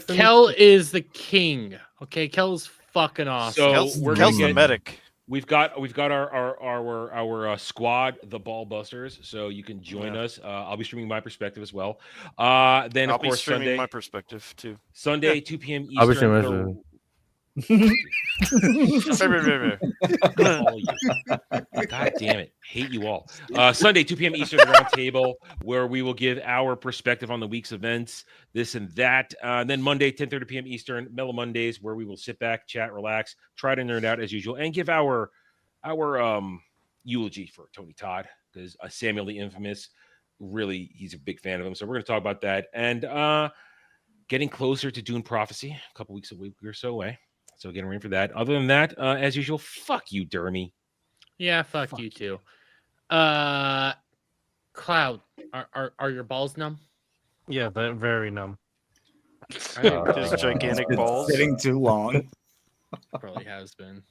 Kel is the king. Okay, Kel's fucking awesome. So we're Kel's gonna the get, medic. We've got our squad, the Ball Busters. So you can join us. I'll be streaming my perspective as well. Then I'll of course be streaming Sunday, my perspective too. Sunday 2 p.m. Eastern. I'll be streaming God damn it. Hate you all. Sunday, 2 p.m. Eastern, Round Table, where we will give our perspective on the week's events, this and that. Then Monday, 10:30 p.m. Eastern, Mellow Mondays, where we will sit back, chat, relax, try to nerd out as usual, and give our eulogy for Tony Todd, because Samuel the Infamous, really, he's a big fan of him. So we're going to talk about that. And getting closer to Dune Prophecy, a couple weeks, a week or so away. So getting ready for that. Other than that, as usual, fuck you, Dermy. Yeah, fuck you too. Cloud, are your balls numb? Yeah, they're very numb. Just gigantic balls. Sitting too long. Probably has been.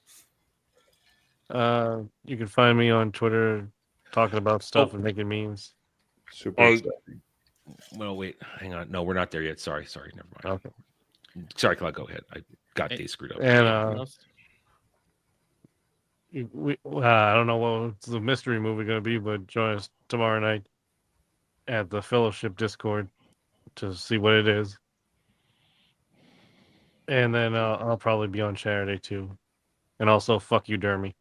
You can find me on Twitter talking about stuff and making memes. Super. Well, wait, hang on. No, we're not there yet. Sorry, never mind. Okay. Sorry, Cloud, go ahead. I got days screwed up. And I don't know what's the mystery movie going to be, but join us tomorrow night at the Fellowship Discord to see what it is. And then I'll probably be on Saturday too. And also, fuck you, Dermy.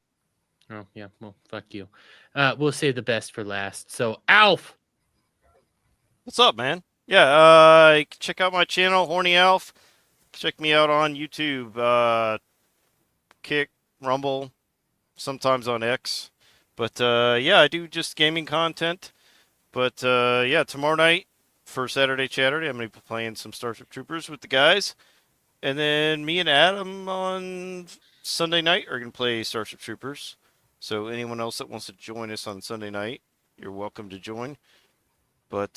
Oh, yeah. Well, fuck you. We'll save the best for last. So, Alf. What's up, man? Yeah, you can check out my channel, Horny Alf. Check me out on YouTube, Kick, Rumble, sometimes on X. But yeah, I do just gaming content. But yeah, tomorrow night for Saturday Chatterday, I'm going to be playing some Starship Troopers with the guys. And then me and Adam on Sunday night are going to play Starship Troopers. So anyone else that wants to join us on Sunday night, you're welcome to join. But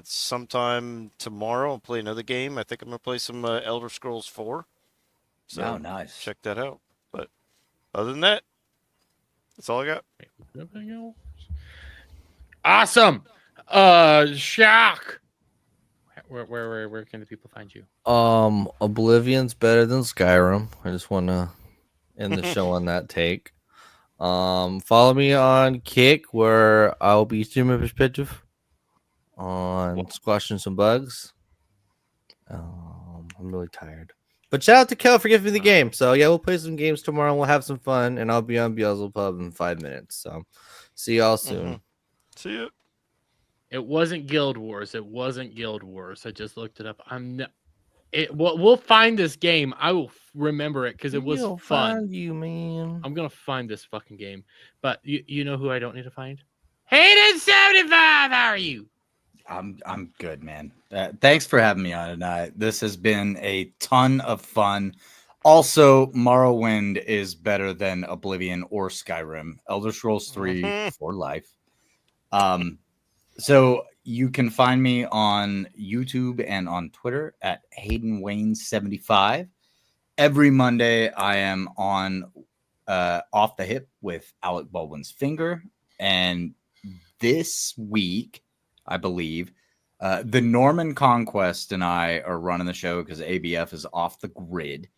sometime tomorrow, I'll play another game. I think I'm going to play some Elder Scrolls 4. So Oh, nice. check that out. But other than that, that's all I got. Awesome. Shaq. Where can the people find you? Oblivion's better than Skyrim. I just want to end the show on that take. Follow me on Kick, where I'll be streaming perspective. on squashing some bugs. I'm really tired. But shout out to Kel for giving me the game. So yeah, we'll play some games tomorrow and we'll have some fun. And I'll be on Beelzebub in 5 minutes. So see y'all soon. See you. It wasn't Guild Wars. It wasn't Guild Wars. I just looked it up. We'll find this game. I will remember it because it was We'll fun. find you, man. I'm gonna find this fucking game. But you know who I don't need to find? Hayden75. How are you? I'm good, man. Thanks for having me on tonight. This has been a ton of fun. Also, Morrowind is better than Oblivion or Skyrim. Elder Scrolls 3 for life. So you can find me on YouTube and on Twitter at Hayden75. Every Monday, I am on Off the Hip with Alec Baldwin's Finger. And this week, I believe, the Norman Conquest and I are running the show because ABF is off the grid.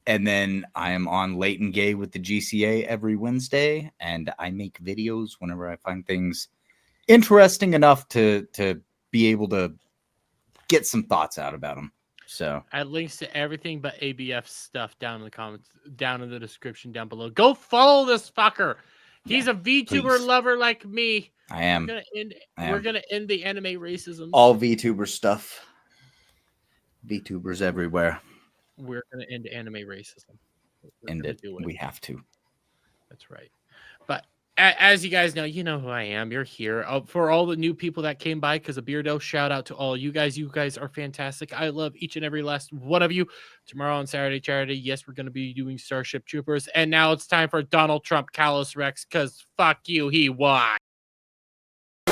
And then I am on Late and Gay with the GCA every Wednesday. And I make videos whenever I find things interesting enough to be able to get some thoughts out about them. So I have links to everything but ABF stuff down in the comments, down in the description down below. Go follow this fucker. He's a VTuber please. lover like me. I am. We're gonna end the anime racism. All VTuber stuff. VTubers everywhere. We're gonna end anime racism. End it. We have to. That's right. But as you guys know, you know who I am. You're here. For all the new people that came by because of Beardo, shout out to all you guys. You guys are fantastic. I love each and every last one of you. Tomorrow on Saturday Charity, yes, we're going to be doing Starship Troopers. And now it's time for Donald Trump Callous Rex because fuck you, he won.